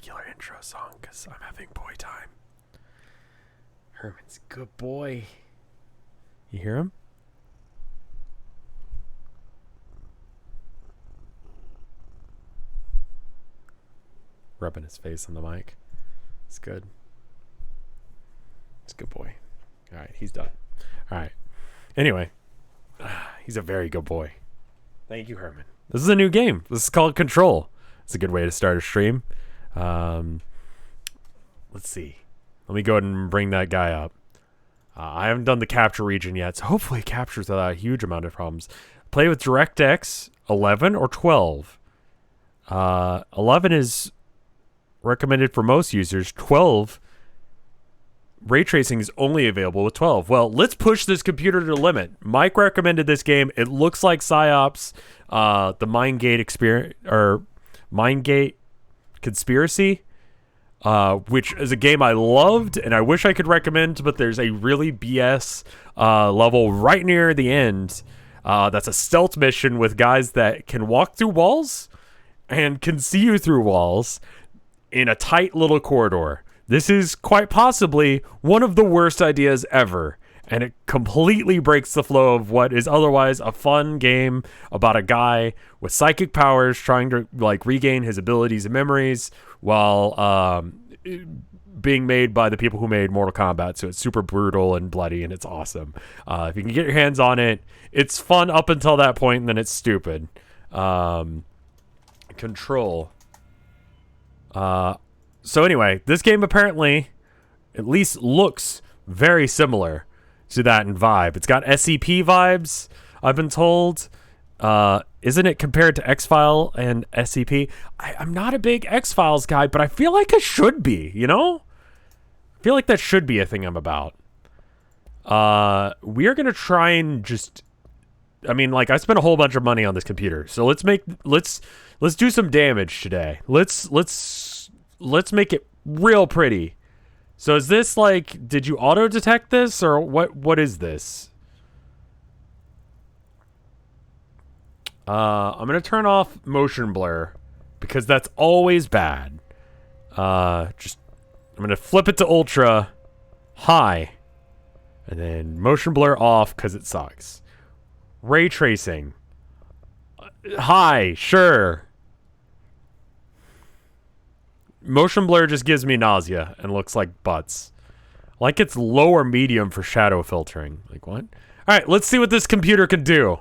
regular intro song because I'm having boy time. Herman's a good boy. You hear him? Rubbing his face on the mic. It's good. It's a good boy. All right, he's done. All right. Anyway, he's a very good boy. Thank you, Herman. This is a new game. This is called Control. It's a good way to start a stream. Let's see. Let me go ahead and bring that guy up. I haven't done the capture region yet, so hopefully it captures without a huge amount of problems. Play with DirectX 11 or 12. 11 is recommended for most users. 12, ray tracing is only available with 12. Well, let's push this computer to the limit. Mike recommended this game. It looks like Psyops, the Mindgate experience or Mindgate Conspiracy, which is a game I loved and I wish I could recommend, but there's a really BS level right near the end. That's a stealth mission with guys that can walk through walls and can see you through walls in a tight little corridor. This is quite possibly one of the worst ideas ever, and it completely breaks the flow of what is otherwise a fun game about a guy with psychic powers trying to like regain his abilities and memories while being made by the people who made Mortal Kombat. So it's super brutal and bloody, and it's awesome. If you can get your hands on it, it's fun up until that point, and then it's stupid. Control. So anyway, this game apparently at least looks very similar to that in vibe. It's got SCP vibes, I've been told. Isn't it compared to X-File and SCP? I'm not a big X-Files guy, but I feel like I should be, you know? I feel like that should be a thing I'm about. We're going to try and just... I mean, like, I spent a whole bunch of money on this computer, so let's do some damage today. Let's make it real pretty. So is this like, did you auto detect this or what is this? I'm going to turn off motion blur because that's always bad. I'm going to flip it to ultra high and then motion blur off because it sucks. Ray tracing high, sure. Motion blur just gives me nausea and looks like butts. Like it's low or medium for shadow filtering. Like what? All right, let's see what this computer can do.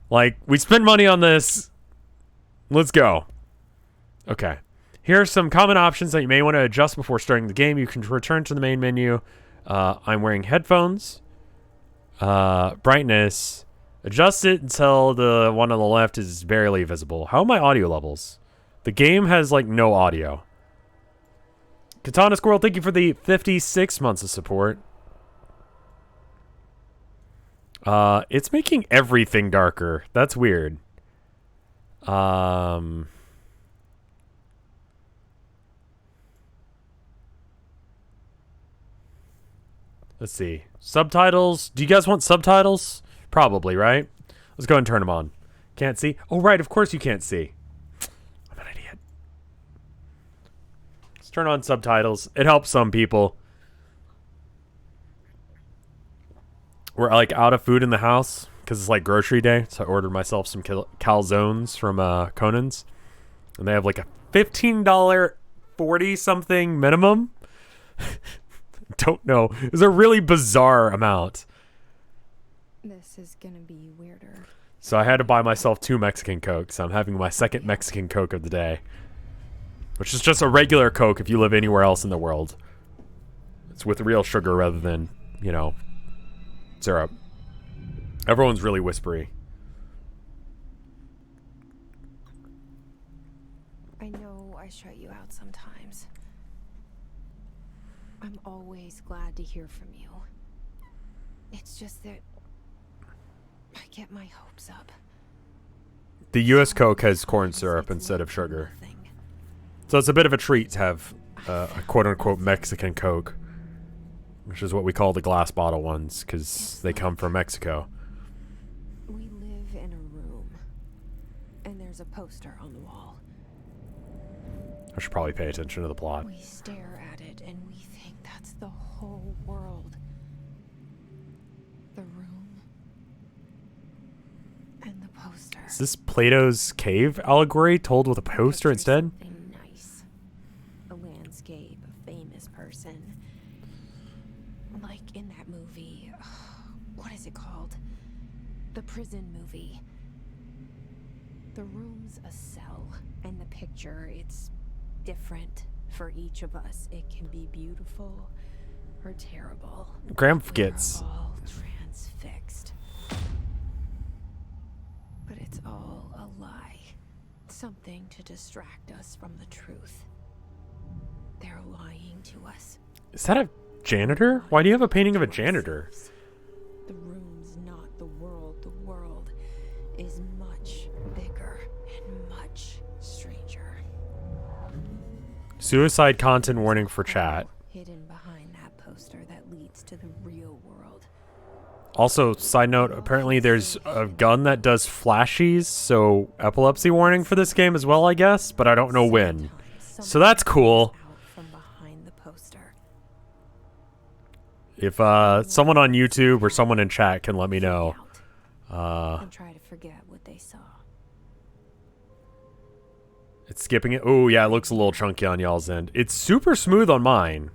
Like, we spent money on this. Let's go. Okay. Here are some common options that you may want to adjust before starting the game. You can return to the main menu. I'm wearing headphones. Brightness. Adjust it until the one on the left is barely visible. How are my audio levels? The game has, like, no audio. Katana Squirrel, thank you for the 56 months of support. It's making everything darker. That's weird. Let's see. Subtitles. Do you guys want subtitles? Probably, right? Let's go and turn them on. Can't see? Oh, right. Of course you can't see. I'm an idiot. Let's turn on subtitles. It helps some people. We're like out of food in the house because it's like grocery day. So I ordered myself some calzones from Conan's. And they have like a $15 40 something minimum. Don't know. It's a really bizarre amount. This is gonna be weirder. So I had to buy myself 2 Mexican Cokes. I'm having my second Mexican Coke of the day. Which is just a regular Coke if you live anywhere else in the world. It's with real sugar rather than, you know, syrup. Everyone's really whispery. I know I shut you out sometimes. I'm always glad to hear from you. It's just that I get my hopes up. The US Coke has corn syrup instead of sugar. So it's a bit of a treat to have a quote-unquote Mexican Coke. Which is what we call the glass bottle ones, because they come from Mexico. We live in a room, and there's a poster on the wall. I should probably pay attention to the plot. We stare at it and we think that's the whole world. The room and the poster. Is this Plato's cave allegory told with a poster Picture instead? something nice. A landscape, a famous person. Like in that movie. What is it called? The prison movie. The room's a cell, and the picture, it's different for each of us. It can be beautiful or terrible. Graham forgets. We're all transfixed. But it's all a lie. Something to distract us from the truth. They're lying to us. Is that a janitor? Why do you have a painting of a janitor? The room's not the world. The world is much bigger and much stranger. Suicide content warning for chat. Hidden behind that poster that leads to the real world. Also, side note, apparently there's a gun that does flashies, so epilepsy warning for this game as well, I guess, but I don't know when. So that's cool. Out from behind the poster. If someone on YouTube or someone in chat can let me know. And try to forget what they saw. It's skipping it. Oh, yeah, it looks a little chunky on y'all's end. It's super smooth on mine.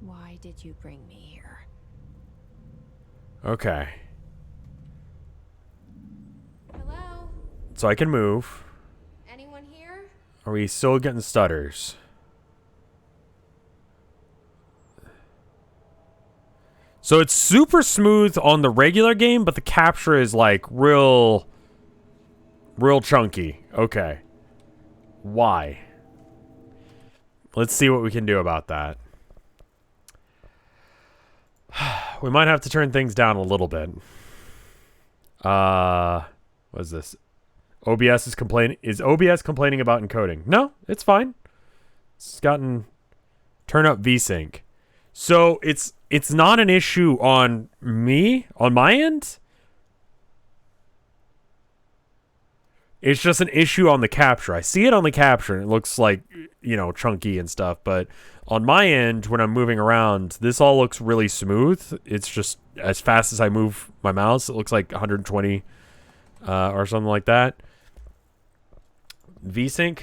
Why did you bring me here? Okay. Hello? So I can move. Anyone here? Are we still getting stutters? So it's super smooth on the regular game, but the capture is like real chunky. Okay. Why? Let's see what we can do about that. We might have to turn things down a little bit. What is this? OBS is complaining. Is OBS complaining about encoding? No, it's fine. It's gotten turn up VSync. So it's not an issue on my end. It's just an issue on the capture. I see it on the capture and it looks like, chunky and stuff, but on my end, when I'm moving around, this all looks really smooth. It's just as fast as I move my mouse, it looks like 120 or something like that. VSync?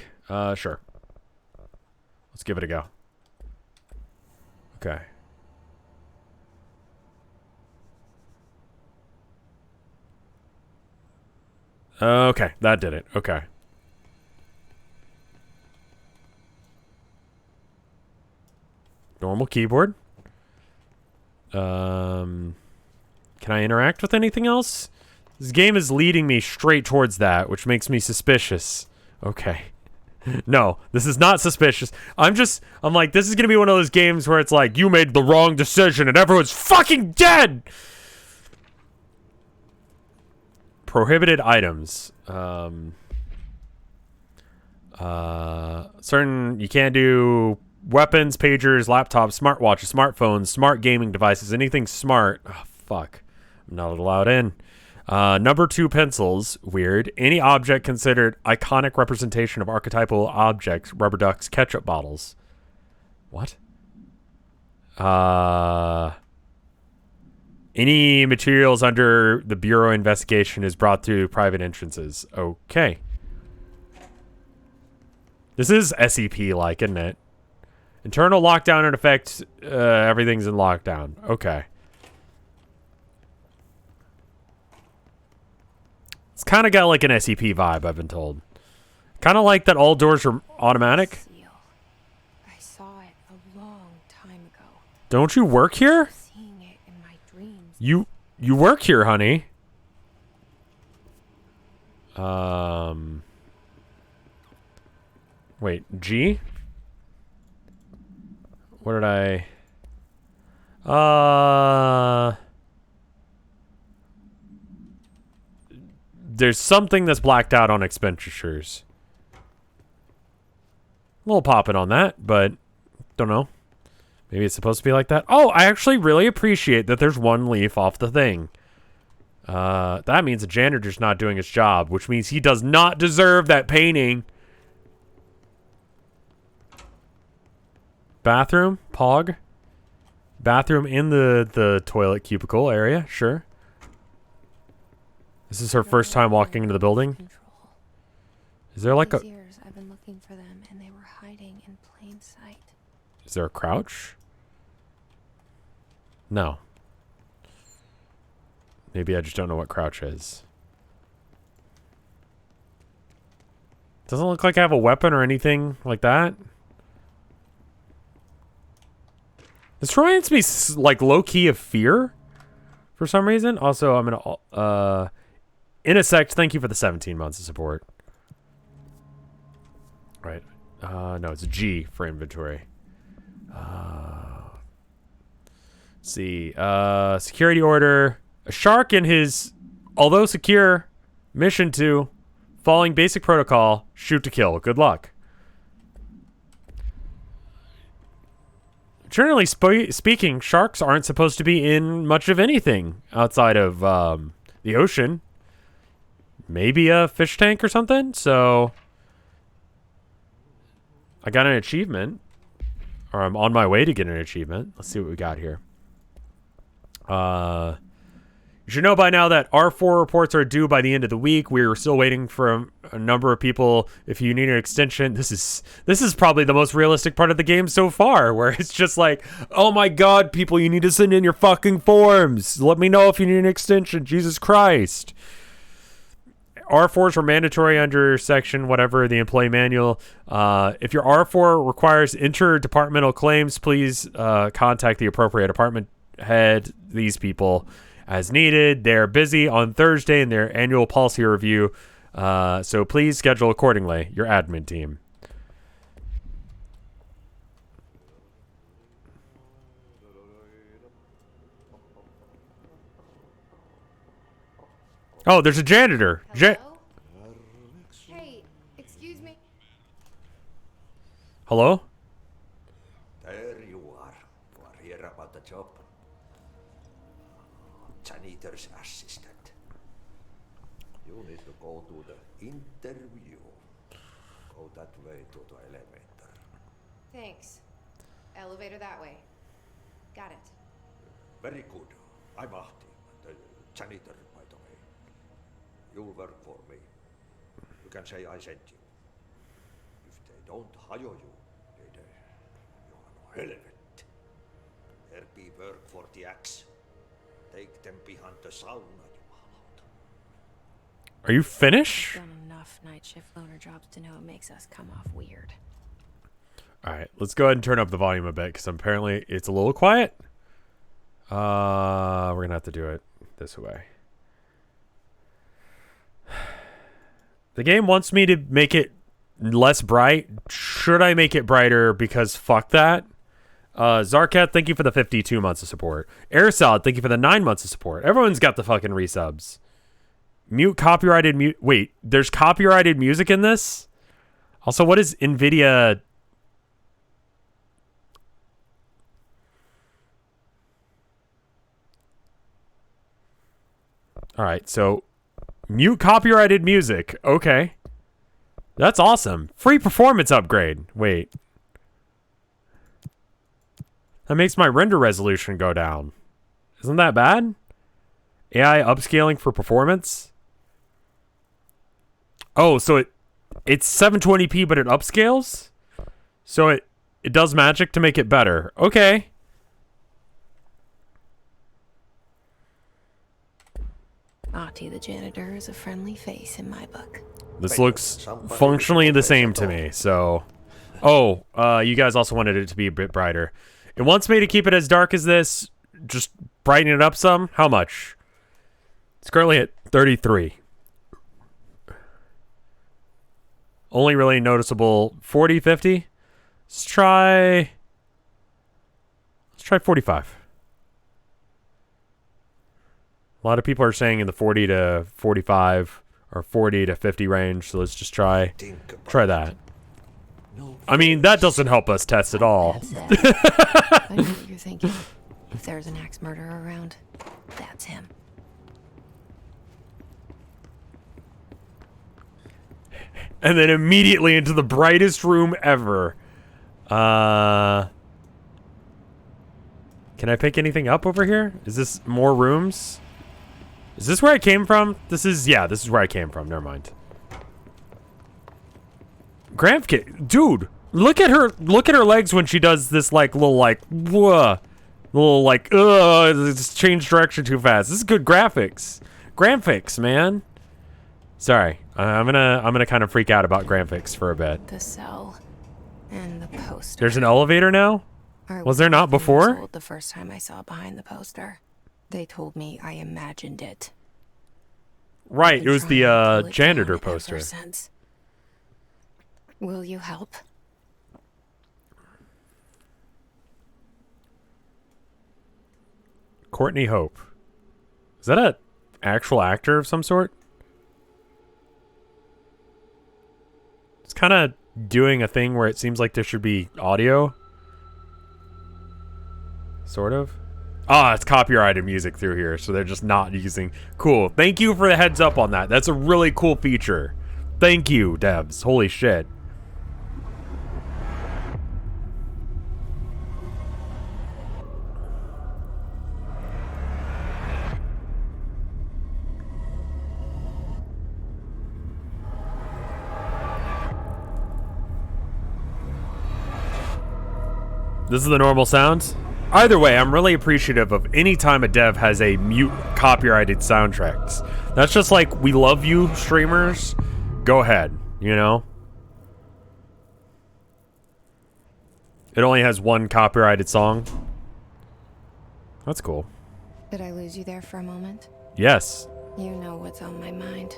Sure. Let's give it a go. Okay. Okay, that did it. Okay. Normal keyboard. Can I interact with anything else? This game is leading me straight towards that, which makes me suspicious. Okay. No, this is not suspicious. I'm like, this is going to be one of those games where it's like, you made the wrong decision and everyone's fucking dead! Prohibited items. Certain, you can't do weapons, pagers, laptops, smartwatches, smartphones, smart gaming devices, anything smart. Oh, fuck. I'm not allowed in. Number 2 pencils. Weird. Any object considered iconic representation of archetypal objects. Rubber ducks, ketchup bottles. What? Any materials under the Bureau investigation is brought through private entrances. Okay. This is SCP-like, isn't it? Internal lockdown in effect. Everything's in lockdown. Okay. It's kind of got like an SCP vibe, I've been told. Kind of like that all doors are automatic. Seal. I saw it a long time ago. Don't you work here? Seeing it in my dreams. You work here, honey. Wait, G? What did I... There's something that's blacked out on expenditures. A little popping on that, but don't know. Maybe it's supposed to be like that. Oh, I actually really appreciate that there's one leaf off the thing. That means the janitor's not doing his job, which means he does not deserve that painting. Bathroom, Pog. Bathroom in the toilet cubicle area, sure. This is her first time walking into the building. Is there like a... These years I've been looking for them, and they were hiding in plain sight. Is there a crouch? No. Maybe I just don't know what crouch is. Doesn't look like I have a weapon or anything like that. This reminds me like low-key of Fear for some reason. Also, I'm gonna Intersect, thank you for the 17 months of support. Right. No, it's a G for inventory. Let's see. Security order. A shark in his, although secure, mission 2, following basic protocol, shoot to kill. Good luck. Generally speaking, sharks aren't supposed to be in much of anything outside of the ocean. Maybe a fish tank or something. So I got an achievement, or I'm on my way to get an achievement. Let's see what we got here. You should know by now that R4 reports are due by the end of the week. We're still waiting for a number of people. If you need an extension, this is probably the most realistic part of the game so far, where it's just like, oh my god, people, you need to send in your fucking forms. Let me know if you need an extension. Jesus Christ. R4s are mandatory under section whatever the employee manual. If your R4 requires interdepartmental claims, please contact the appropriate department head. These people as needed. They're busy on Thursday in their annual policy review, so please schedule accordingly. Your admin team. Oh, there's a janitor. Hello? Hey, excuse me. Hello? There you are. You are here about the job. Janitor's assistant. You need to go to the interview. Go that way to the elevator. Thanks. Elevator that way. Got it. Very good. I'm Ahti, the janitor, by the way. You'll work for me. You can say I sent you. If they don't hire you, they you are no helvet. There be work for the axe. Take them behind the sauna, jumalauta. Are you finished? Done enough night shift loner jobs to know it makes us come off weird. All right, let's go ahead and turn up the volume a bit because apparently it's a little quiet. We're gonna have to do it this way. The game wants me to make it less bright. Should I make it brighter? Because fuck that. Zarkat, thank you for the 52 months of support. Airsalad, thank you for the 9 months of support. Everyone's got the fucking resubs. Mute copyrighted wait, there's copyrighted music in this? Also, what is NVIDIA? Alright, so mute copyrighted music. Okay. That's awesome. Free performance upgrade. Wait. That makes my render resolution go down. Isn't that bad? AI upscaling for performance? Oh, so it's 720p, but it upscales? So it does magic to make it better. Okay. Ahti the janitor is a friendly face in my book. This looks functionally the same to me, so... Oh, you guys also wanted it to be a bit brighter. It wants me to keep it as dark as this. Just brighten it up some. How much? It's currently at 33. Only really noticeable 40, 50. Let's try 45. A lot of people are saying in the 40 to 45 or 40 to 50 range, so let's just try that. I mean, that doesn't help us test at all. I know what you're thinking. If there's an axe murderer around, that's him. And then immediately into the brightest room ever. Can I pick anything up over here? Is this more rooms? Is this where I came from? This is where I came from. Never mind. Dude, look at her legs when she does this it's changed direction too fast. This is good graphics. Graphics, man. Sorry. I'm gonna kind of freak out about graphics for a bit. The cell and the poster. There's an elevator now? Was there not before? The first time I saw behind the poster, they told me I imagined it. Right, it was the janitor poster. Will you help? Courtney Hope. Is that a actual actor of some sort? It's kind of doing a thing where it seems like there should be audio. Sort of. Ah, it's copyrighted music through here, so they're just not using... Cool. Thank you for the heads up on that. That's a really cool feature. Thank you, Debs. Holy shit. This is the normal sounds? Either way, I'm really appreciative of any time a dev has a mute copyrighted soundtracks. That's just like, we love you, streamers. Go ahead, you know? It only has one copyrighted song. That's cool. Did I lose you there for a moment? Yes. You know what's on my mind.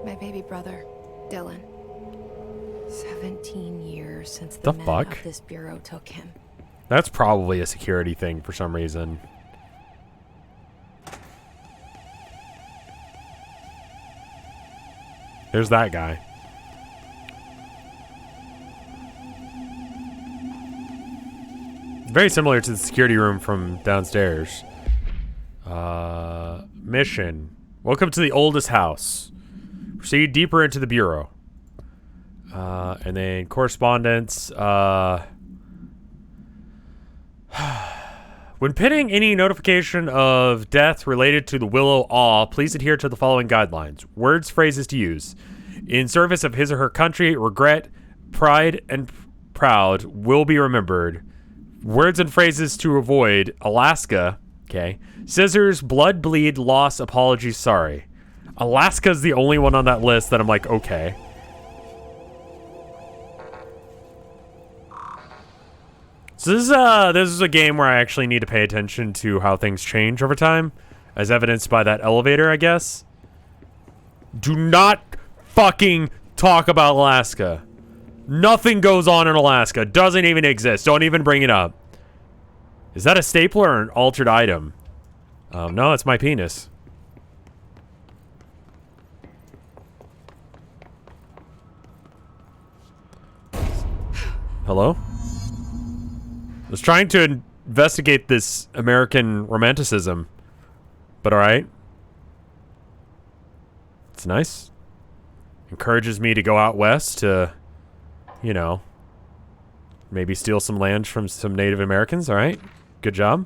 My baby brother, Dylan. 17 years since the men of this bureau took him. That's probably a security thing for some reason. There's that guy. Very similar to the security room from downstairs. Mission. Welcome to the oldest house. Proceed deeper into the bureau. And then correspondence. When pitting any notification of death related to the Willow Awe, please adhere to the following guidelines. Words, phrases to use. In service of his or her country, regret, pride, and proud will be remembered. Words and phrases to avoid. Alaska. Okay. Scissors, blood, bleed, loss, apology, sorry. Alaska's the only one on that list that I'm like, okay. So this is a game where I actually need to pay attention to how things change over time, as evidenced by that elevator, I guess. Do not fucking talk about Alaska. Nothing goes on in Alaska. Doesn't even exist. Don't even bring it up. Is that a stapler or an altered item? No, it's my penis. Hello? I was trying to investigate this American romanticism, but alright. It's nice. Encourages me to go out west to, you know, maybe steal some land from some Native Americans. Alright. Good job.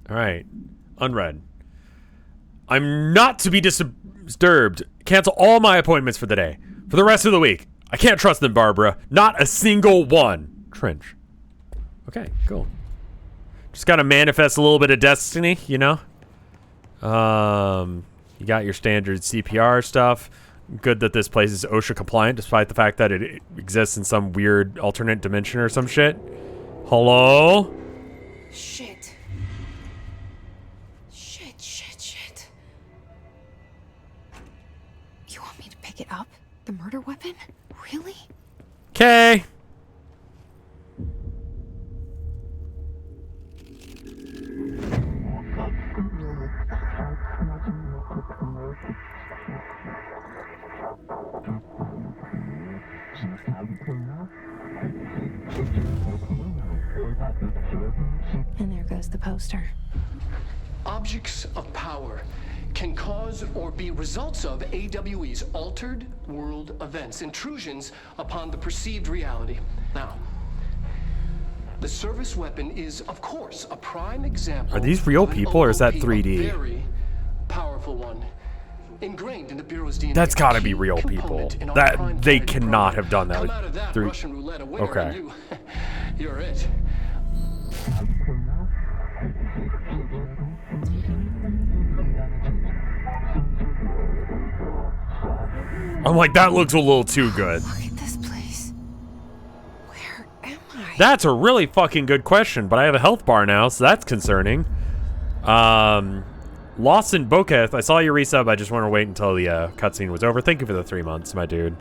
Alright. Unread. I'm not to be disturbed. Cancel all my appointments for the day. For the rest of the week. I can't trust them, Barbara. Not a single one. Trench. Okay, cool. Just gotta manifest a little bit of destiny, you know? You got your standard CPR stuff. Good that this place is OSHA compliant, despite the fact that it exists in some weird alternate dimension or some shit. Hello? Shit. Shit. You want me to pick it up? The murder weapon? Really? Okay. And there goes the poster. Objects of power can cause or be results of AWE's altered world events, intrusions upon the perceived reality. Now, The service weapon is, of course, a prime example. Are these real of an people or is that OOP, a 3D? Very powerful one. Ingrained in the Bureau's DNA. That's gotta a be key real people. component in our That crime they fighting cannot program. have done that Come with out of that 3D. Russian roulette a winner, Okay. and you're it. I'm like, that looks a little too good. Look at this place. Where am I? That's a really fucking good question, but I have a health bar now, so that's concerning. Lawson Boketh, I saw your resub. I just want to wait until the cutscene was over. Thank you for the 3 months, my dude.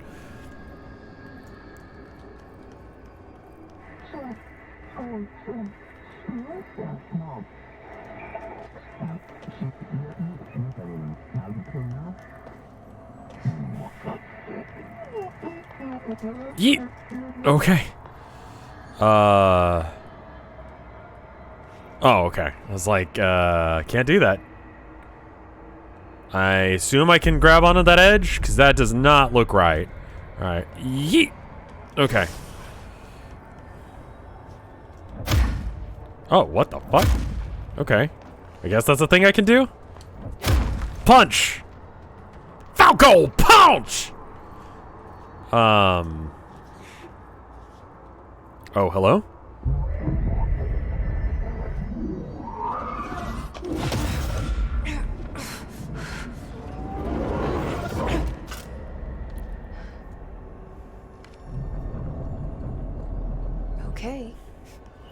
Yeet. Okay. Oh, okay. I was like, can't do that. I assume I can grab onto that edge, because that does not look right. Alright. Yeet. Okay. Oh, what the fuck? Okay. I guess that's a thing I can do? Punch! Falco! Punch! Oh, hello? Okay.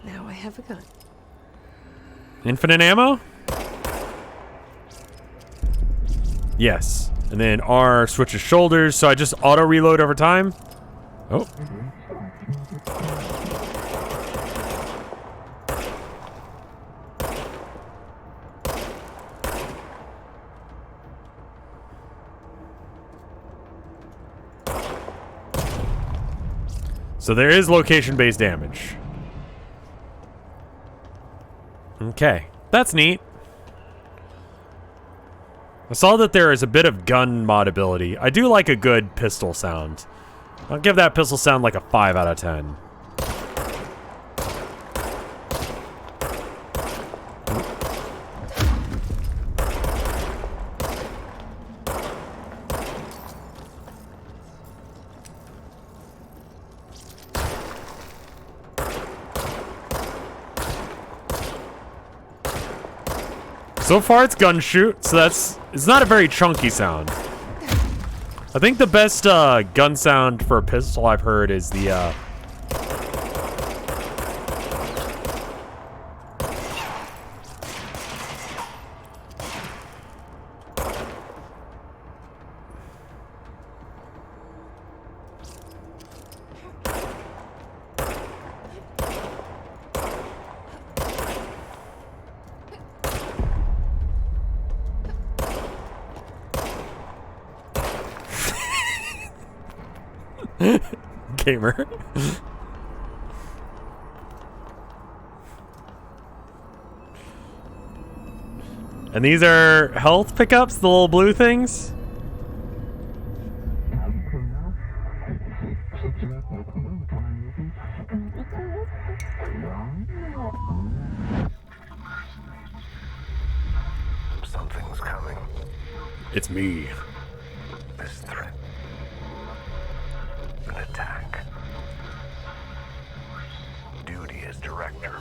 Now I have a gun. Infinite ammo? Yes. And then R switches shoulders, so I just auto reload over time. Oh. So there is location-based damage. Okay, that's neat. I saw that there is a bit of gun mod ability. I do like a good pistol sound. I'll give that pistol sound like a 5 out of 10. So far it's gun shoot, so it's not a very chunky sound. I think the best gun sound for a pistol I've heard is the gamer. And these are health pickups, the little blue things? Something's coming. It's me. This threat. An attack. Duty as director.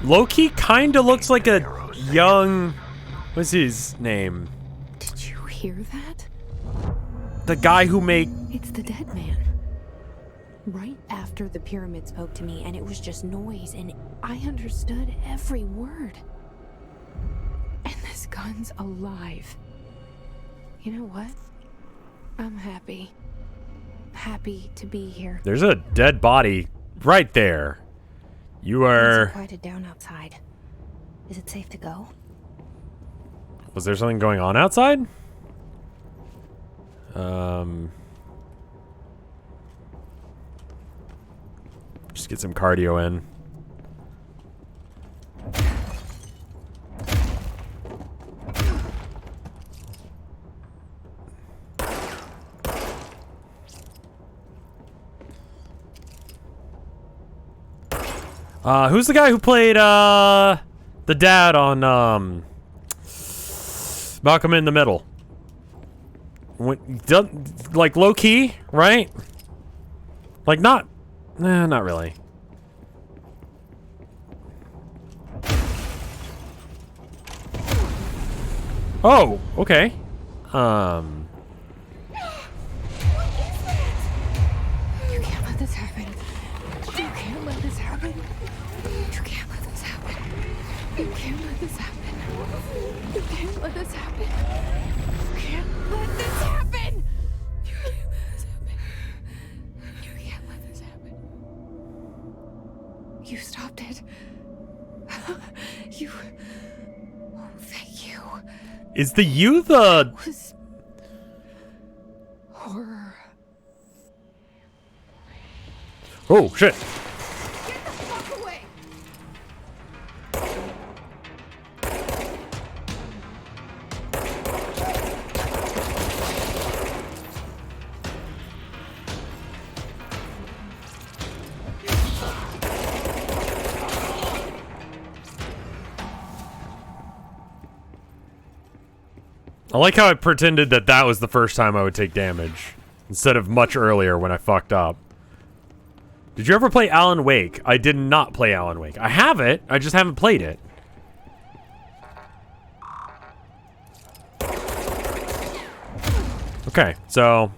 Loki kinda looks like a young... What's his name? Did you hear that? The guy who made... It's the dead man. Right after the pyramid spoke to me, and it was just noise, and I understood every word. And this gun's alive. You know what? I'm happy. Happy to be here. There's a dead body right there. You Things are... are quieted down outside. Is it safe to go? Was there something going on outside? Just get some cardio in. Who's the guy who played the dad on Malcolm in the Middle? Like low key, right? Like not really. Oh, okay. You can't let this happen. You can't let this happen. You can't let this happen. You can't let this happen. You can't let this happen. You can't let this happen. You can't let this happen. You can't let this happen. You stopped it. You. Oh, thank you. Is the you the... It was horror. Oh, shit. Get the fuck away! I like how I pretended that that was the first time I would take damage, instead of much earlier when I fucked up. Did you ever play Alan Wake? I did not play Alan Wake. I have it, I just haven't played it. Okay, so...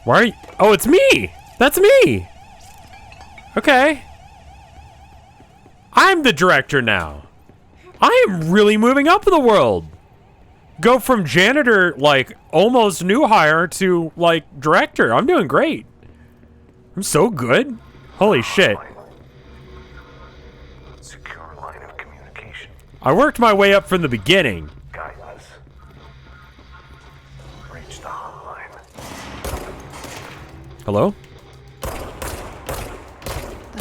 Why are you... Oh, it's me! That's me! Okay. I'm the director now. I am really moving up in the world. Go from janitor, like, almost new hire to, like, director. I'm doing great. I'm so good. Holy shit. Secure line of communication. I worked my way up from the beginning. Guidance. Reach the hotline. Hello? The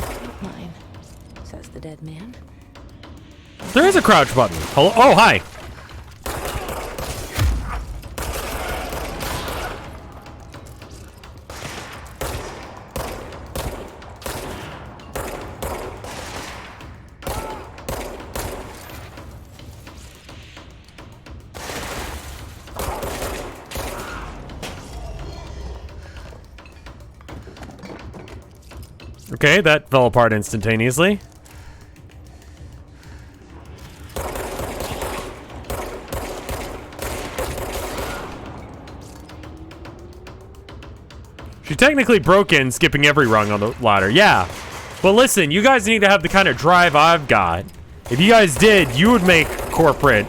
hotline, says the dead man. There is a crouch button. Hello? Oh, hi. Okay, that fell apart instantaneously. She technically broke in, skipping every rung on the ladder. Yeah. But listen, you guys need to have the kind of drive I've got. If you guys did, you would make corporate.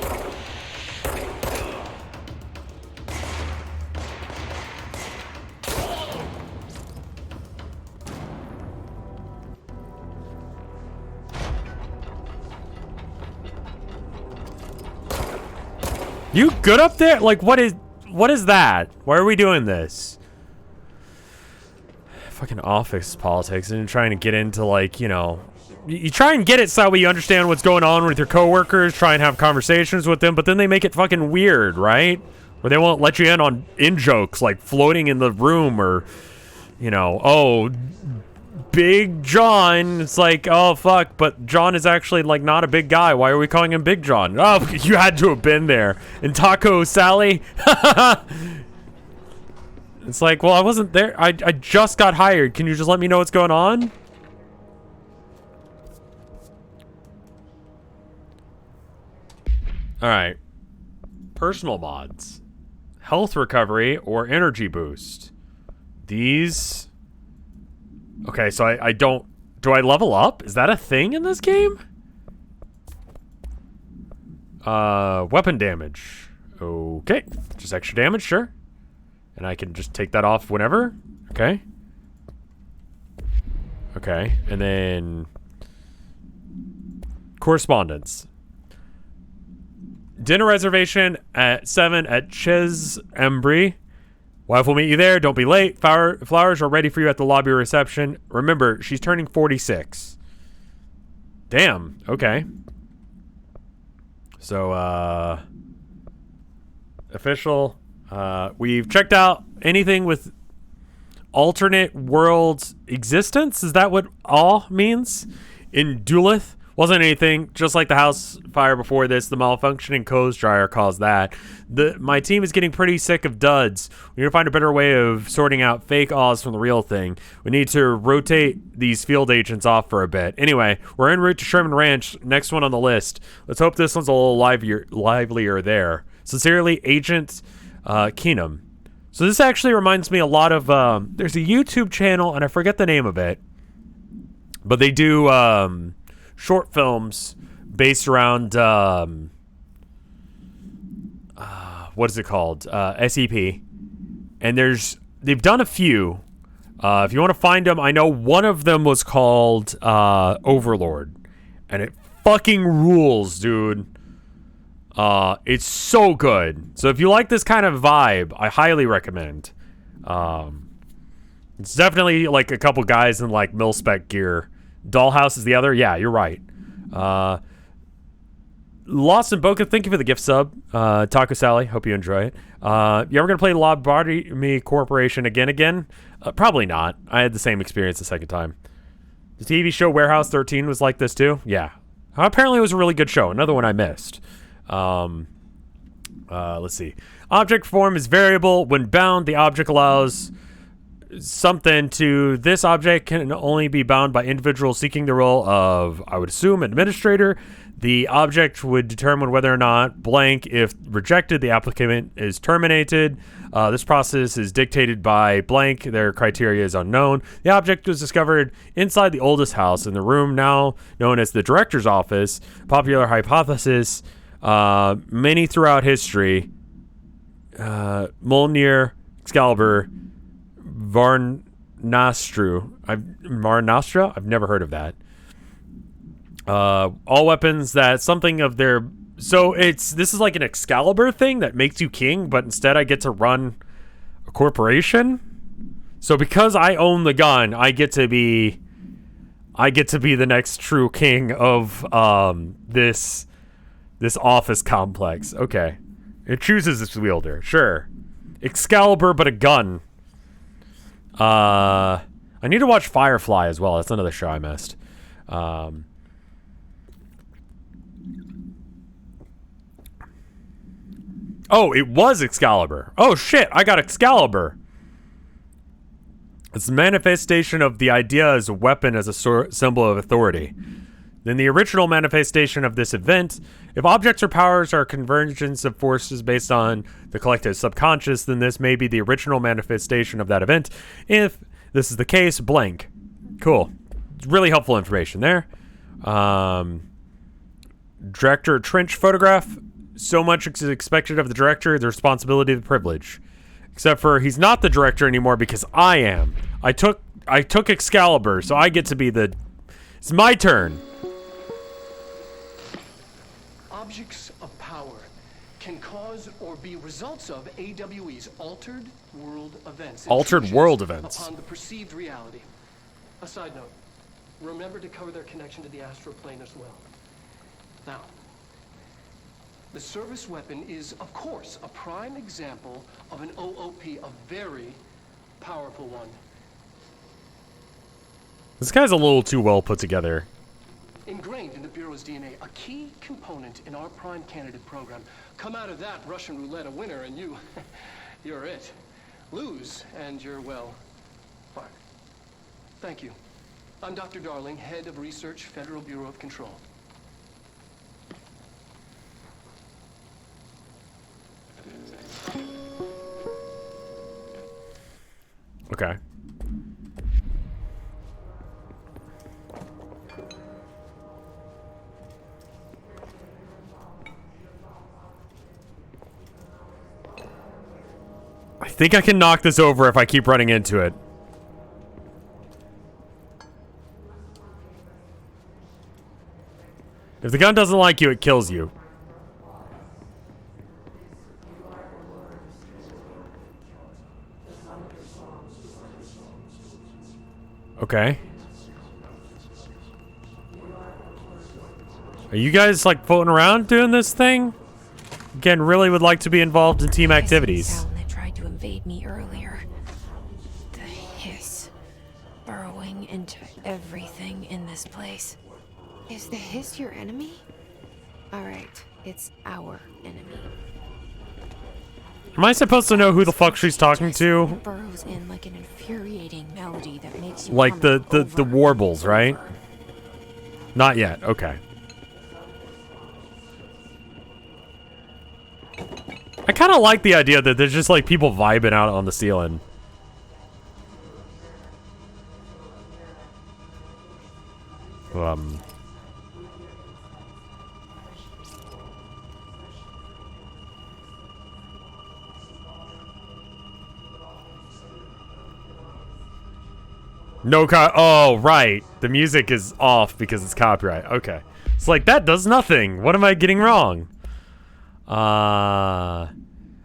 You good up there? Like, what is that? Why are we doing this? Fucking office politics and trying to get into, like, you know, you try and get it so you understand what's going on with your coworkers, try and have conversations with them, but then they make it fucking weird, right? Where they won't let you in on in-jokes, like floating in the room, or, you know, oh, Big John. It's like, oh, fuck, but John is actually, like, not a big guy. Why are we calling him Big John? Oh, you had to have been there. And Taco Sally? It's like, well, I wasn't there. I just got hired. Can you just let me know what's going on? All right. Personal mods. Health recovery or energy boost. These... Okay, so I don't... Do I level up? Is that a thing in this game? Weapon damage. Okay. Just extra damage, sure. And I can just take that off whenever? Okay. Okay, and then... Correspondence. Dinner reservation at 7 at Chez Embry. Wife will meet you there. Don't be late. Flowers are ready for you at the lobby reception. Remember, she's turning 46. Damn. Okay. So, official. We've checked out anything with alternate world existence. Is that what all means? In Duluth? Wasn't anything, just like the house fire before this. The malfunctioning hose dryer caused that. My team is getting pretty sick of duds. We need to find a better way of sorting out fake Oz from the real thing. We need to rotate these field agents off for a bit. Anyway, we're en route to Sherman Ranch, next one on the list. Let's hope this one's a little livelier there. Sincerely, Agent Keenum. So this actually reminds me a lot of, there's a YouTube channel, and I forget the name of it, but they do short films based around what is it called? SEP. And they've done a few. If you want to find them, I know one of them was called Overlord, and it fucking rules, dude. It's so good. So if you like this kind of vibe, I highly recommend. It's definitely like a couple guys in like mil-spec gear. Dollhouse is the other. Yeah, you're right. Lost in Boca, thank you for the gift sub. Taco Sally, hope you enjoy it. You ever gonna play Lobotomy Corporation again? Probably not. I had the same experience the second time. The TV show Warehouse 13 was like this too. Yeah. Apparently it was a really good show. Another one I missed. Let's see. Object form is variable. When bound, the object allows something to this object can only be bound by individuals seeking the role of, I would assume, administrator. The object would determine whether or not blank. If rejected, the applicant is terminated. This process is dictated by blank. Their criteria is unknown. The object was discovered inside the oldest house in the room now known as the director's office. Popular hypothesis, many throughout history, Mjolnir, Excalibur, Varnastra. I've never heard of that. All weapons that something of their... So this is like an Excalibur thing that makes you king, but instead I get to run a corporation. So because I own the gun, I get to be the next true king of this office complex. Okay. It chooses its wielder. Sure. Excalibur, but a gun. I need to watch Firefly as well. That's another show I missed. Oh, it was Excalibur. Oh, shit. I got Excalibur. It's a manifestation of the idea as a weapon as a symbol of authority. Then the original manifestation of this event, if objects or powers are convergence of forces based on the collective subconscious, then this may be the original manifestation of that event. If this is the case, blank. Cool. Really helpful information there. Director Trench photograph. So much is expected of the director, the responsibility, the privilege. Except for he's not the director anymore because I am. I took Excalibur, so I get to be the... It's my turn. Objects of power can cause or be results of AWE's altered world events. Altered world events. Upon the perceived reality. A side note, remember to cover their connection to the astral plane as well. Now, the service weapon is, of course, a prime example of an OOP, a very powerful one. This guy's a little too well put together. Ingrained in the Bureau's DNA, a key component in our prime candidate program. Come out of that Russian roulette a winner and you're it. Lose and you're, well, fired. Thank you. I'm Dr. Darling, head of research, Federal Bureau of Control. Okay. I think I can knock this over if I keep running into it. If the gun doesn't like you, it kills you. Okay. Are you guys like floating around doing this thing? Again, really would like to be involved in team activities. Sound that tried to invade me earlier. The going into everything in this place. Is the Hiss your enemy? Alright, it's our enemy. Am I supposed to know who the fuck she's talking to? Burrows in like an infuriating melody that makes you Like the over warbles, and right? over. Not yet. Okay. I kind of like the idea that there's just like people vibing out on the ceiling. No oh, right. The music is off because it's copyright. Okay. It's like, that does nothing. What am I getting wrong? How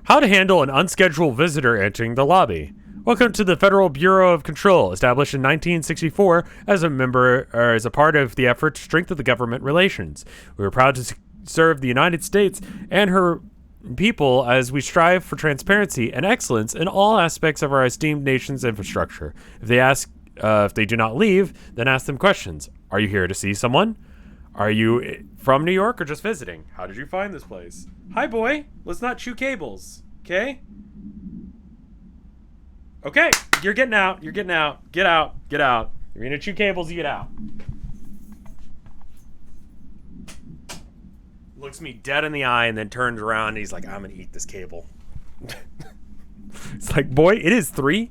to handle an unscheduled visitor entering the lobby. Welcome to the Federal Bureau of Control, established in 1964 as a member or as a part of the effort to strengthen the government relations. We are proud to serve the United States and her people as we strive for transparency and excellence in all aspects of our esteemed nation's infrastructure. If they do not leave, then ask them questions. Are you here to see someone? Are you from New York or just visiting? How did you find this place? Hi, boy. Let's not chew cables. Okay? Okay. You're getting out. You're getting out. Get out. Get out. You're gonna chew cables. You get out. Looks me dead in the eye and then turns around and he's like, I'm gonna eat this cable. It's like, boy, it is 3.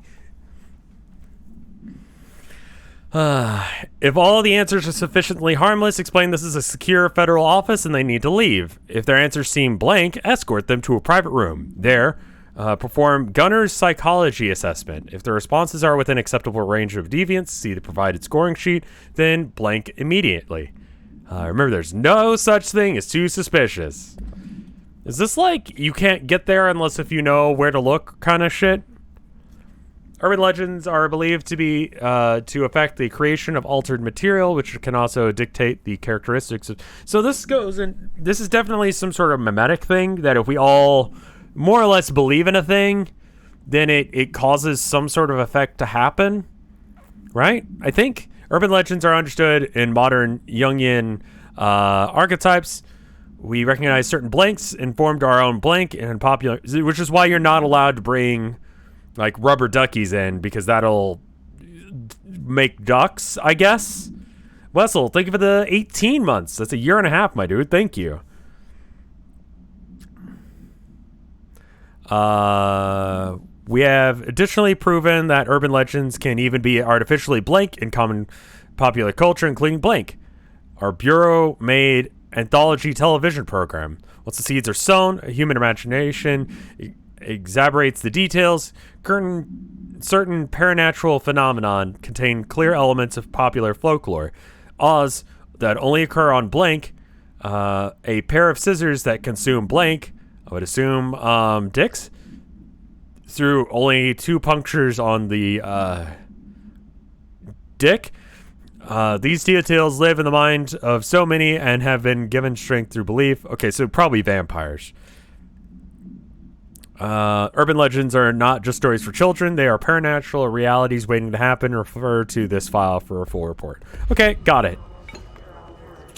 If all the answers are sufficiently harmless, explain this is a secure federal office and they need to leave. If their answers seem blank, escort them to a private room. There, perform Gunner's psychology assessment. If the responses are within acceptable range of deviance, see the provided scoring sheet, then blank immediately. Remember, there's no such thing as too suspicious. Is this like you can't get there unless if you know where to look kind of shit? Urban legends are believed to be to affect the creation of altered material, which can also dictate the characteristics of. So this goes in. This is definitely some sort of mimetic thing that if we all more or less believe in a thing, then it causes some sort of effect to happen, right? I think urban legends are understood in modern Jungian archetypes. We recognize certain blanks and formed our own blank and popular, which is why you're not allowed to bring like rubber duckies in because that'll make ducks, I guess. Wessel, thank you for the 18 months. That's a year and a half, my dude. Thank you. We have additionally proven that urban legends can even be artificially blank in common popular culture, including blank. Our bureau-made anthology television program. Once the seeds are sown, a human imagination exaggerates the details. Certain paranatural phenomenon contain clear elements of popular folklore. Oz that only occur on blank. A pair of scissors that consume blank. I would assume dicks. Through only 2 punctures on the dick. These details live in the mind of so many and have been given strength through belief. Okay, so probably vampires. Urban legends are not just stories for children. They are paranatural realities waiting to happen. Refer to this file for a full report. Okay, got it.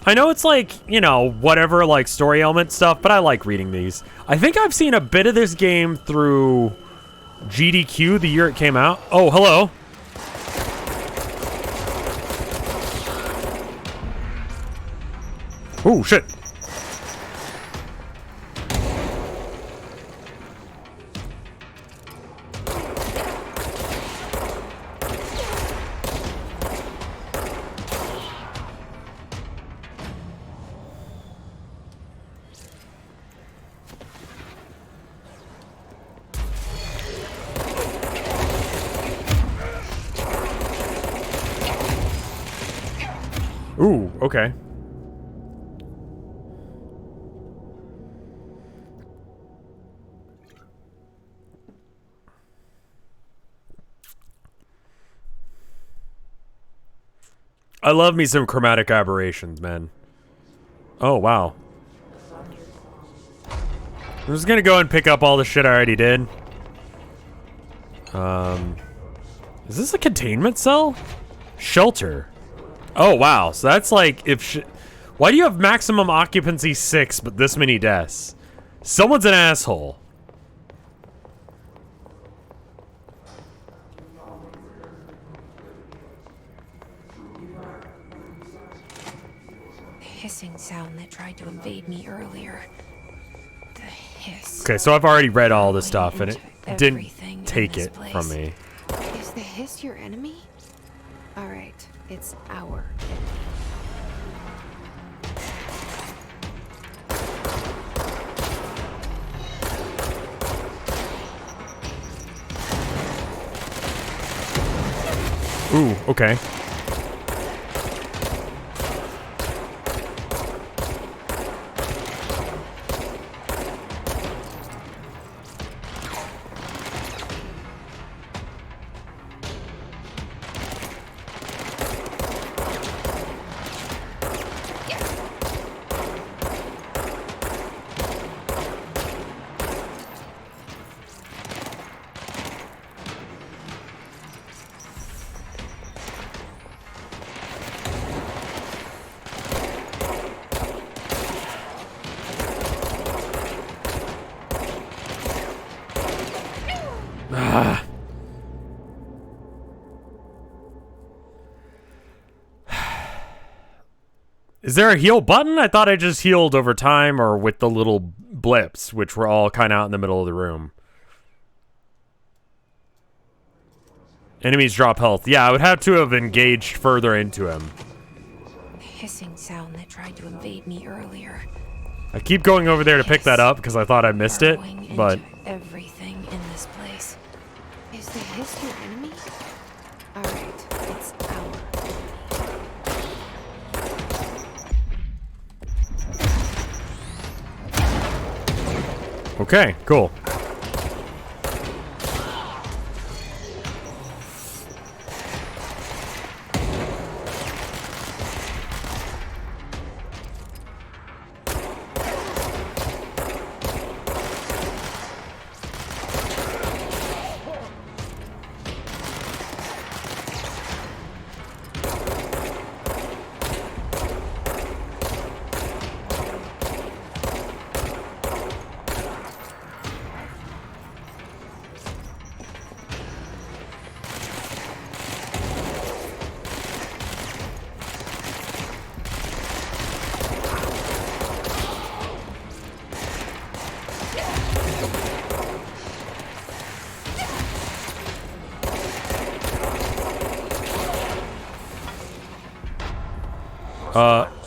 I know it's like, you know, whatever, like story element stuff, but I like reading these. I think I've seen a bit of this game through GDQ the year it came out. Oh, hello. Oh, shit. Ooh, okay. I love me some chromatic aberrations, man. Oh, wow. I'm just gonna go and pick up all the shit I already did. Is this a containment cell? Shelter. Oh, wow. So that's like if... Why do you have maximum occupancy 6 but this many deaths? Someone's an asshole. The hissing sound that tried to invade me earlier. The hiss. Okay, so I've already read all this stuff and it didn't Everything in take this it place. from me. Is the hiss your enemy? Alright, it's our enemy. Ooh, okay. Is there a heal button? I thought I just healed over time or with the little blips, which were all kind of out in the middle of the room. Enemies drop health. Yeah, I would have to have engaged further into him. The hissing sound that tried to invade me earlier. I keep going over there to pick that up because I thought I missed it, Burrowing but... into everything in this place. Is the hiss your enemy? Alright, it's our enemy. Okay, cool.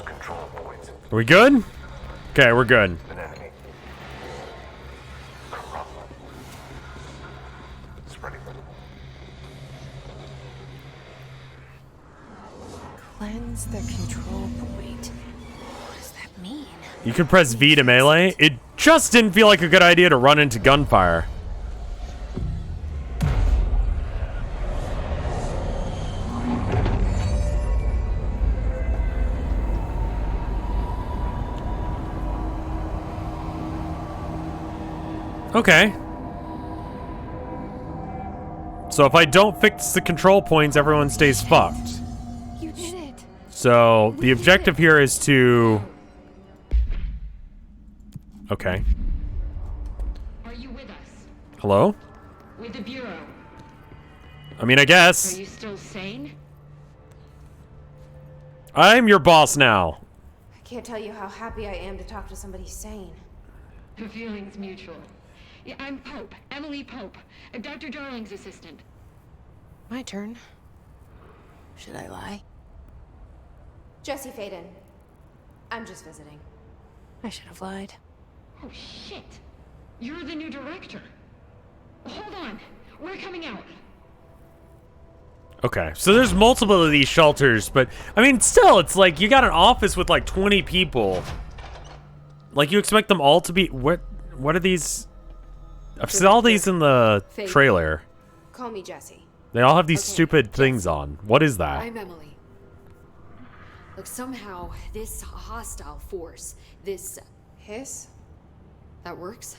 Control points. Are we good? Okay, we're good. An enemy. Corrupt. Spreading. Cleanse the control point. What does that mean? You can press V to melee. It just didn't feel like a good idea to run into gunfire. Okay. So if I don't fix the control points, everyone stays fucked. You did it. So the objective here is to... Okay. Are you with us? Hello? With the Bureau? I mean, I Are guess. you still sane? I'm your boss now. I can't tell you how happy I am to talk to somebody sane. The feeling's mutual. Yeah, I'm Pope, Emily Pope, Dr. Darling's assistant. My turn. Should I lie? Jesse Faden. I'm just visiting. I should have lied. Oh, shit. You're the new director. Hold on. We're coming out. Okay, so there's multiple of these shelters, but I mean, still, it's like you got an office with like 20 people. Like, you expect them all to be... What are these... I've seen all these in the trailer. Call me Jesse. They all have these Okay, stupid things on. What is that? I'm Emily. Look, somehow this hostile force, this Hiss? that works.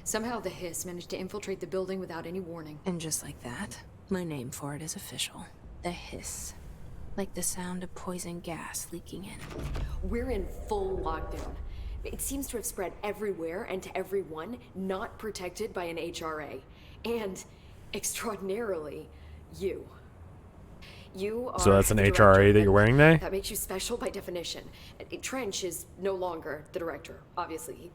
Somehow the hiss managed to infiltrate the building without any warning. And just like that, my name for it is official. The Hiss. Like the sound of poison gas leaking in. We're in full lockdown. It seems to have spread everywhere and to everyone not protected by an HRA. And, extraordinarily, you. You are So that's an the HRA director, that you're and wearing there? That makes you special by definition. Trench is no longer the director, obviously.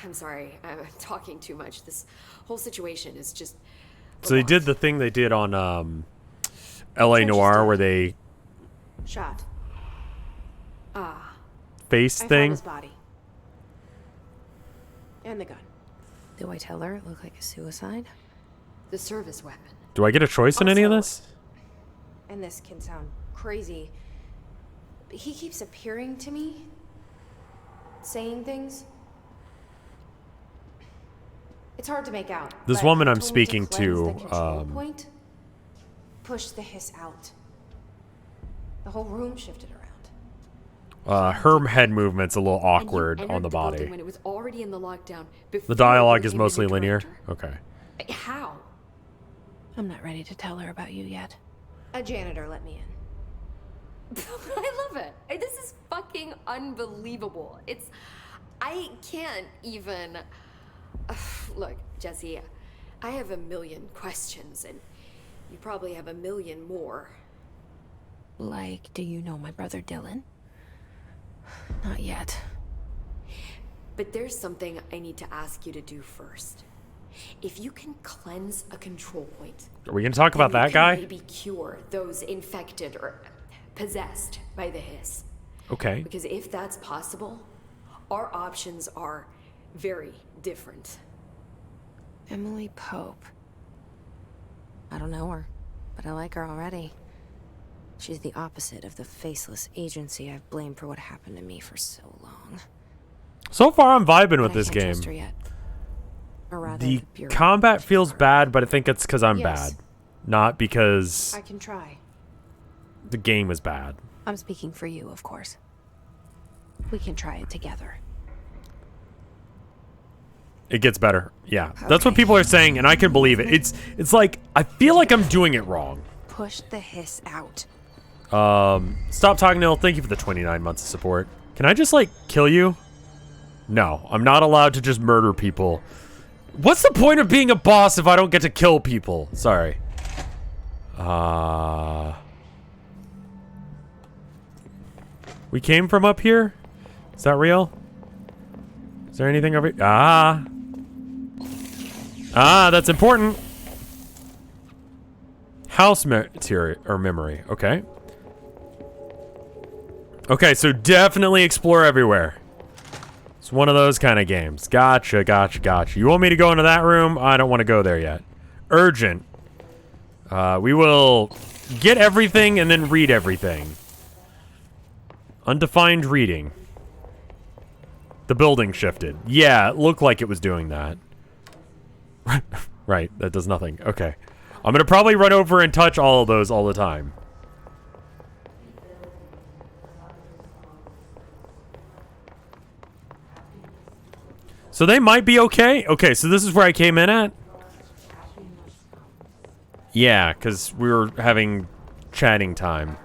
I'm sorry, I'm talking too much. This whole situation is just... So they did the thing they did on LA Noire where they Shot. face I found thing. his body. And the gun. Do I tell her it looked like a suicide? The service weapon. Do I get a choice in any of Also- this? And this can sound crazy, but he keeps appearing to me, saying things. It's hard to make out. This but woman he I'm told me speaking cleanse the to, control point, push the hiss out. The whole room shifted around. Her head movement's a little And you awkward on entered the building body. when it was already in the lockdown. The before dialogue you is became the mostly new linear. director. Okay. How? I'm not ready to tell her about you yet. A janitor let me in. I love it. This is fucking unbelievable. I can't even... Look, Jesse, I have a million questions, and you probably have a million more. Like, do you know my brother Dylan? Not yet. But there's something I need to ask you to do first. If you can cleanse a control point... Are we going to talk about then you that can guy? maybe cure those infected or possessed by the hiss. Okay. Because if that's possible, our options are very different. Emily Pope. I don't know her, but I like her already. She's the opposite of the faceless agency I've blamed for what happened to me for so long. So far, I'm vibing with But I this can't game. trust her yet. Or rather, The Bureau. combat feels bad, but I think it's because I'm Yes. bad. Not because I can try. the game is bad. I'm speaking for you, of course. We can try it together. It gets better. Yeah. That's what Okay. people are saying, and I can believe it. It's like, I feel like I'm doing it wrong. Push the hiss out. Stop talking, Nil. Thank you for the 29 months of support. Can I just, like, kill you? No. I'm not allowed to just murder people. What's the point of being a boss if I don't get to kill people? Sorry. We came from up here? Is that real? Is there anything over here? That's important. House material or memory. Okay. Okay, so definitely explore everywhere. It's one of those kind of games. Gotcha, gotcha, gotcha. You want me to go into that room? I don't want to go there yet. Urgent. We will get everything and then read everything. Undefined reading. The building shifted. Yeah, it looked like it was doing that. Right, that does nothing. Okay. I'm going to probably run over and touch all of those all the time. So they might be okay. Okay, so this is where I came in at? Yeah, because we were having chatting time.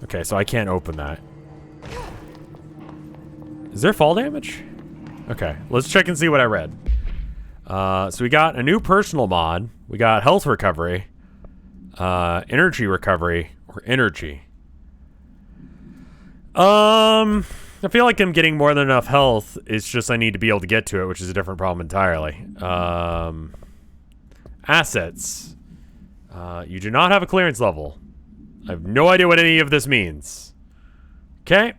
Okay, so I can't open that. Is there fall damage? Okay, let's check and see what I read. So we got a new personal mod. We got health recovery. Energy recovery. Or energy. I feel like I'm getting more than enough health. It's just I need to be able to get to it, which is a different problem entirely. Assets. You do not have a clearance level. I have no idea what any of this means. Okay.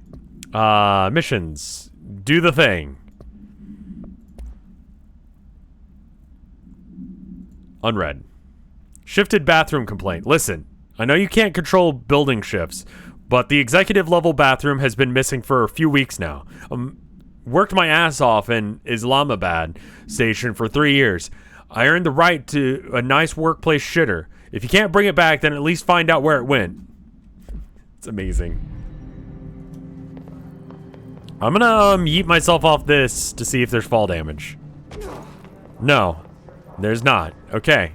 Missions. Do the thing. Unread. Shifted bathroom complaint. Listen, I know you can't control building shifts, but the executive level bathroom has been missing for a few weeks now. Worked my ass off in Islamabad station for 3 years. I earned the right to a nice workplace shitter. If you can't bring it back, then at least find out where it went. It's amazing. I'm gonna yeet myself off this to see if there's fall damage. No, there's not. Okay.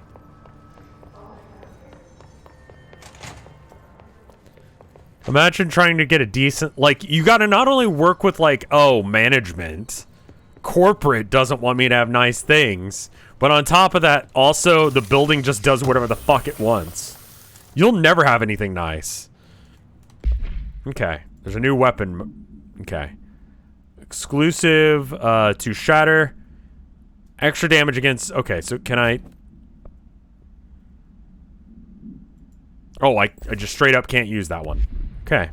Imagine trying to get a decent, like, you got to not only work with, like, oh, management. Corporate doesn't want me to have nice things. But on top of that, also, the building just does whatever the fuck it wants. You'll never have anything nice. Okay. There's a new weapon. Okay. Exclusive to shatter. Extra damage against... Okay, so can I... Oh, I just straight up can't use that one. Okay.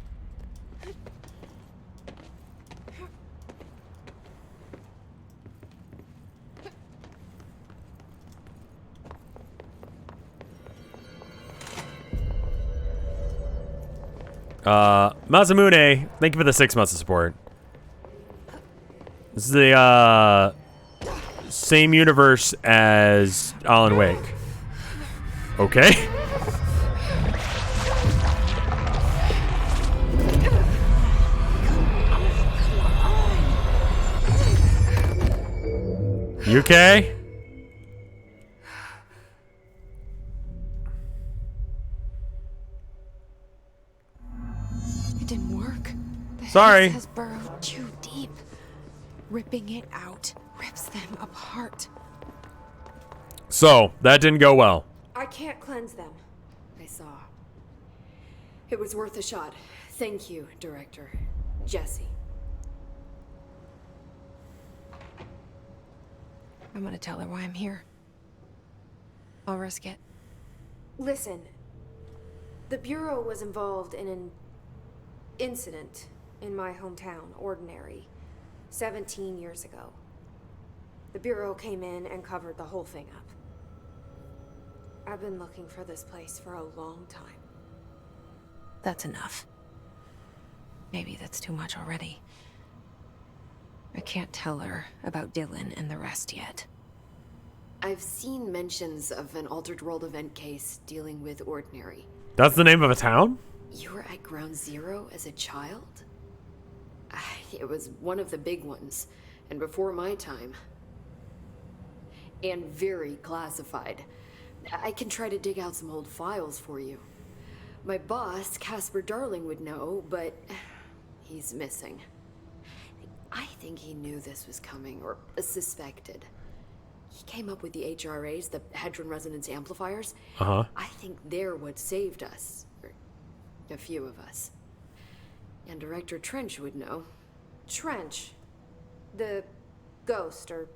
Mazamune, thank you for the 6 months of support. This is the, same universe as Alan Wake. Okay. You okay? It didn't work. The Sorry. hiss has burrowed too deep. Ripping it out rips them apart. So, that didn't go well. I can't cleanse them. I saw. It was worth a shot. Thank you, Director. Jesse. I'm gonna tell her why I'm here. I'll risk it. Listen. The Bureau was involved in an incident in my hometown, Ordinary, 17 years ago. The Bureau came in and covered the whole thing up. I've been looking for this place for a long time. That's enough. Maybe that's too much already. I can't tell her about Dylan and the rest yet. I've seen mentions of an Altered World event case dealing with Ordinary. That's the name of a town? You were at Ground Zero as a child? It was one of the big ones, and before my time. And very classified. I can try to dig out some old files for you. My boss, Casper Darling, would know, but he's missing. I think he knew this was coming, or suspected. He came up with the HRAs, the Hadron Resonance Amplifiers. Uh-huh. I think they're what saved us. Or a few of us. And Director Trench would know. Trench? The ghost, or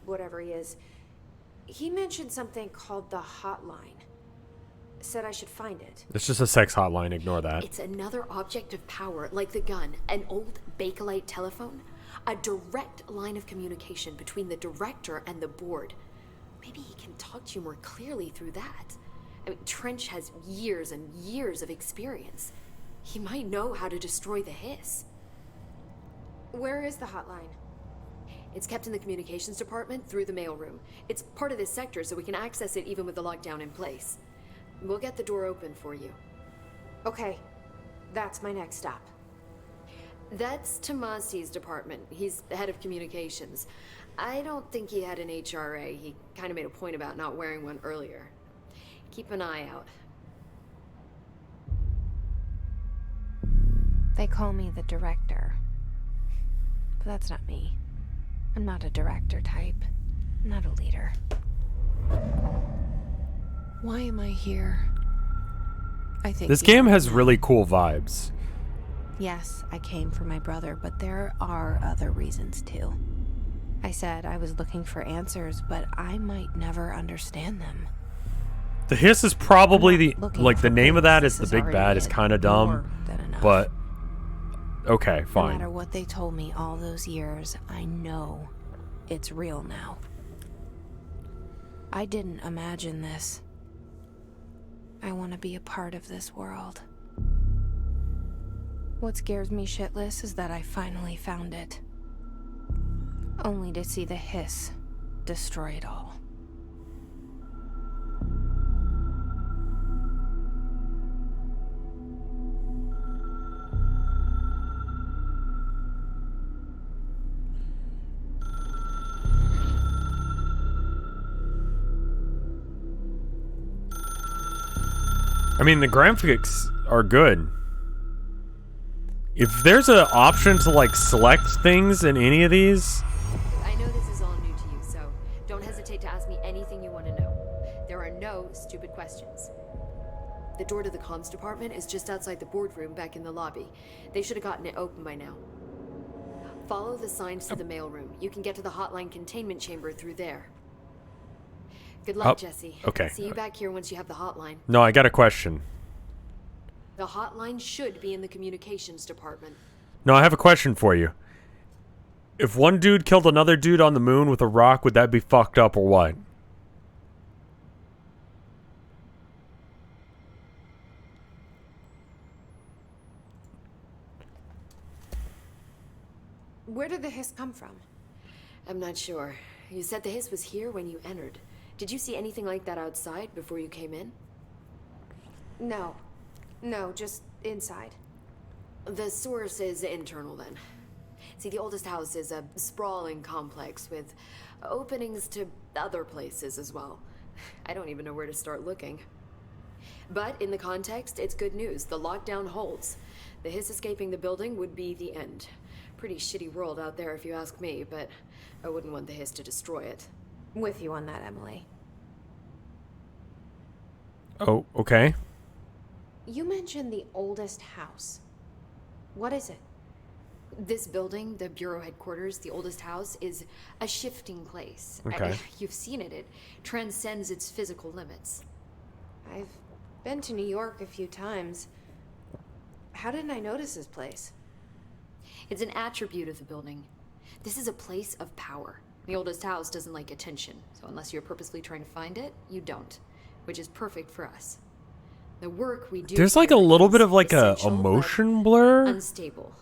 whatever he is. He mentioned something called the hotline. Said I should find it. It's just a sex hotline, ignore that. It's another object of power, like the gun, an old Bakelite telephone. A direct line of communication between the director and the board. Maybe he can talk to you more clearly through that. I mean, Trench has years and years of experience. He might know how to destroy the hiss. Where is the hotline? It's kept in the communications department through the mailroom. It's part of this sector, so we can access it even with the lockdown in place. We'll get the door open for you. Okay, that's my next stop. That's Tomasi's department. He's the head of communications. I don't think he had an HRA. He kind of made a point about not wearing one earlier. Keep an eye out. They call me the director. But that's not me. I'm not a director type. I'm not a leader. Why am I here? I think This game has really cool vibes. Yes, I came for my brother, but there are other reasons too. I said I was looking for answers, but I might never understand them. The hiss is probably the looking like for the name of that proof. is the This big already bad is did kind of dumb, more than enough. but okay, No fine. matter what they told me all those years, I know it's real now. I didn't imagine this. I want to be a part of this world. What scares me shitless is that I finally found it. Only to see the hiss destroy it all. I mean, the graphics are good. If there's an option to like select things in any of these, I know this is all new to you, so don't hesitate to ask me anything you want to know. There are no stupid questions. The door to the comms department is just outside the boardroom back in the lobby. They should have gotten it open by now. Follow the signs to the mailroom. You can get to the hotline containment chamber through there. Good luck, Jesse. Okay. See you back here once you have the hotline. no, I got a question. The hotline should be in the communications department. No, I have a question for you. If one dude killed another dude on the moon with a rock, would that be fucked up or what? Where did the hiss come from? I'm not sure. You said the hiss was here when you entered. Did you see anything like that outside before you came in? No. No, just inside. The source is internal then. See, the oldest house is a sprawling complex with openings to other places as well. I don't even know where to start looking. But in the context, it's good news. The lockdown holds. The hiss escaping the building would be the end. Pretty shitty world out there if you ask me, but I wouldn't want the hiss to destroy it. With you on that, Emily. Oh, okay. You mentioned the oldest house. What is it? This building, the Bureau headquarters, the oldest house, is a shifting place. Okay. You've seen it. It transcends its physical limits. I've been to New York a few times. How didn't I notice this place? It's an attribute of the building. This is a place of power. The oldest house doesn't like attention, so unless you're purposely trying to find it, you don't, which is perfect for us. The work we do. There's like a little bit of like a essential, emotion but blur. unstable.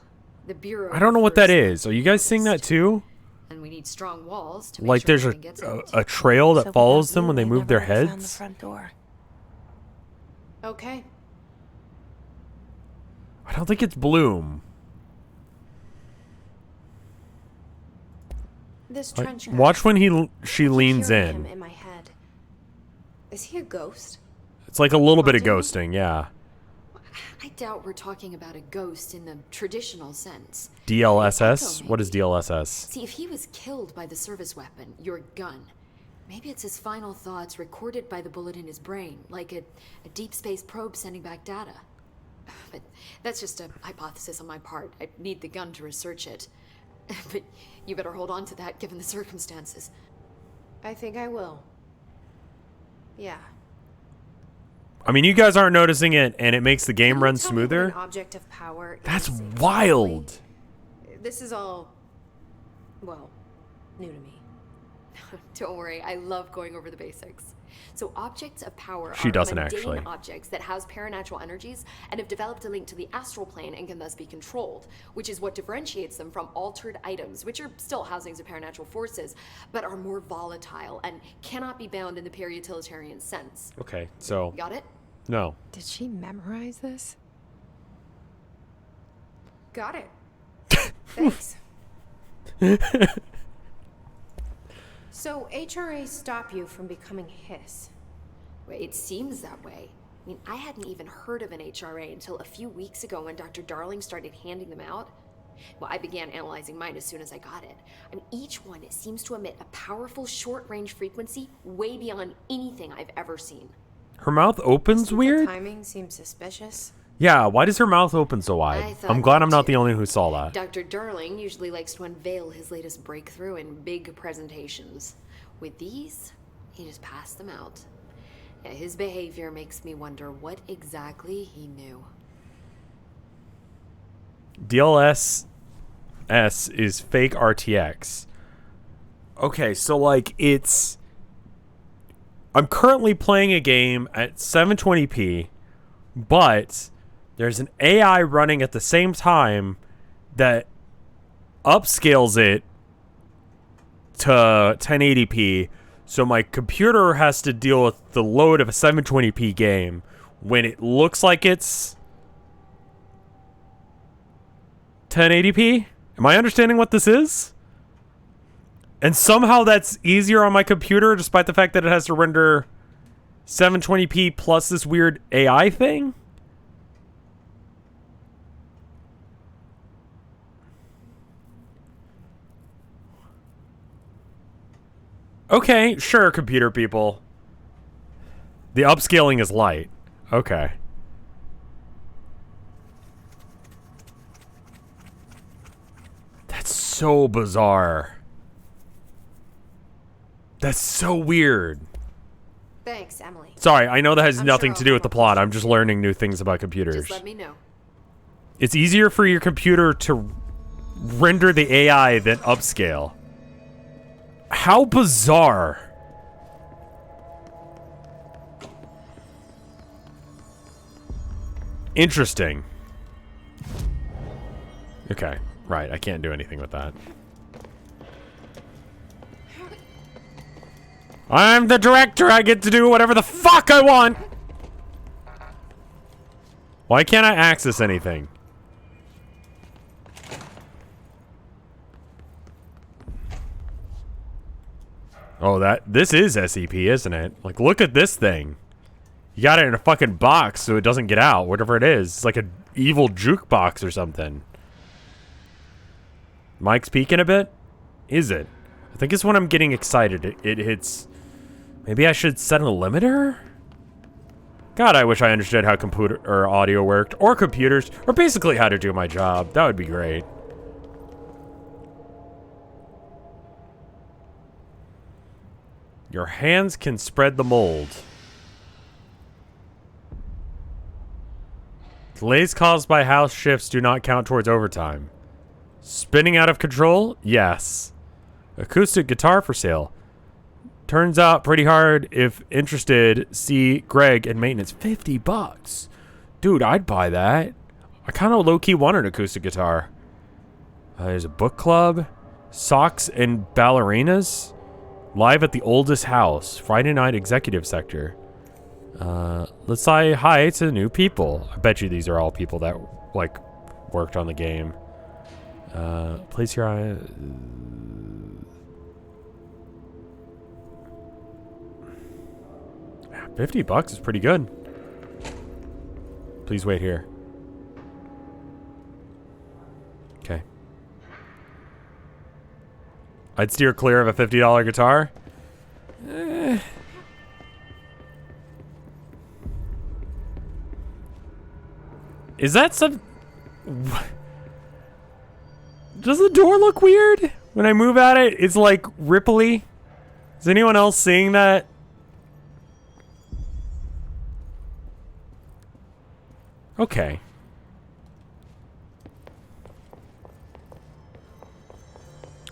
The Bureau. I don't know what that prefers is. Are you guys seeing that too? And we need strong walls to make Like sure there's nothing gets out. a trail that So follows without them you, when they move their never would've found the heads? front door. Okay. I don't think it's Bloom. This Like, trench guy. watch when she I keep leans hearing him in. in my head. Is he a ghost? It's like a little bit of Haunted? ghosting, yeah. I doubt we're talking about a ghost in the traditional sense. DLSS? Echo, What is maybe. DLSS? See, if he was killed by the service weapon, your gun, maybe it's his final thoughts recorded by the bullet in his brain, like a deep space probe sending back data. But that's just a hypothesis on my part. I need the gun to research it. But you better hold on to that given the circumstances. I think I will. Yeah. I mean, you guys aren't noticing it, and it makes the game Can you run tell me what smoother. an object of power That's is exactly? wild. This is all, well, new to me. Don't worry, I love going over the basics. So objects of power She are doesn't mundane actually. objects that house paranatural energies and have developed a link to the astral plane and can thus be controlled, which is what differentiates them from altered items, which are still housings of paranatural forces, but are more volatile and cannot be bound in the pure utilitarian sense. Okay, so Got it? no. Did she memorize this? Got it. Thanks. So HRA stop you from becoming Hiss. Well, it seems that way. I mean, I hadn't even heard of an HRA until a few weeks ago when Dr. Darling started handing them out. Well, I began analyzing mine as soon as I got it. I mean, each one seems to emit a powerful short-range frequency way beyond anything I've ever seen. Her mouth opens Doesn't weird? The timing seems suspicious. Yeah, why does her mouth open so I wide? thought I'm glad that I'm not the too. only one who saw that. Dr. Darling usually likes to unveil his latest breakthrough in big presentations. With these, he just passed them out. Yeah, his behavior makes me wonder what exactly he knew. DLSS is fake RTX. Okay, so like it's... I'm currently playing a game at 720p, but there's an AI running at the same time that upscales it to 1080p, so my computer has to deal with the load of a 720p game when it looks like it's 1080p. Am I understanding what this is? And somehow that's easier on my computer despite the fact that it has to render 720p plus this weird AI thing? Okay, sure, computer people. The upscaling is light. Okay. That's so bizarre. That's so weird. Thanks, Emily. Sorry, I know that has I'm nothing sure to do I'll with the have plot. more I'm just learning new things about computers. Just let me know. It's easier for your computer to render the AI than upscale. How bizarre. Interesting. Okay, right. I can't do anything with that. I'm the director. I get to do whatever the fuck I want. Why can't I access anything? Oh, this is SCP, isn't it? Like, look at this thing. You got it in a fucking box so it doesn't get out, whatever it is. It's like an evil jukebox or something. Mike's peeking a bit? Is it? I think it's when I'm getting excited. It hits... Maybe I should set a limiter? God, I wish I understood how computer or audio worked, or computers, or basically how to do my job. That would be great. Your hands can spread the mold. Delays caused by house shifts do not count towards overtime. Spinning out of control? Yes. Acoustic guitar for sale. Turns out pretty hard. If interested, see Greg in maintenance. $50. Dude, I'd buy that. I kind of low-key want an acoustic guitar. There's a book club. Socks and ballerinas. Live at the oldest house. Friday night executive sector. Let's say hi to new people. I bet you these are all people that, like, worked on the game. Place your eye... $50 is pretty good. Please wait here. Okay. I'd steer clear of a $50 guitar. Is that some... Does the door look weird? When I move at it, it's like ripply. Is anyone else seeing that? Okay.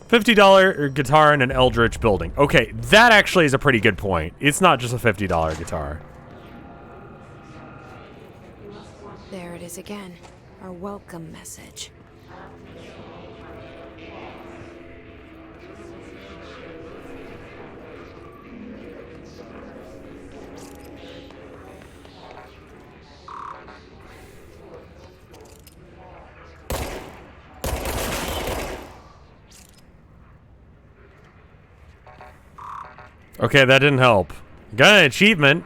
$50 guitar in an eldritch building. Okay, that actually is a pretty good point. It's not just a $50 guitar. There it is again. Our welcome message. Okay, that didn't help. Got an achievement.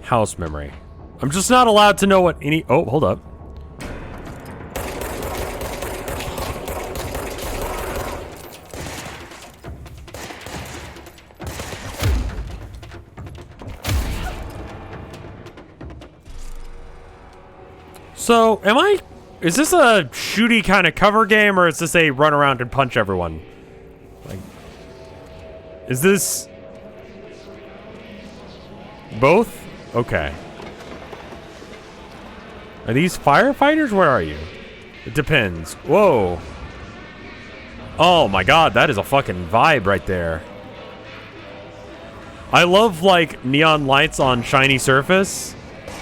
House memory. I'm just not allowed to know what any... Oh, hold up. So, is this a shooty kind of cover game, or is this a run around and punch everyone? Like, is this both? Okay. Are these firefighters? Where are you? It depends. Whoa. Oh my god, that is a fucking vibe right there. I love, like, neon lights on shiny surface.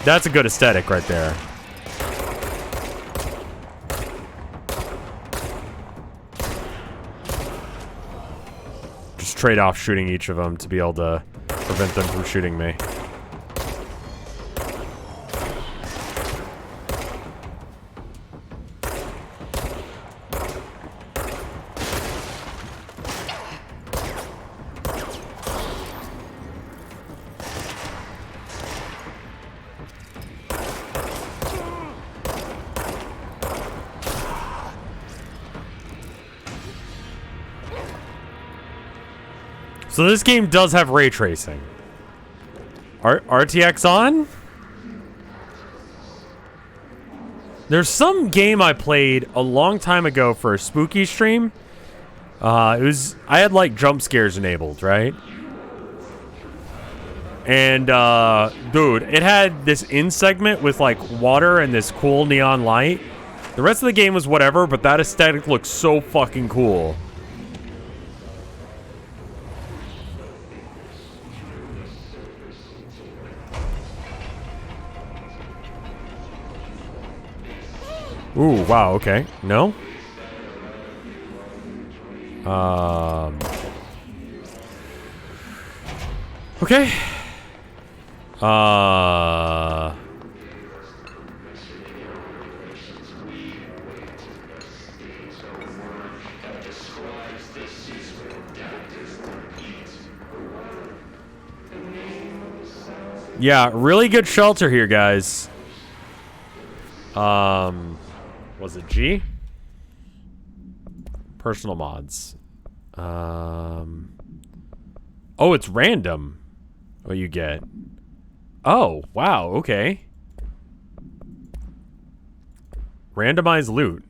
That's a good aesthetic right there. Just trade off shooting each of them to be able to prevent them from shooting me. So this game does have ray tracing. RTX on? There's some game I played a long time ago for a spooky stream. I had like jump scares enabled, right? And dude, it had this in segment with like water and this cool neon light. The rest of the game was whatever, but that aesthetic looks so fucking cool. Ooh, wow, okay. No? Okay. Yeah, really good shelter here, guys. Was it G? Personal mods. Oh, it's random what you get. Oh, wow, okay. Randomized loot.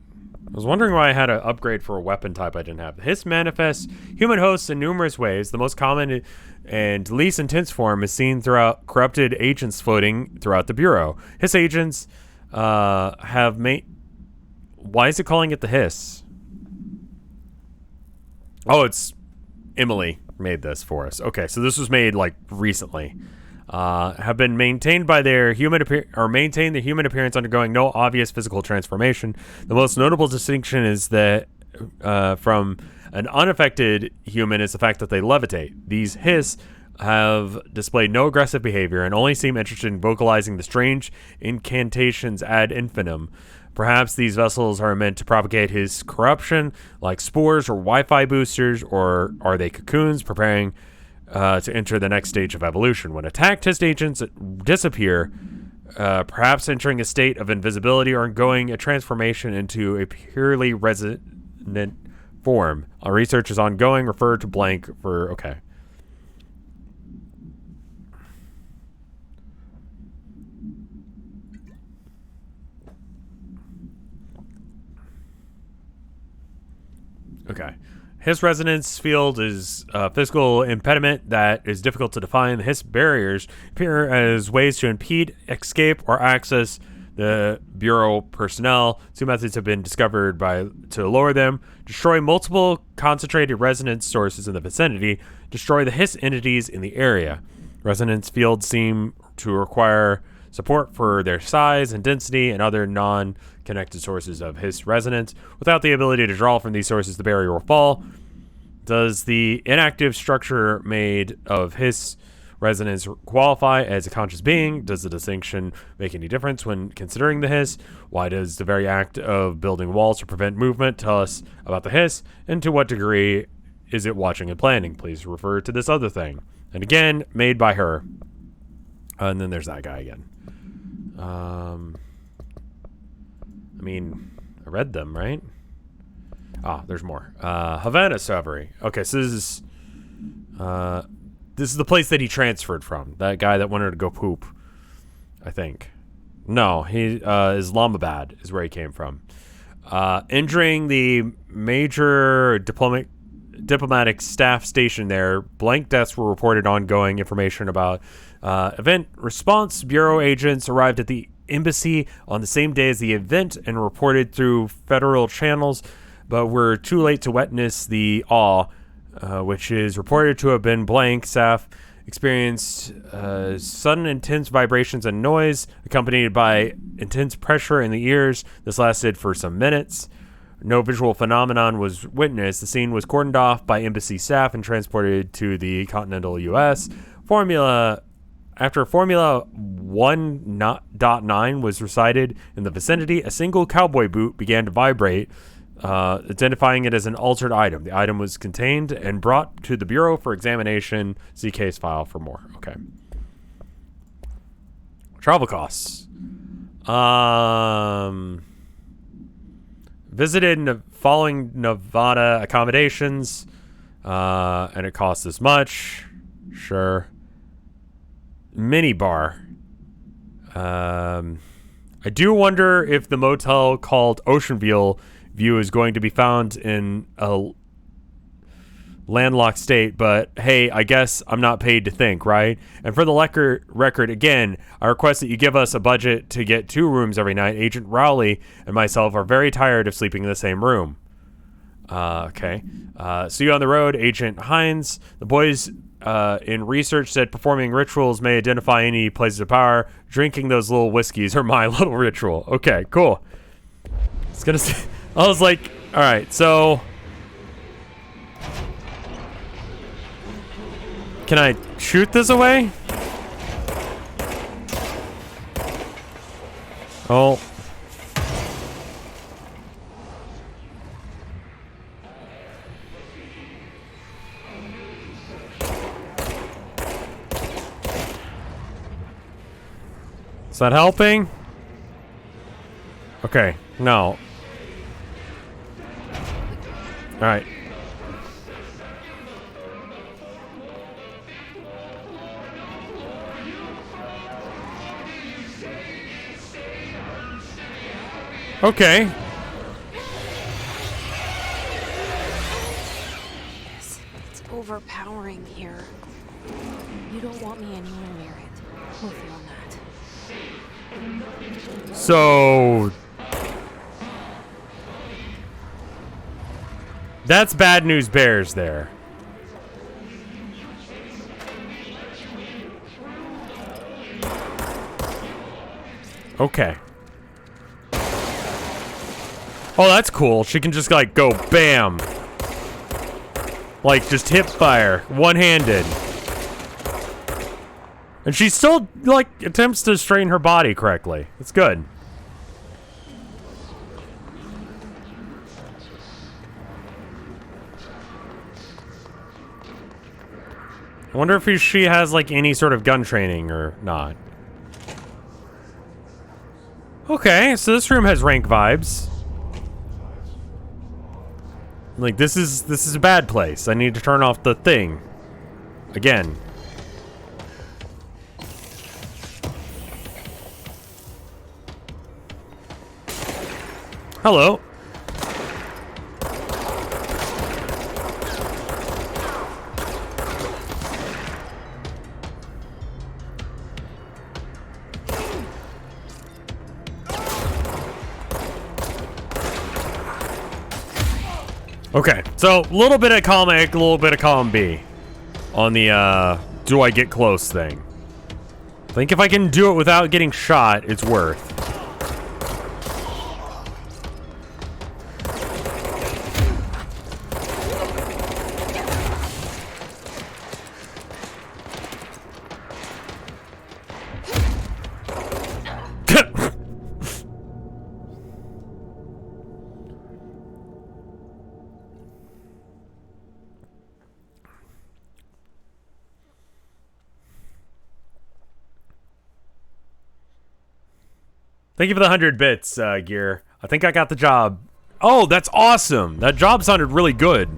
I was wondering why I had to upgrade for a weapon type I didn't have. Hiss manifests human hosts in numerous ways. The most common and least intense form is seen throughout corrupted agents floating throughout the Bureau. Hiss agents have made... Why is it calling it the Hiss? Oh, it's... Emily made this for us. Okay, so this was made, like, recently. Have been maintained by their maintain the human appearance undergoing no obvious physical transformation. The most notable distinction is that from an unaffected human is the fact that they levitate. These Hiss have displayed no aggressive behavior and only seem interested in vocalizing the strange incantations ad infinitum. Perhaps these vessels are meant to propagate his corruption, like spores or Wi-Fi boosters, or are they cocoons preparing to enter the next stage of evolution? When attacked, his agents disappear, perhaps entering a state of invisibility or undergoing a transformation into a purely resonant form. Research is ongoing. Refer to blank for... Okay. Okay. Hiss resonance field is a physical impediment that is difficult to define. The Hiss barriers appear as ways to impede, escape, or access the Bureau personnel. Two methods have been discovered to lower them. Destroy multiple concentrated resonance sources in the vicinity. Destroy the Hiss entities in the area. Resonance fields seem to require support for their size and density and other non-connected sources of Hiss resonance. Without the ability to draw from these sources, the barrier will fall. Does the inactive structure made of Hiss resonance qualify as a conscious being? Does the distinction make any difference when considering the Hiss? Why does the very act of building walls to prevent movement tell us about the Hiss? And to what degree is it watching and planning? Please refer to this other thing. And again, made by her. And then there's that guy again. I mean, I read them, right? Ah, there's more. Havana Savory. Okay, so this is the place that he transferred from. That guy that wanted to go poop, I think. No, he Islamabad is where he came from. Entering the major diplomatic staff station there, blank deaths were reported. Ongoing information about event response. Bureau agents arrived at the embassy on the same day as the event and reported through federal channels, but were too late to witness the awe, which is reported to have been blank. Staff experienced sudden intense vibrations and noise accompanied by intense pressure in the ears. This lasted for some minutes. No visual phenomenon was witnessed. The scene was cordoned off by embassy staff and transported to the continental U.S. After Formula 1.9 was recited in the vicinity, a single cowboy boot began to vibrate, identifying it as an altered item. The item was contained and brought to the Bureau for examination. See case file for more. Okay. Travel costs. Visited following Nevada accommodations. And it costs this much. Sure. Mini bar. I do wonder if the motel called Ocean View is going to be found in a landlocked state, but hey, I guess I'm not paid to think, right? And for the record, again, I request that you give us a budget to get 2 rooms every night. Agent Rowley and myself are very tired of sleeping in the same room. Okay. See you on the road, Agent Hines. The boys in research said performing rituals may identify any places of power. Drinking those little whiskeys are my little ritual. Okay, cool. I was like, all right, so can I shoot this away? Oh. Is that helping? Okay, no. Alright. Okay. It's overpowering here. You don't want me anywhere near it. With you on that. So that's bad news bears there. Okay. Oh, that's cool. She can just like go bam. Like just hip fire, one-handed. And she still like attempts to strain her body correctly. It's good. I wonder if she has like any sort of gun training or not. Okay, so this room has rank vibes. Like this is a bad place. I need to turn off the thing. Again. Hello. Okay, so a little bit of column A, a little bit of column B on the do I get close thing. I think if I can do it without getting shot, it's worth. Thank you for the 100 bits, Gear. I think I got the job. Oh, that's awesome. That job sounded really good.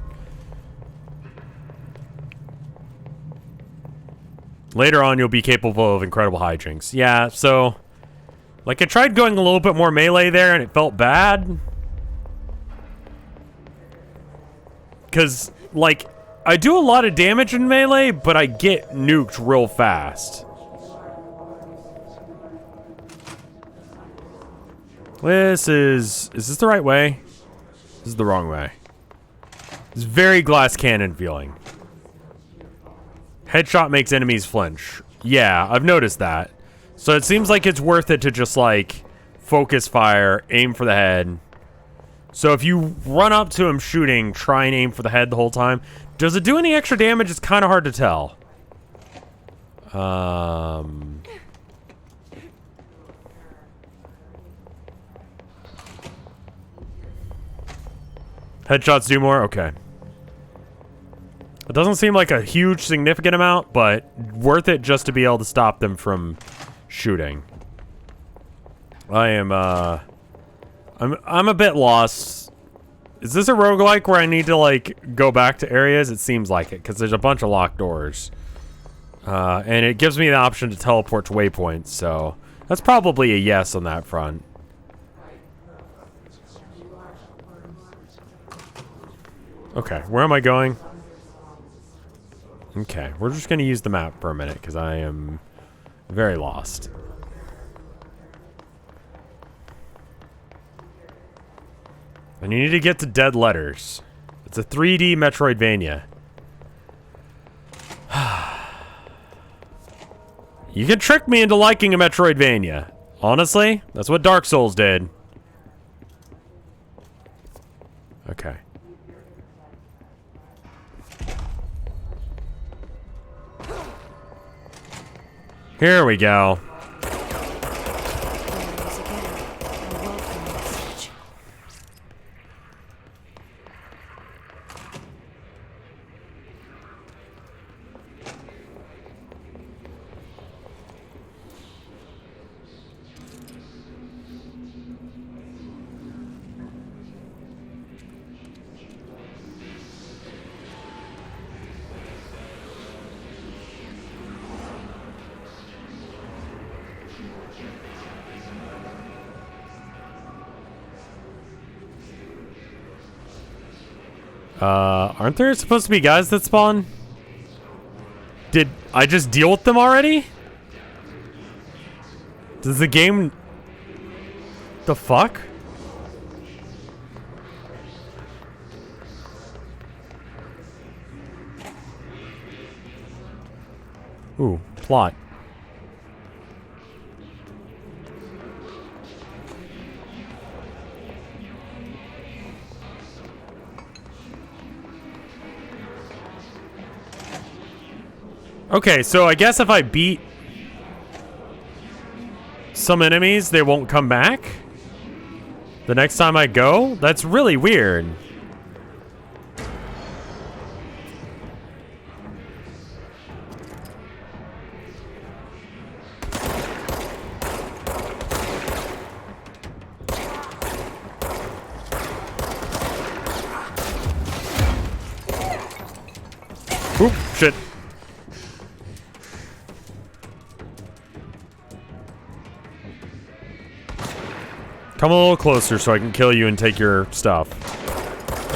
Later on, you'll be capable of incredible hijinks. Yeah, so... like, I tried going a little bit more melee there, and it felt bad. Because, like, I do a lot of damage in melee, but I get nuked real fast. Is this the right way? This is the wrong way. It's very glass cannon feeling. Headshot makes enemies flinch. Yeah, I've noticed that. So it seems like it's worth it to just like focus fire, aim for the head. So if you run up to him shooting, try and aim for the head the whole time. Does it do any extra damage? It's kind of hard to tell. Headshots do more? Okay. It doesn't seem like a huge significant amount, but worth it just to be able to stop them from shooting. I am, I'm a bit lost. Is this a roguelike where I need to, like, go back to areas? It seems like it, because there's a bunch of locked doors. And it gives me the option to teleport to waypoints, so... That's probably a yes on that front. Okay, where am I going? Okay, we're just going to use the map for a minute, because I am very lost. And you need to get to Dead Letters. It's a 3D Metroidvania. You can trick me into liking a Metroidvania. Honestly, that's what Dark Souls did. Okay. Here we go. Aren't there supposed to be guys that spawn? Did I just deal with them already? Does the game... The fuck? Ooh, plot. Okay, so I guess if I beat some enemies, they won't come back the next time I go? That's really weird. Oop, shit. Come a little closer so I can kill you and take your stuff.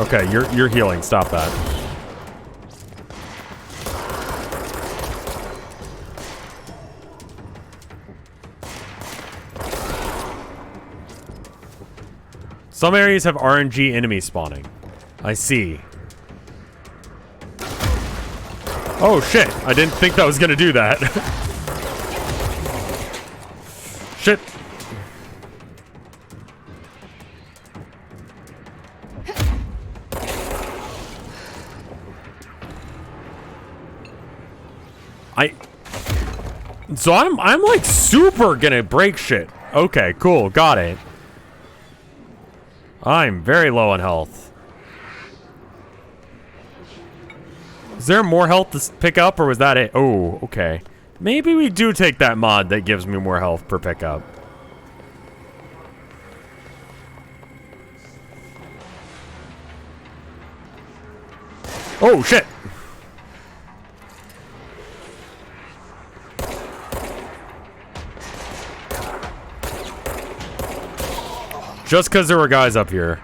Okay, you're healing. Stop that. Some areas have RNG enemy spawning. I see. Oh shit, I didn't think that was gonna do that. Shit. So I'm like super gonna break shit. Okay, cool, got it. I'm very low on health. Is there more health to pick up, or was that it? Oh, okay. Maybe we do take that mod that gives me more health per pickup. Oh, shit! Just because there were guys up here.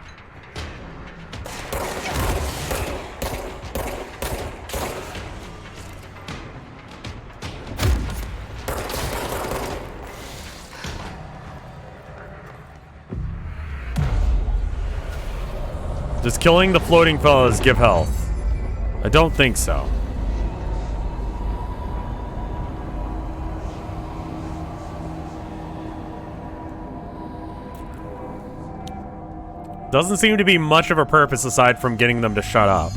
Does killing the floating fellas give health? I don't think so. Doesn't seem to be much of a purpose aside from getting them to shut up.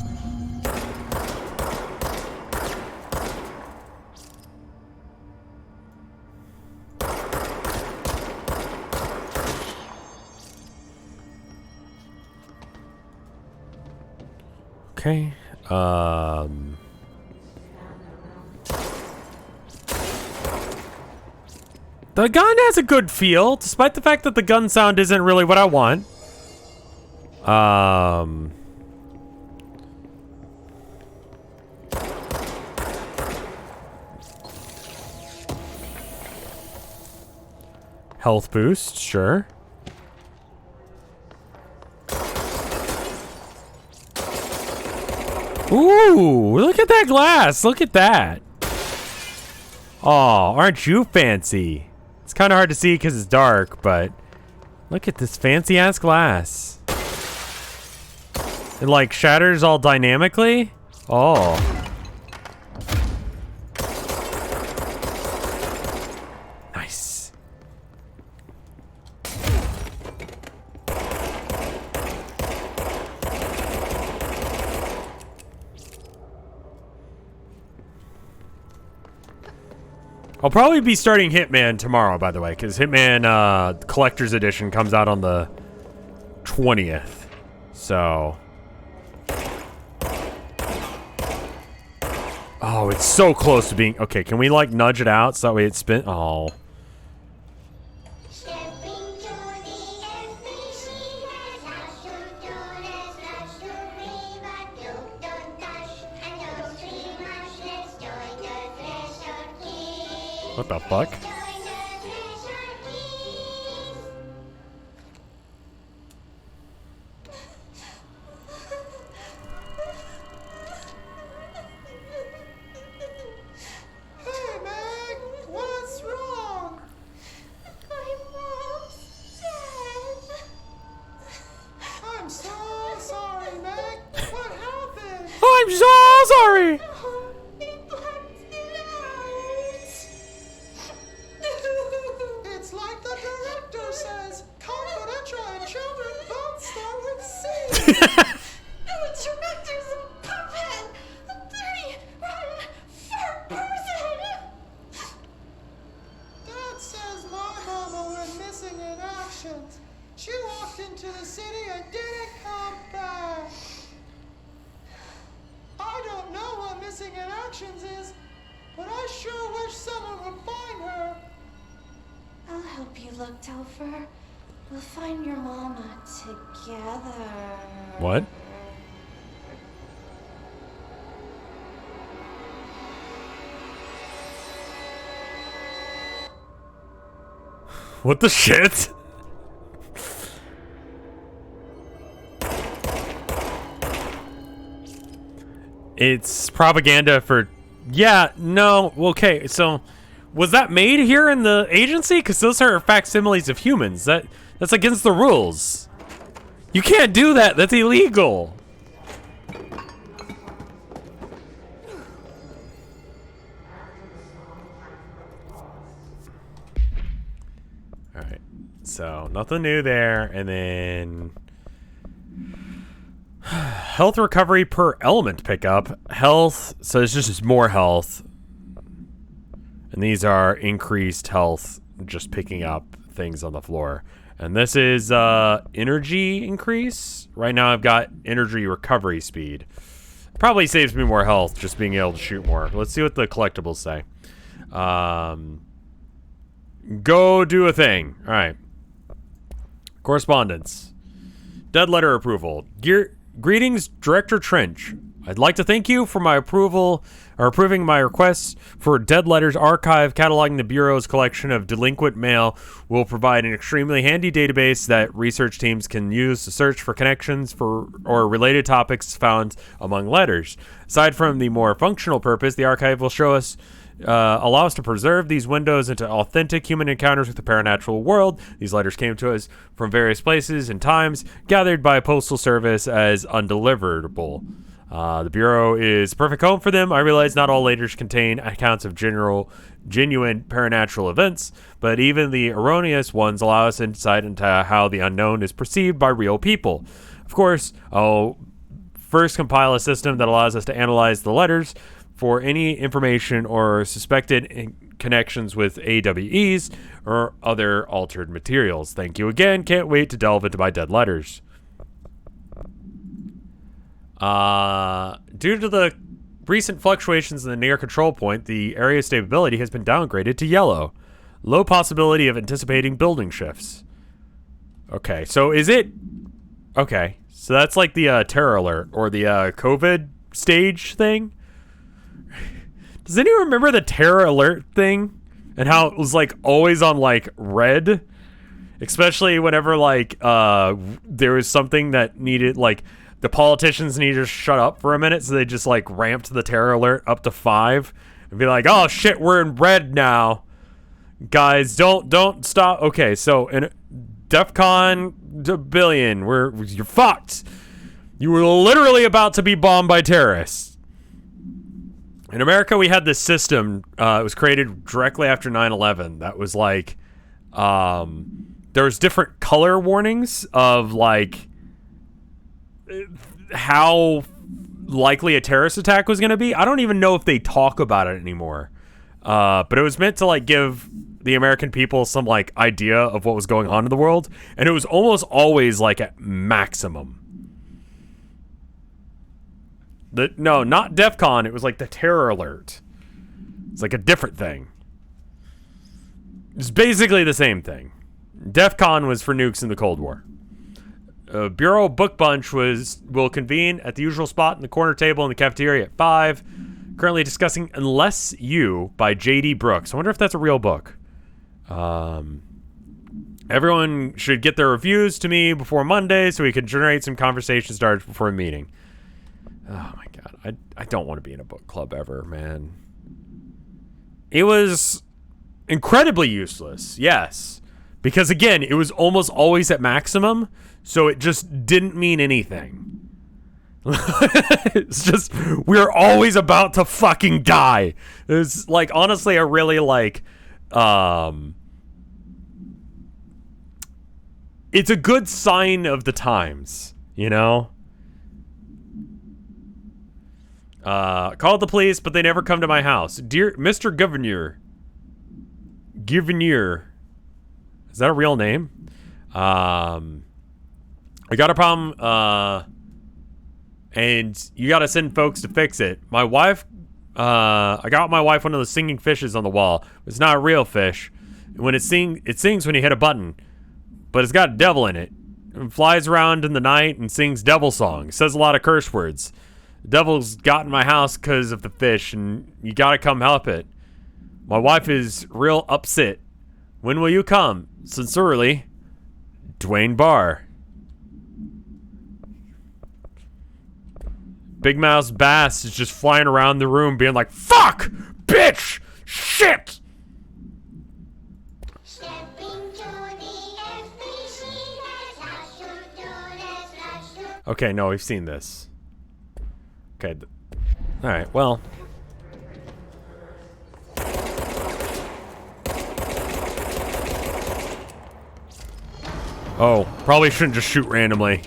Okay. The gun has a good feel, despite the fact that the gun sound isn't really what I want. Health boost, sure. Ooh, look at that glass. Look at that. Oh, aren't you fancy? It's kind of hard to see because it's dark, but look at this fancy ass glass. It like shatters all dynamically. Oh. Nice. I'll probably be starting Hitman tomorrow, by the way, because Hitman Collector's Edition comes out on the 20th. So. Oh, it's so close to being... Okay, can we, like, nudge it out so that way it spin... Oh. What the fuck? Hey, Meg! What's wrong? My mom's dead. I'm so sorry, Meg. What happened? I'm so sorry! They blacked it It's like the director says. Confidential and children both start with C. The director's a puppet. A dirty, rotten, fat person. Dad says my mama went missing in action. She walked into the city and didn't come back. I don't know what missing in actions is, but I sure wish someone would find her. I'll help you look, Telfer. We'll find your mama together. What? What the shit? It's propaganda for... Yeah, no, okay, so... Was that made here in the agency? Because those are facsimiles of humans. That's against the rules. You can't do that. That's illegal. All right. So nothing new there. And then health recovery per element pickup. Health. So it's just more health. And these are increased health, just picking up things on the floor. And this is energy increase. Right now I've got energy recovery speed. Probably saves me more health just being able to shoot more. Let's see what the collectibles say. Go do a thing. All right. Correspondence. Dead letter approval. Greetings, Director Trench. I'd like to thank you for my approval or approving my request for Dead Letters Archive. Cataloging the Bureau's collection of delinquent mail will provide an extremely handy database that research teams can use to search for connections for or related topics found among letters. Aside from the more functional purpose, the archive will allow us to preserve these windows into authentic human encounters with the paranatural world. These letters came to us from various places and times, gathered by Postal Service as undeliverable. The Bureau is a perfect home for them. I realize not all letters contain accounts of genuine paranatural events, but even the erroneous ones allow us insight into how the unknown is perceived by real people. Of course, I'll first compile a system that allows us to analyze the letters for any information or suspected connections with AWEs or other altered materials. Thank you again. Can't wait to delve into my dead letters. Due to the recent fluctuations in the near control point, the area stability has been downgraded to yellow. Low possibility of anticipating building shifts. Okay, so is it... Okay, So that's like the terror alert or the COVID stage thing. Does anyone remember the terror alert thing and how it was like always on like red, especially whenever like there was something that needed like the politicians needed to shut up for a minute, so they just like ramped the terror alert up to 5 and be like, oh shit, we're in red now, guys, don't stop. Okay, so in DEFCON a billion, you're fucked. You were literally about to be bombed by terrorists. In America, we had this system. It was created directly after 9/11. That was like, there's different color warnings of like how likely a terrorist attack was going to be. I don't even know if they talk about it anymore. But it was meant to like give the American people some like idea of what was going on in the world, and it was almost always like at maximum. No, not DEFCON. It was like the terror alert. It's like a different thing. It's basically the same thing. DEFCON was for nukes in the Cold War. Bureau Book Bunch will convene at the usual spot in the corner table in the cafeteria at 5. Currently discussing Unless You by J.D. Brooks. I wonder if that's a real book. Everyone should get their reviews to me before Monday so we can generate some conversation starters before a meeting. Oh my god. I don't want to be in a book club ever, man. It was incredibly useless, yes. Because again, it was almost always at maximum, so it just didn't mean anything. It's just, we're always about to fucking die. It's like, honestly, a really like, it's a good sign of the times, you know? Called the police, but they never come to my house. Dear Mr. Governor. Is that a real name? I got a problem, and you gotta send folks to fix it. My wife, I got my wife one of those singing fishes on the wall. It's not a real fish. When it sings when you hit a button, but it's got a devil in it. It flies around in the night and sings devil songs. Says a lot of curse words. The devil's got in my house because of the fish, and you gotta come help it. My wife is real upset. When will you come? Sincerely, Dwayne Barr. Big Mouse Bass is just flying around the room being like, fuck! Bitch! Shit! Okay, no, we've seen this. Okay. Alright, well. Oh, probably shouldn't just shoot randomly.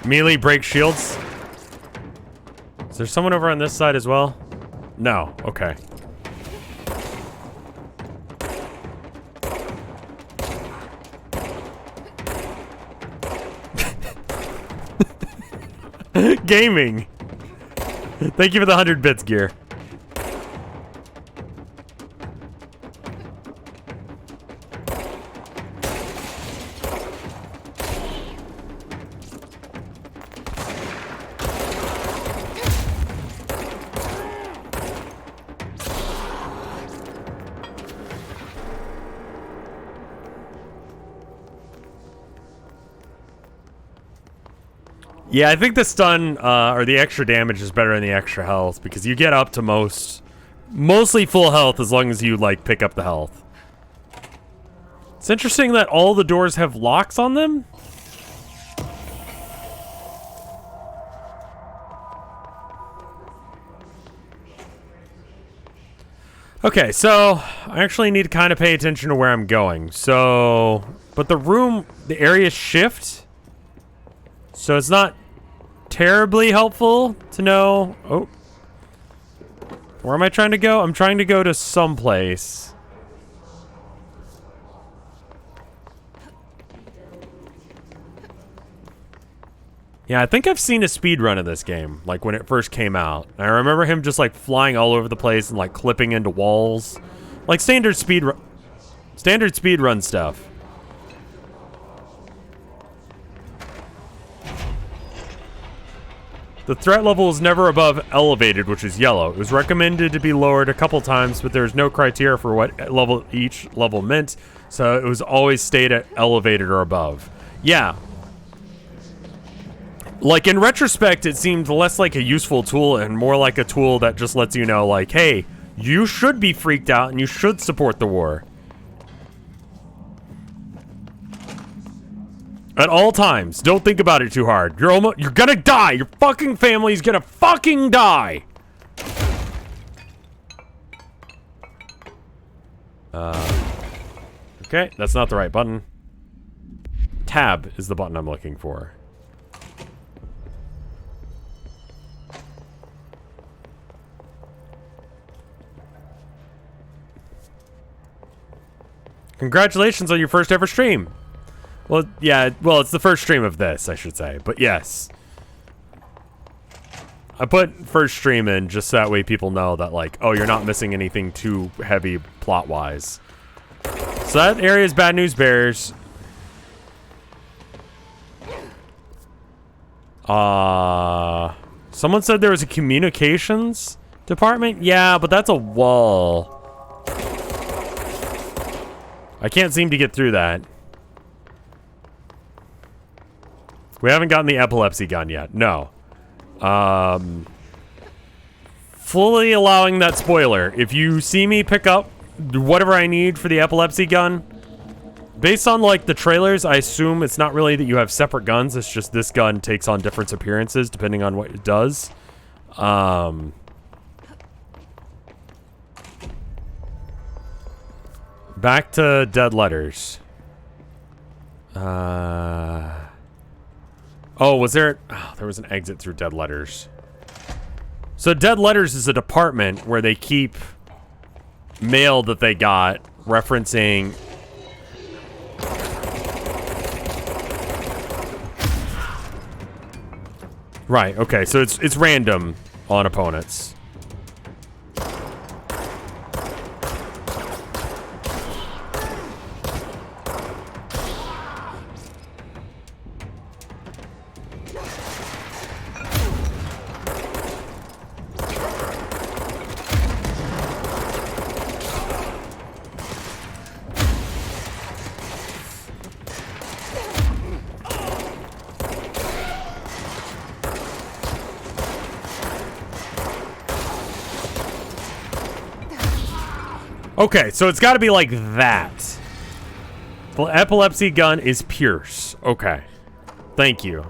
Melee break shields. Is there someone over on this side as well? No. Okay. Gaming. Thank you for the 100 bits, Gear. Yeah, I think the stun, or the extra damage is better than the extra health, because you get up to mostly full health as long as you, like, pick up the health. It's interesting that all the doors have locks on them. Okay, so I actually need to kind of pay attention to where I'm going. So, but the areas shift. So it's not terribly helpful to know. Oh, where am I trying to go? I'm trying to go to someplace. Yeah, I think I've seen a speed run of this game, like when it first came out. I remember him just like flying all over the place and like clipping into walls, like standard speed run stuff. The threat level was never above elevated, which is yellow. It was recommended to be lowered a couple times, but there's no criteria for what level each level meant, so it was always stayed at elevated or above. Yeah. Like, in retrospect, it seemed less like a useful tool and more like a tool that just lets you know, like, hey, you should be freaked out and you should support the war. At all times, don't think about it too hard. You're gonna die. Your fucking family's gonna fucking die. Okay, that's not the right button. Tab is the button I'm looking for. Congratulations on your first ever stream. Well, yeah, well, it's the first stream of this, I should say. But yes. I put first stream in just so that way people know that, like, oh, you're not missing anything too heavy plot-wise. So that area is Bad News Bears. Someone said there was a communications department? Yeah, but that's a wall. I can't seem to get through that. We haven't gotten the epilepsy gun yet. No. Fully allowing that spoiler. If you see me pick up whatever I need for the epilepsy gun, based on, like, the trailers, I assume it's not really that you have separate guns. It's just this gun takes on different appearances depending on what it does. Back to Dead Letters. Oh, was there... Oh, there was an exit through Dead Letters. So Dead Letters is a department where they keep mail that they got referencing... Right, okay, so it's random on opponents. Okay, so it's got to be like that. The epilepsy gun is Pierce. Okay. Thank you.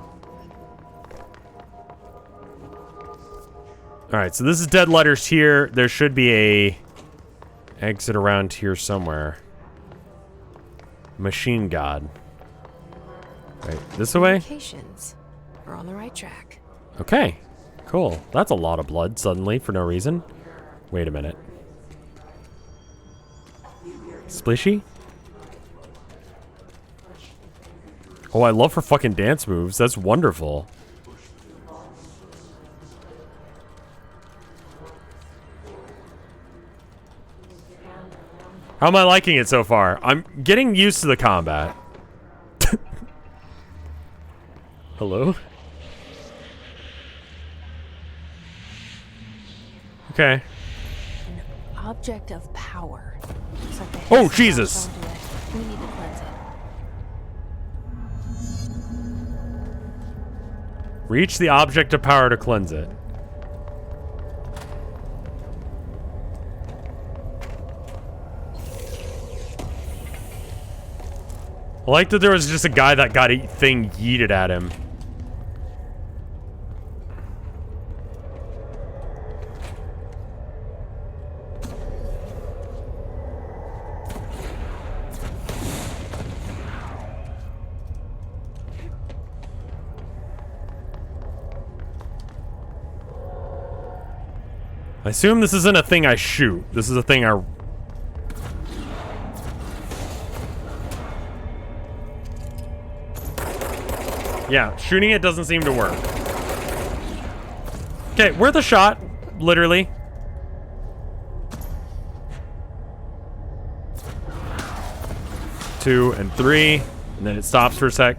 Alright, so this is Dead Letters here. There should be a exit around here somewhere. Machine God. Right, this way? We're on the right track. Okay, cool. That's a lot of blood suddenly for no reason. Wait a minute. Splishy? Oh, I love her fucking dance moves. That's wonderful. How am I liking it so far? I'm getting used to the combat. Hello? Okay. An object of power. Oh, Jesus! We need to cleanse it. Reach the object of power to cleanse it. I like that there was just a guy that got a thing yeeted at him. I assume this isn't a thing I shoot. This is a thing I... Yeah, shooting it doesn't seem to work. Okay, worth a shot, literally. Two and three, and then it stops for a sec.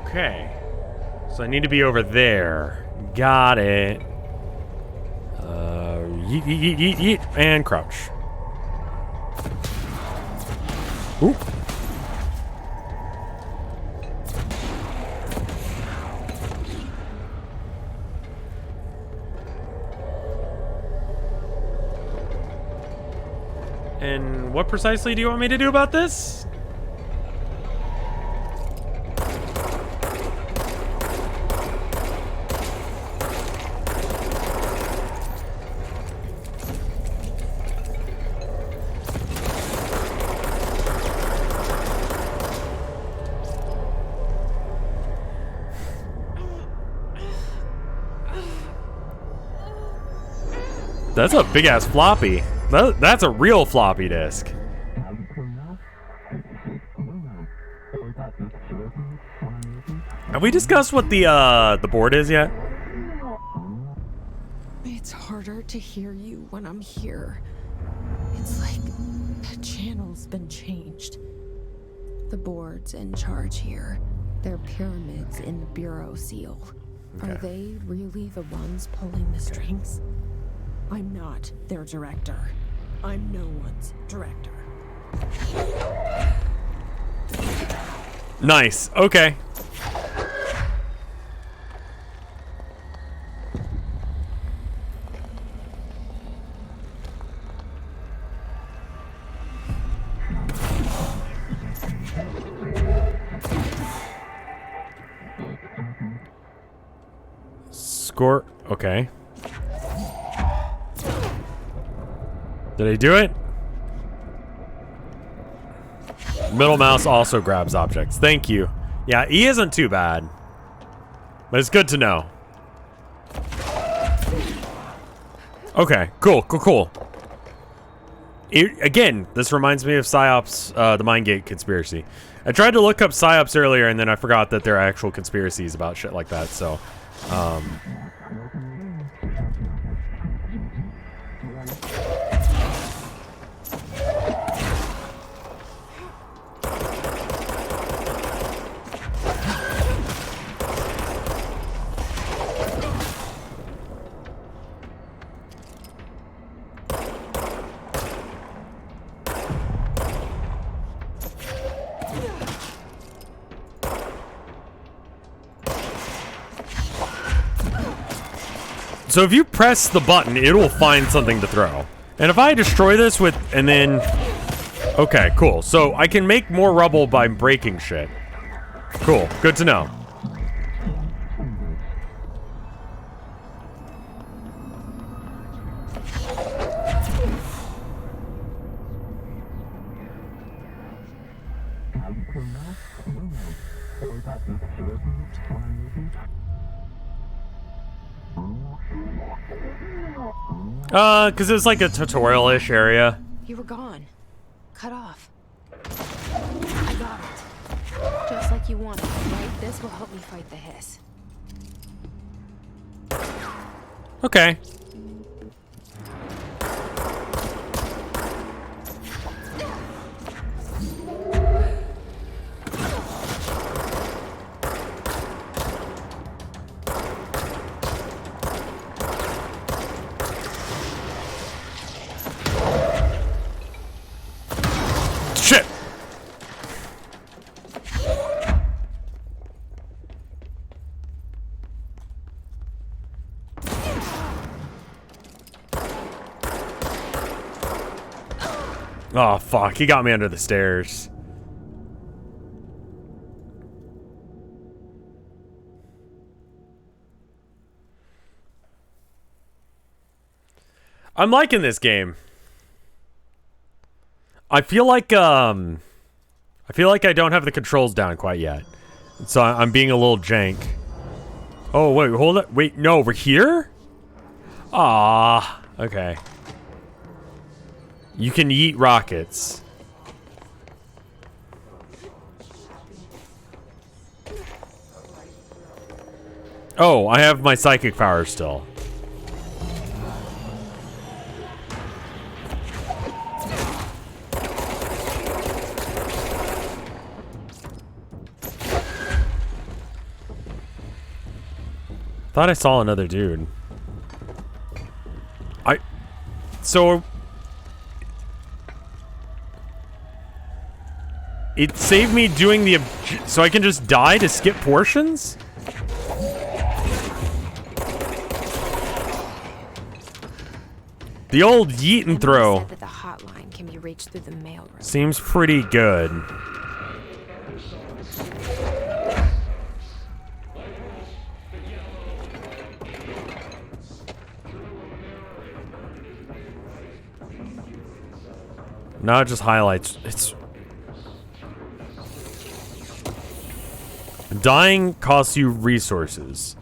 Okay, so I need to be over there. Got it. Yeet, yeet, yeet, yeet, and crouch. Ooh. And what precisely do you want me to do about this? That's a big ass floppy. That's a real floppy disk. Have we discussed what the board is yet? It's harder to hear you when I'm here. It's like the channel's been changed. The board's in charge here. They're pyramids in the bureau seal. Okay. Are they really the ones pulling the strings? I'm not their director. I'm no one's director. Nice. Okay. Score. Okay. Did I do it? Middle mouse also grabs objects. Thank you. Yeah, E isn't too bad. But it's good to know. Okay, cool, cool, cool. Again, this reminds me of PsyOps, the Mindgate conspiracy. I tried to look up PsyOps earlier, and then I forgot that there are actual conspiracies about shit like that, so... So if you press the button, it will find something to throw. And if I destroy this with, and then... Okay, cool. So I can make more rubble by breaking shit. Cool. Good to know. Cause it's like a tutorial-ish area. You were gone. Cut off. I got it. Just like you wanted, right? This will help me fight the hiss. Okay. Oh, fuck. He got me under the stairs. I'm liking this game. I feel like I don't have the controls down quite yet. So I'm being a little jank. Oh, wait, hold it. Wait, no, we're here? Ah, okay. You can yeet rockets. Oh, I have my psychic power still. Thought I saw another dude. So it saved me doing the so I can just die to skip portions? The old yeet and throw Said that the hotline can be reached through the mailroom. seems pretty good. Now it just highlights. It's dying costs you resources.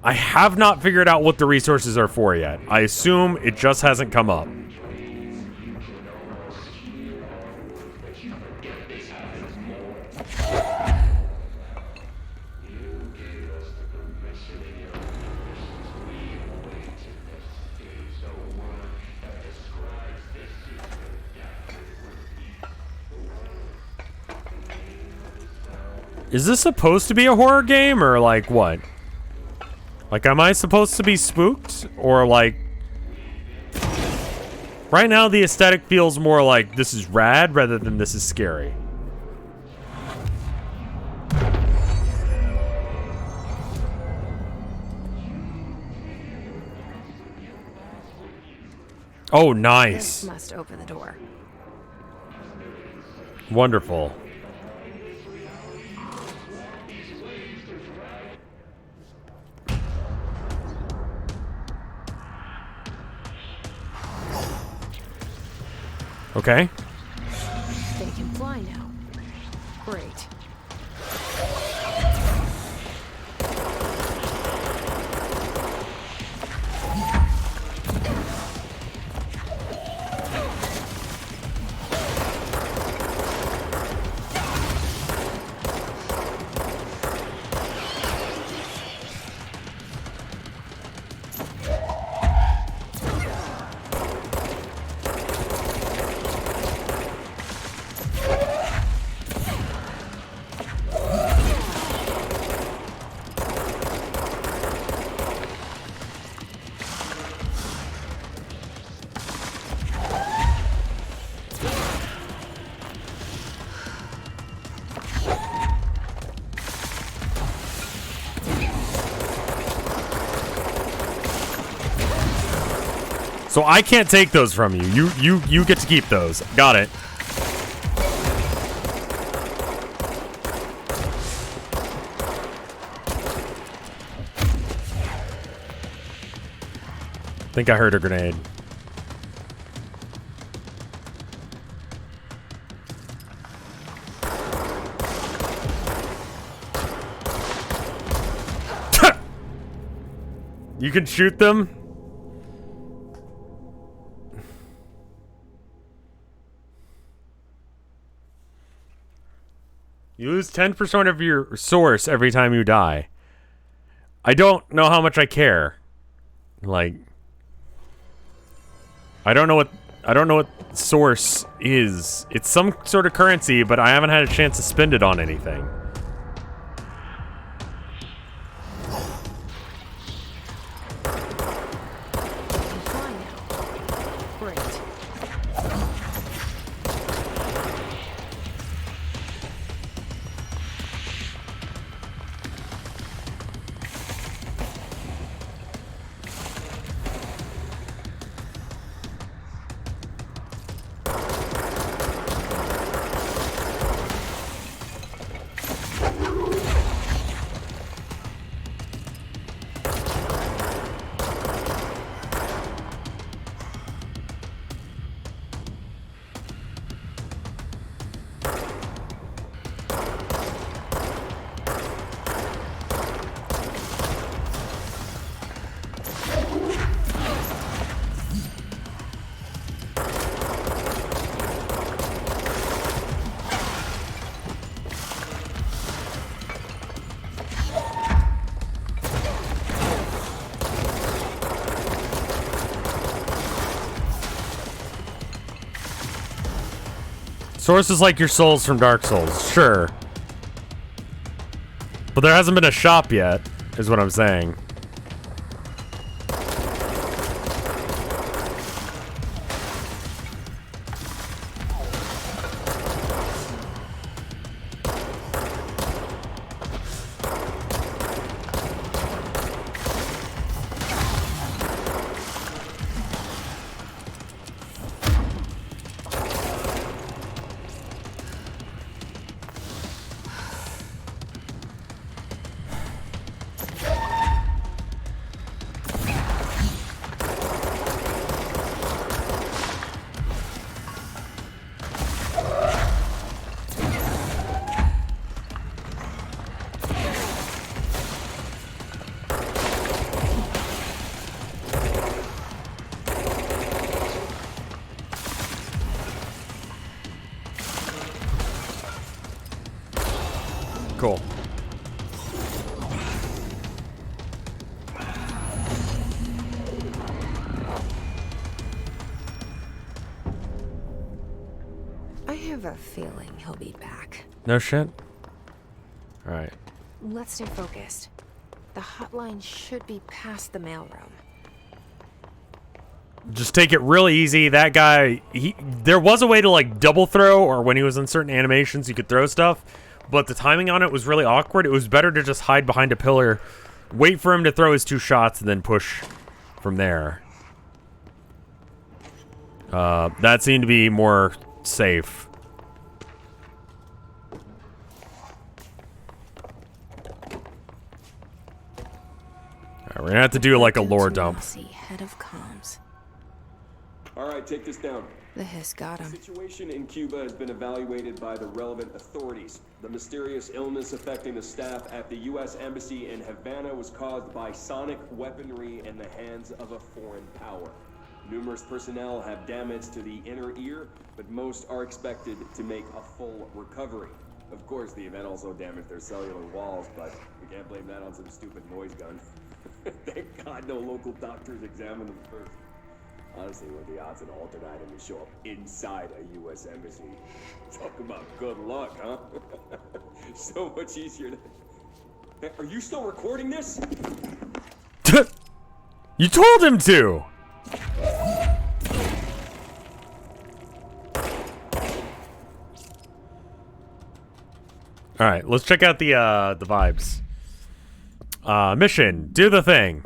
I have not figured out what the resources are for yet. I assume it just hasn't come up. Is this supposed to be a horror game or like what? Like, am I supposed to be spooked or like... Right now the aesthetic feels more like this is rad rather than this is scary. Oh, nice. This must open the door. Wonderful. Okay. They can fly now. Great. So I can't take those from you. You get to keep those. Got it. Think I heard a grenade. You can shoot them. You lose 10% of your source every time you die. I don't know how much I care. Like, I don't know what source is. It's some sort of currency, but I haven't had a chance to spend it on anything. They can fly now. Great. Sources like your souls from Dark Souls, sure. But there hasn't been a shop yet, is what I'm saying. Cool. I have a feeling he'll be back. No shit? Alright. Let's stay focused. The hotline should be past the mailroom. Just take it really easy. That guy, there was a way to like double throw, or when he was in certain animations, you could throw stuff, but the timing on it was really awkward. It was better to just hide behind a pillar, wait for him to throw his 2 shots, and then push from there. That seemed to be more safe. Alright, we're gonna have to do like a lore dump. Head of comms. All right, take this down. The hiss got him. The situation in Cuba has been evaluated by the relevant authorities. The mysterious illness affecting the staff at the U.S. Embassy in Havana was caused by sonic weaponry in the hands of a foreign power. Numerous personnel have damage to the inner ear, but most are expected to make a full recovery. Of course, the event also damaged their cellular walls, but we can't blame that on some stupid noise gun. Thank God no local doctors examined them first. Honestly, what are the odds an alternate item would show up inside a U.S. embassy? Talk about good luck, huh? So much easier to... Hey, are you still recording this? You told him to! Alright, let's check out the vibes. Mission, do the thing.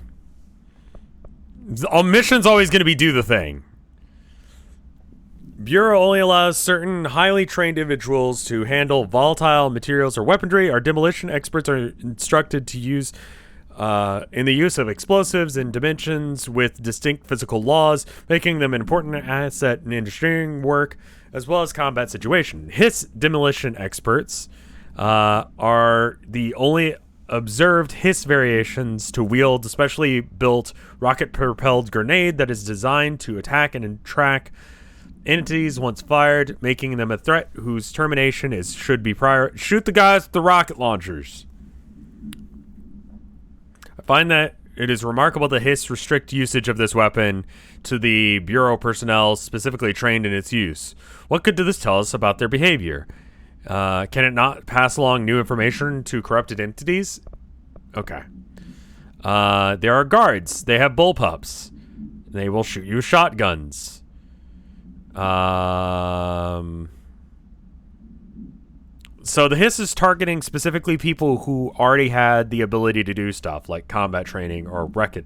Mission's always going to be do the thing. Bureau only allows certain highly trained individuals to handle volatile materials or weaponry. Our demolition experts are instructed to use in the use of explosives in dimensions with distinct physical laws, making them an important asset in engineering work as well as combat situation. HISS demolition experts are the only observed HISS variations to wield a specially built rocket-propelled grenade that is designed to attack and track entities once fired, making them a threat whose termination should be prior. Shoot the guys with the rocket launchers. I find that it is remarkable that HISS restrict usage of this weapon to the Bureau personnel specifically trained in its use. What could this tell us about their behavior? Can it not pass along new information to corrupted entities? Okay. There are guards. They have bullpups. They will shoot you with shotguns. So the HISS is targeting specifically people who already had the ability to do stuff like combat training or rocket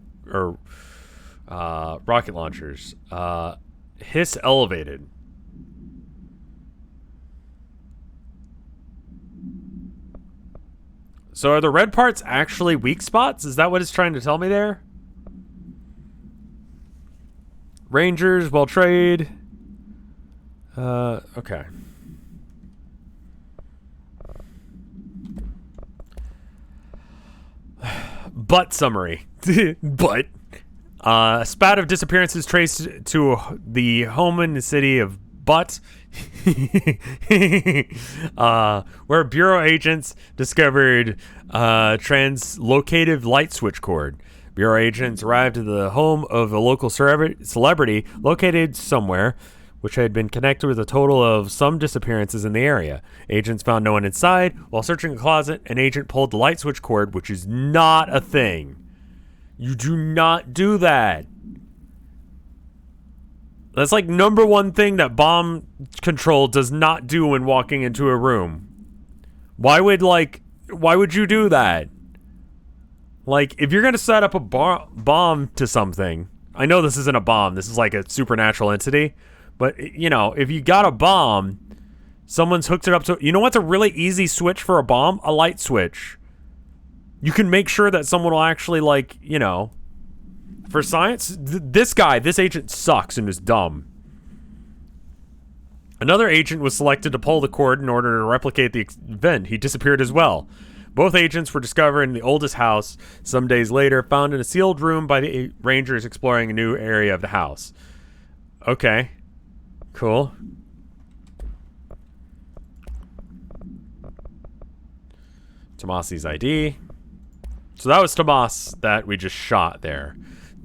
launchers. HISS elevated. So are the red parts actually weak spots? Is that what it's trying to tell me there? Rangers, well trade. Okay. Butt summary. Butt. A spat of disappearances traced to the home in the city of Butt, where Bureau agents discovered translocative light switch cord. Bureau agents arrived at the home of a local celebrity located somewhere which had been connected with a total of some disappearances in the area. Agents found no one inside. While searching a closet, an agent pulled the light switch cord, which is not a thing. You do not do that. That's like number one thing that bomb control does not do when walking into a room. Why would you do that? Like, if you're going to set up a bomb to something, I know this isn't a bomb, this is like a supernatural entity, but, you know, if you got a bomb, someone's hooked it up to, you know what's a really easy switch for a bomb? A light switch. You can make sure that someone will actually, like, you know, for science, this agent sucks and is dumb. Another agent was selected to pull the cord in order to replicate the event. He disappeared as well. Both agents were discovered in the oldest house some days later, found in a sealed room by the rangers exploring a new area of the house. Okay. Cool. Tomasi's ID. So that was Tomas that we just shot there.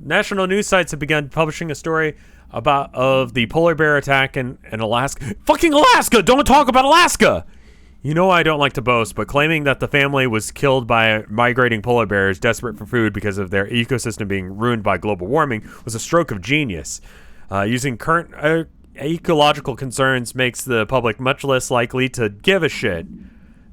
National news sites have begun publishing a story of the polar bear attack in Alaska. Fucking Alaska! Don't talk about Alaska! You know I don't like to boast, but claiming that the family was killed by migrating polar bears desperate for food because of their ecosystem being ruined by global warming was a stroke of genius. Using current ecological concerns makes the public much less likely to give a shit.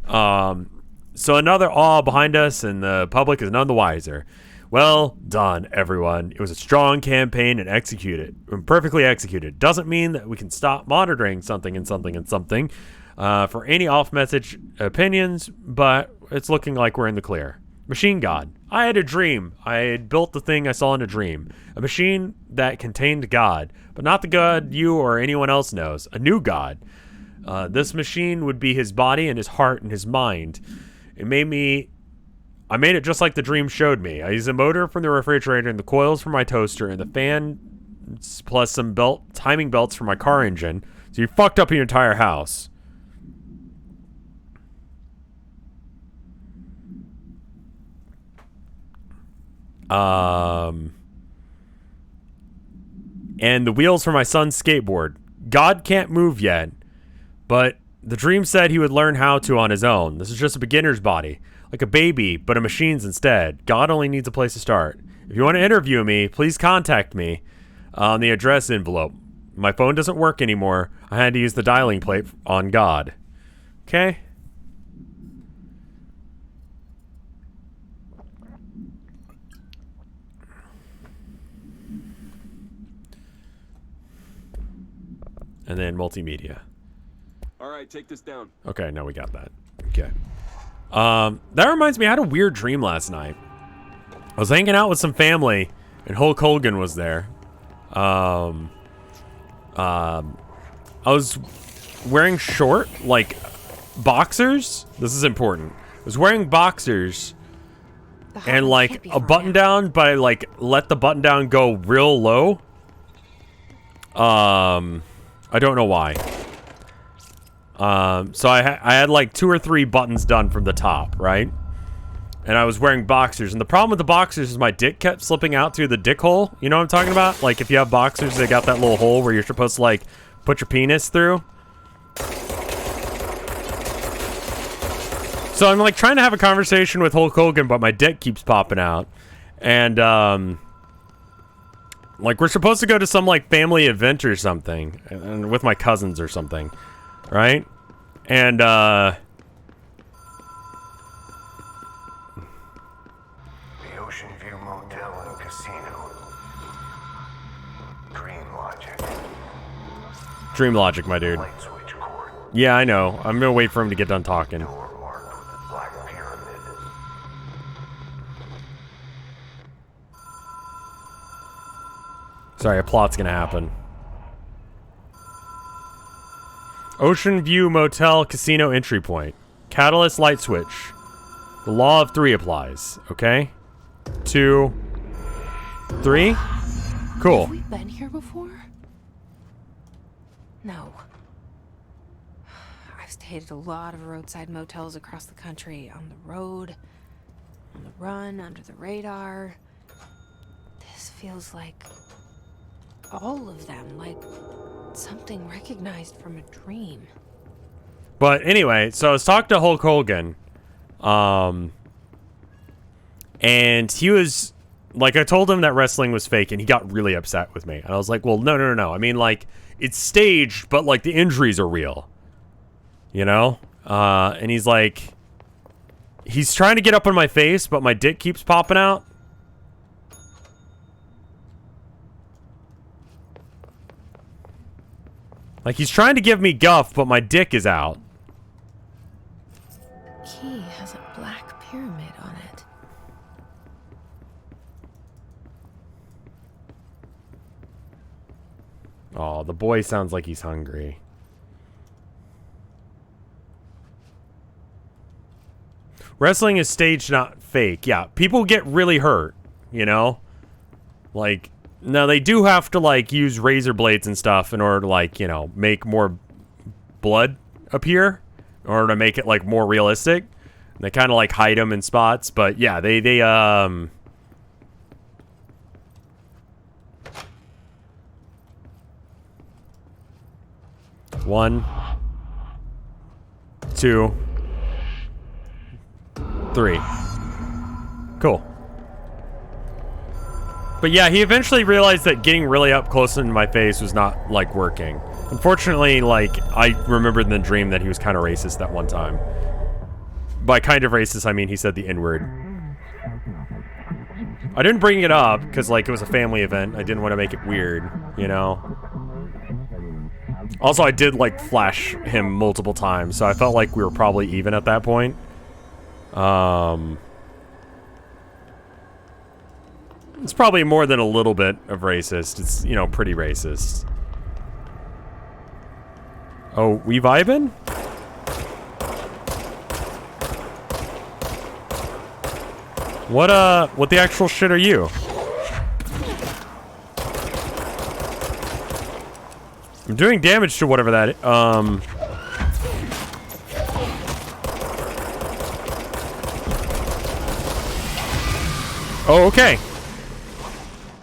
So another awe behind us, and the public is none the wiser. Well done, everyone. It was a strong campaign and executed. Perfectly executed. Doesn't mean that we can stop monitoring something and something and something for any off-message opinions, but it's looking like we're in the clear. Machine God. I had a dream. I had built the thing I saw in a dream. A machine that contained God, but not the God you or anyone else knows. A new God. This machine would be his body and his heart and his mind. I made it just like the dream showed me. I used a motor from the refrigerator and the coils from my toaster and the fan plus some timing belts for my car engine. So you fucked up your entire house. And the wheels for my son's skateboard. God can't move yet, but the dream said he would learn how to on his own. This is just a beginner's body. Like a baby, but a machine's instead. God only needs a place to start. If you want to interview me, please contact me on the address envelope. My phone doesn't work anymore. I had to use the dialing plate on God. Okay? And then multimedia. All right, take this down. Okay, now we got that. Okay. That reminds me, I had a weird dream last night. I was hanging out with some family, and Hulk Hogan was there. I was wearing boxers. This is important. I was wearing boxers and like a button down, but I like let the button down go real low. I don't know why. So I had like 2 or 3 buttons done from the top, right? And I was wearing boxers, and the problem with the boxers is my dick kept slipping out through the dick hole. You know what I'm talking about? Like if you have boxers, they got that little hole where you're supposed to like put your penis through. So I'm like trying to have a conversation with Hulk Hogan, but my dick keeps popping out. And like we're supposed to go to some like family event or something, and with my cousins or something, right? And The Ocean View Motel and Casino. Dream logic, my dude. Light switch cord. Yeah, I know. I'm gonna wait for him to get done talking. Door marked with a black pyramid. Sorry, a plot's gonna happen. Ocean View Motel Casino entry point. Catalyst light switch. The law of 3 applies. Okay? 2, 3. Cool. Have we been here before? No. I've stayed at a lot of roadside motels across the country. On the road, on the run, under the radar. This feels like all of them. Like something recognized from a dream. But anyway, so I was talking to Hulk Hogan. And he was, like, I told him that wrestling was fake, and he got really upset with me. And I was like, well, no. I mean, like, it's staged, but, like, the injuries are real. You know? And he's like, he's trying to get up on my face, but my dick keeps popping out. Like, he's trying to give me guff, but my dick is out. Key has a black pyramid on it. Oh, the boy sounds like he's hungry. Wrestling is staged, not fake. Yeah, people get really hurt, you know? Like, now they do have to, like, use razor blades and stuff in order to, like, you know, make more blood appear. In order to make it, like, more realistic. And they kind of, like, hide them in spots. But, yeah, they 1, 2, 3. Cool. But yeah, he eventually realized that getting really up close into my face was not, like, working. Unfortunately, like, I remembered in the dream that he was kind of racist that one time. By kind of racist, I mean he said the N-word. I didn't bring it up because, like, it was a family event. I didn't want to make it weird, you know? Also, I did, like, flash him multiple times, so I felt like we were probably even at that point. It's probably more than a little bit of racist. It's, you know, pretty racist. Oh, we vibing? What the actual shit are you? I'm doing damage to whatever that, Oh, okay.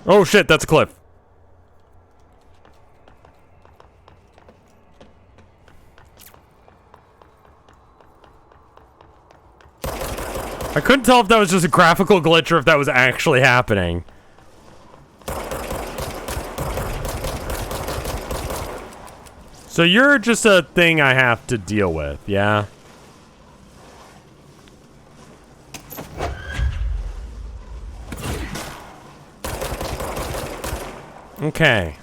Oh shit, that's a cliff. I couldn't tell if that was just a graphical glitch or if that was actually happening. So you're just a thing I have to deal with, yeah? Okay.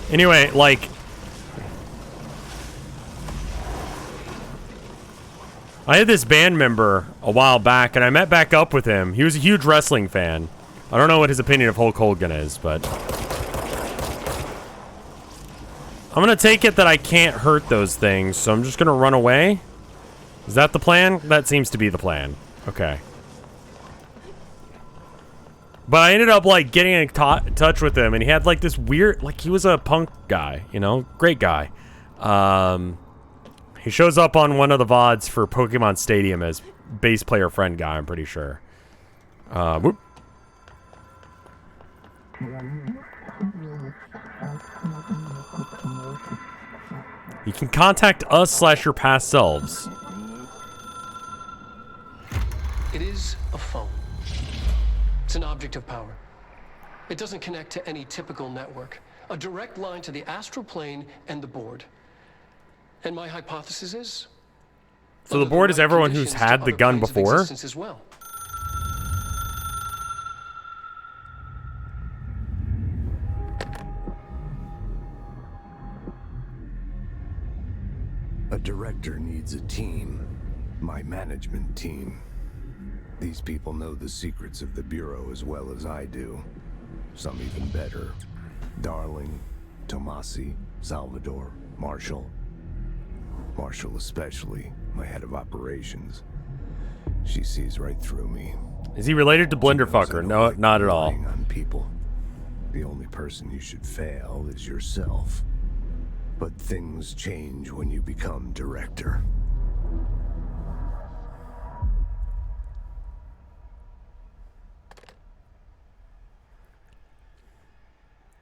Anyway, like, I had this band member a while back, and I met back up with him. He was a huge wrestling fan. I don't know what his opinion of Hulk Hogan is, but I'm gonna take it that I can't hurt those things, so I'm just gonna run away. Is that the plan? That seems to be the plan. Okay. But I ended up, like, getting in touch with him, and he had, like, this weird, like, he was a punk guy, you know? Great guy. He shows up on one of the VODs for Pokemon Stadium as bass player friend guy, I'm pretty sure. Whoop. You can contact us / your past selves. It is a phone. It's an object of power. It doesn't connect to any typical network. A direct line to the astral plane and the board. And my hypothesis is... So the board is everyone who's had the gun before? As well. A director needs a team. My management team. These people know the secrets of the Bureau as well as I do. Some even better. Darling, Tomasi, Salvador, Marshall. Marshall especially, my head of operations. She sees right through me. Is he related to Blenderfucker? No, not at all. On people. The only person you should fail is yourself. But things change when you become director.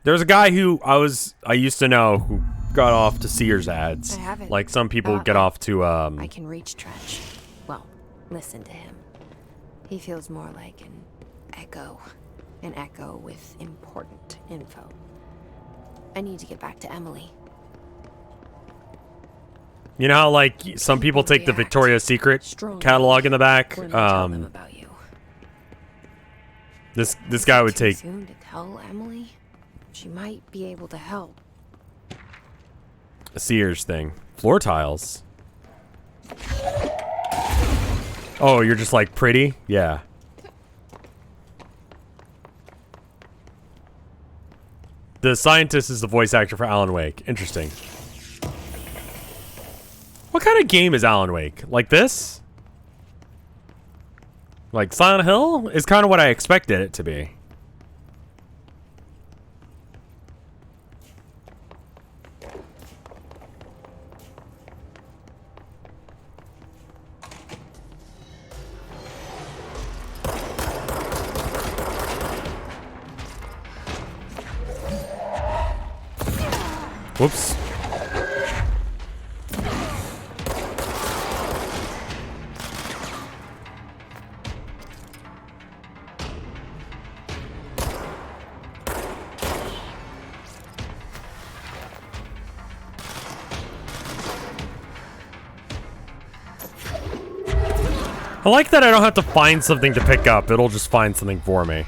There's a guy who I used to know who got off to Sears ads. I haven't Like some people thought get that off to I can reach Trench. Well, listen to him. He feels more like an echo with important info. I need to get back to Emily. You know how like some people take the Victoria's Secret catalog in the back? When I tell them about you. This guy would take Soon to tell Emily? She might be able to help. a Sears thing. Floor tiles. Oh, you're just like pretty? Yeah. The scientist is the voice actor for Alan Wake. Interesting. What kind of game is Alan Wake? Like this? Like Silent Hill is kind of what I expected it to be. Whoops. I like that I don't have to find something to pick up. It'll just find something for me.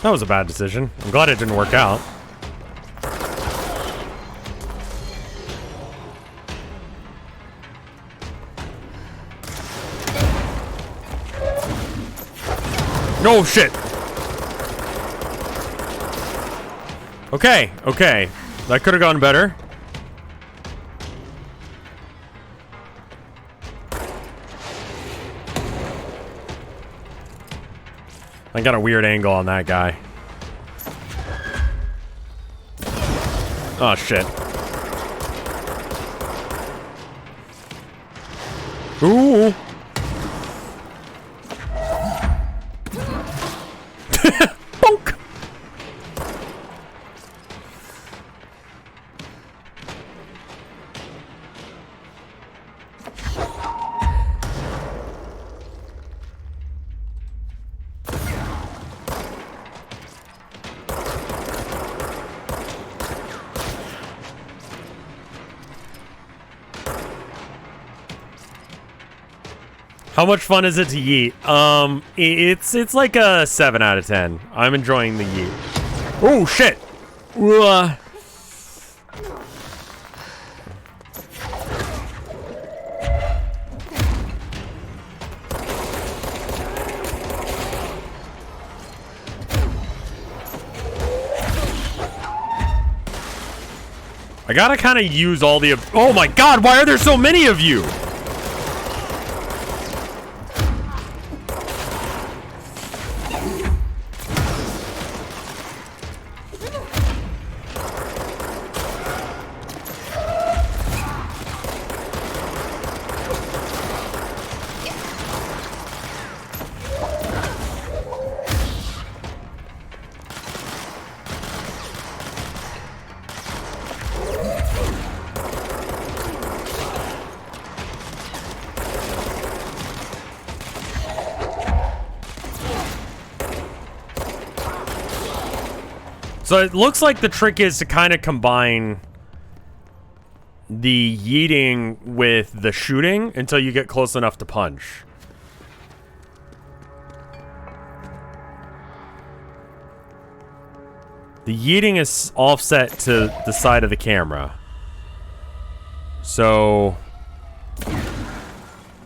That was a bad decision. I'm glad it didn't work out. No shit. Okay, okay. That could have gone better. I got a weird angle on that guy. Oh, shit. Ooh. Bonk. How much fun is it to yeet? It's like a 7 out of 10. I'm enjoying the yeet. Oh shit! I gotta kind of use all the. Oh my god! Why are there so many of you? So it looks like the trick is to kind of combine the yeeting with the shooting until you get close enough to punch. The yeeting is offset to the side of the camera. So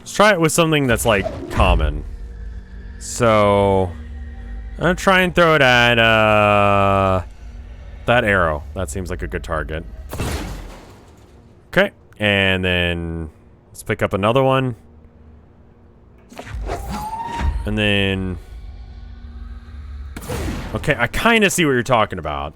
let's try it with something that's like common. So I'm gonna try and throw it at that arrow. That seems like a good target. Okay, and then let's pick up another one. And then okay, I kind of see what you're talking about.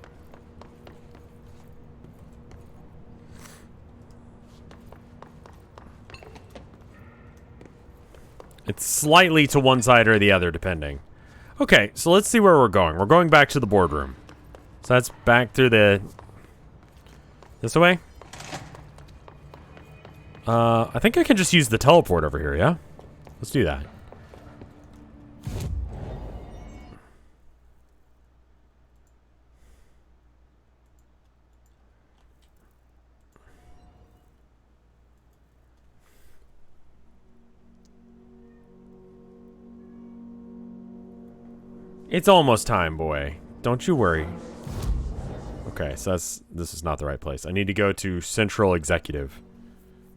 It's slightly to one side or the other, depending. Okay, so let's see where we're going. We're going back to the boardroom. So that's back through the... This way? I think I can just use the teleport over here, yeah? Let's do that. It's almost time, boy. Don't you worry. Okay, so this is not the right place. I need to go to Central Executive.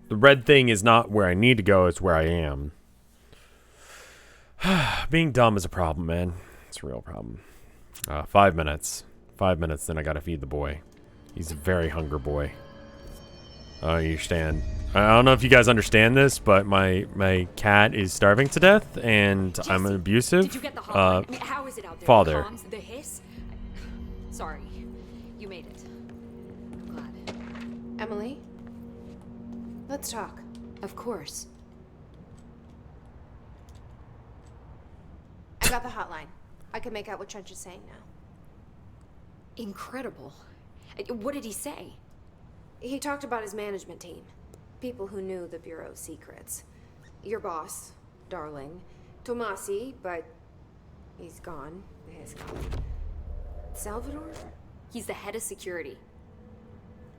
The red thing is not where I need to go, it's where I am. Being dumb is a problem, man. It's a real problem. 5 minutes. 5 minutes, then I gotta feed the boy. He's a very hungry boy. I understand. I don't know if you guys understand this, but my cat is starving to death, and Jesse, I'm an abusive did you get the hotline? I mean, how is it out there? father. The comms, the hiss? Sorry, you made it. I'm glad. Emily? Let's talk. Of course. I got the hotline. I can make out what Trench is saying now. Incredible. What did he say? He talked about his management team. People who knew the Bureau's secrets. Your boss, Darling. Tomasi, but he's gone. He's gone. Salvador? He's the head of security.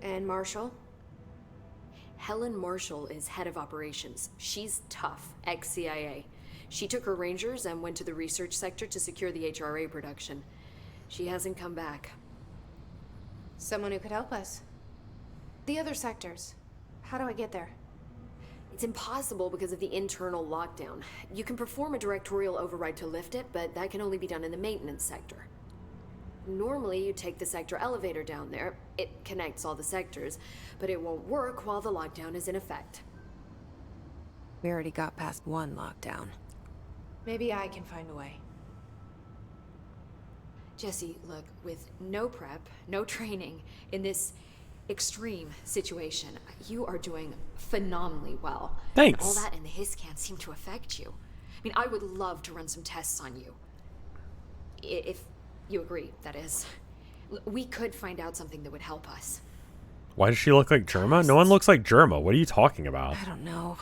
And Marshall? Helen Marshall is head of operations. She's tough, ex-CIA. She took her Rangers and went to the research sector to secure the HRA production. She hasn't come back. Someone who could help us. The other sectors. How do I get there? It's impossible because of the internal lockdown. You can perform a directorial override to lift it, but that can only be done in the maintenance sector. Normally, you take the sector elevator down there. It connects all the sectors, but it won't work while the lockdown is in effect. We already got past one lockdown. Maybe I can find a way. Jesse, look, with no prep, no training, in this extreme situation, you are doing phenomenally well. Thanks. And all that and the hiss can't seem to affect you. I mean, I would love to run some tests on you. If you agree, that is. We could find out something that would help us. Why does she look like Germa? No one looks like Germa. What are you talking about? I don't know.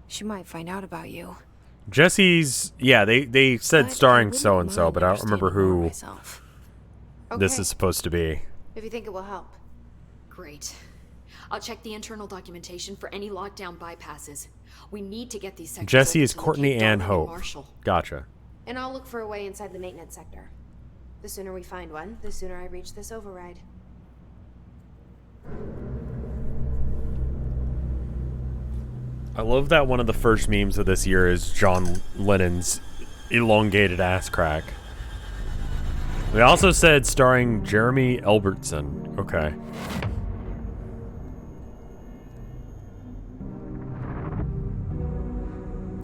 She might find out about you. Jesse's... Yeah, they said But starring I wouldn't so-and-so, mind but I don't remember understanding more who myself. this Okay, is supposed to be. if you think it will help. Great. I'll check the internal documentation for any lockdown bypasses. We need to get these sectors Jesse open is to Courtney locate Ann Darling and Hope. Marshall. Gotcha. And I'll look for a way inside the maintenance sector. The sooner we find one, the sooner I reach this override. I love that one of the first memes of this year is John Lennon's elongated ass crack. They also said starring Jeremy Albertson. Okay.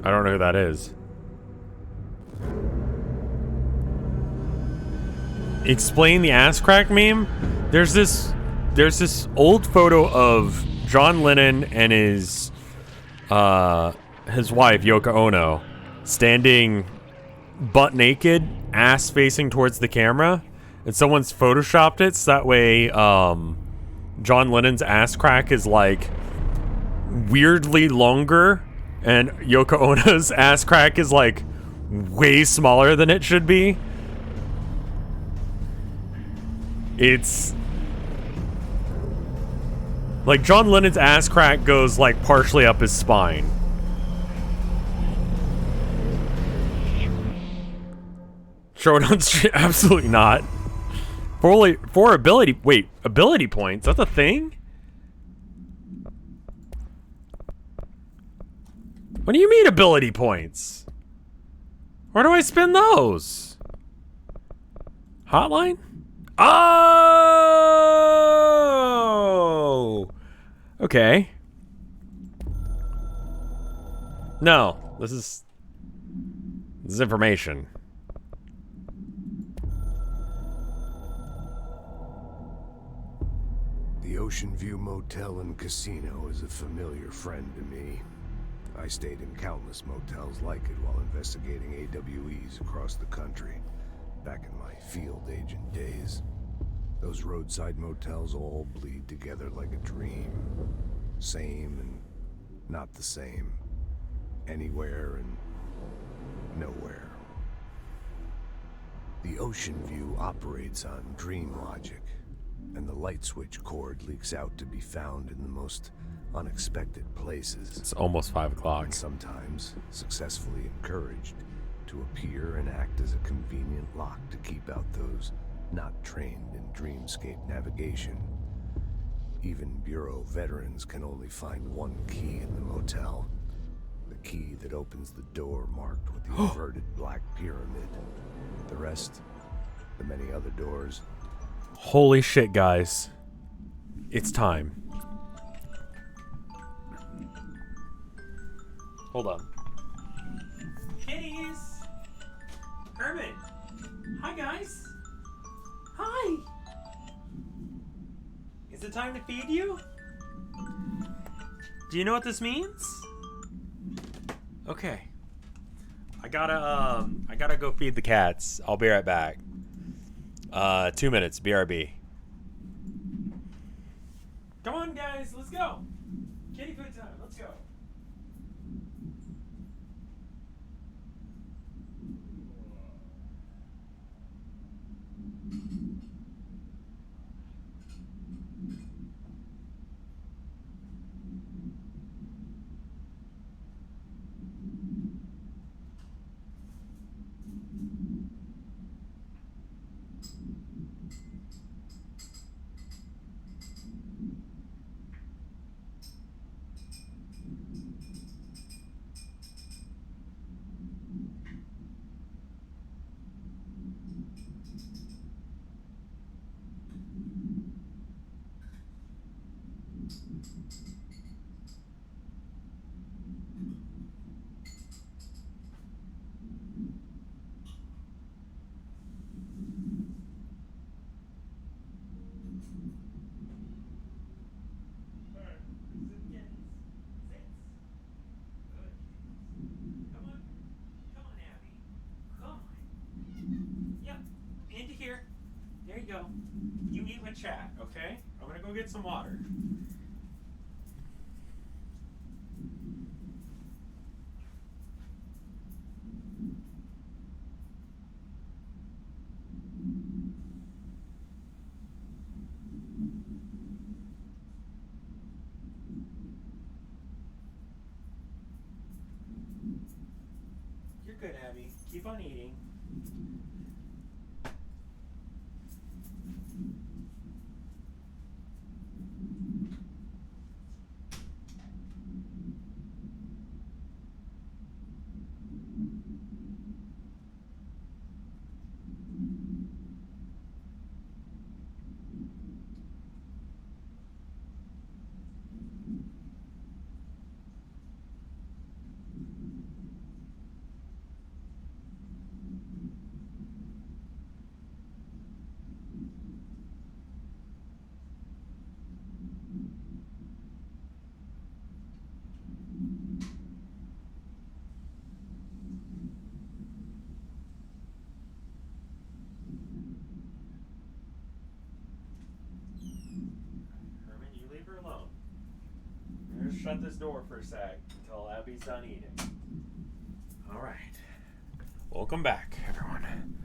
I don't know who that is. Explain the ass crack meme? There's this old photo of John Lennon and his wife Yoko Ono standing butt naked, ass facing towards the camera, and someone's photoshopped it so that way John Lennon's ass crack is like weirdly longer and Yoko Ono's ass crack is like way smaller than it should be. It's like John Lennon's ass crack goes like partially up his spine. Show it on stream? Absolutely not. For ability, wait, ability points? That's a thing? What do you mean ability points? Where do I spend those? Hotline? Oh! Okay. No, this is information. The Ocean View Motel and Casino is a familiar friend to me. I I stayed in countless motels like it while investigating AWEs across the country, back in my field agent days. Those roadside motels all bleed together like a dream. Same and not the same. Anywhere and nowhere. The Ocean View operates on dream logic, and the light switch cord leaks out to be found in the most unexpected places. It's almost 5 o'clock. And sometimes successfully encouraged to appear and act as a convenient lock to keep out those not trained in dreamscape navigation. Even Bureau veterans can only find one key in the motel. The key that opens the door marked with the inverted black pyramid. The rest, the many other doors. Holy shit, guys. It's time. Hold on. Kitties! Herman! Hi, guys! Hi! Is it time to feed you? Do you know what this means? Okay. I gotta go feed the cats. I'll be right back. 2 minutes, BRB. Come on, guys, let's go. Kitty food time, let's go. Go. You eat with chat, okay? I'm gonna go get some water. You're good, Abby. Keep on eating. Shut this door for a sec until Abby's done eating. All right. Welcome back, everyone.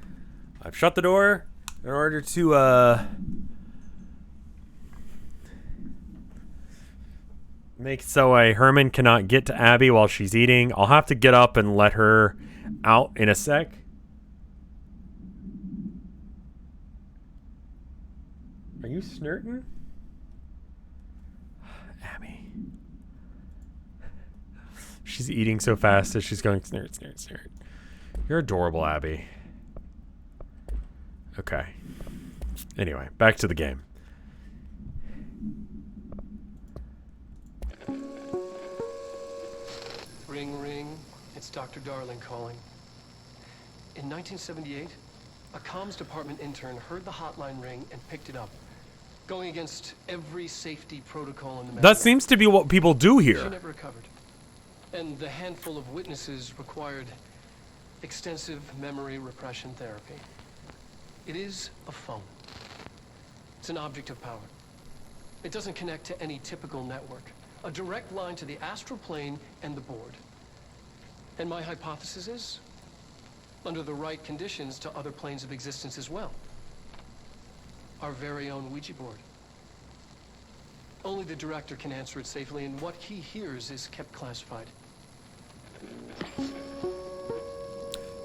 I've shut the door in order to make it so Herman cannot get to Abby while she's eating. I'll have to get up and let her out in a sec. Are you snurting? Abby. She's eating so fast that she's going snort, snort, snort. You're adorable, Abby. Okay. Anyway, back to the game. Ring, ring. It's Dr. Darling calling. In 1978, a comms department intern heard the hotline ring and picked it up, going against every safety protocol in the manual. That seems to be what people do here. She never recovered. And the handful of witnesses required extensive memory repression therapy. It is a phone. It's an object of power. It doesn't connect to any typical network. A direct line to the astral plane and the board. And my hypothesis is, under the right conditions, to other planes of existence as well. Our very own Ouija board. Only the director can answer it safely, and what he hears is kept classified.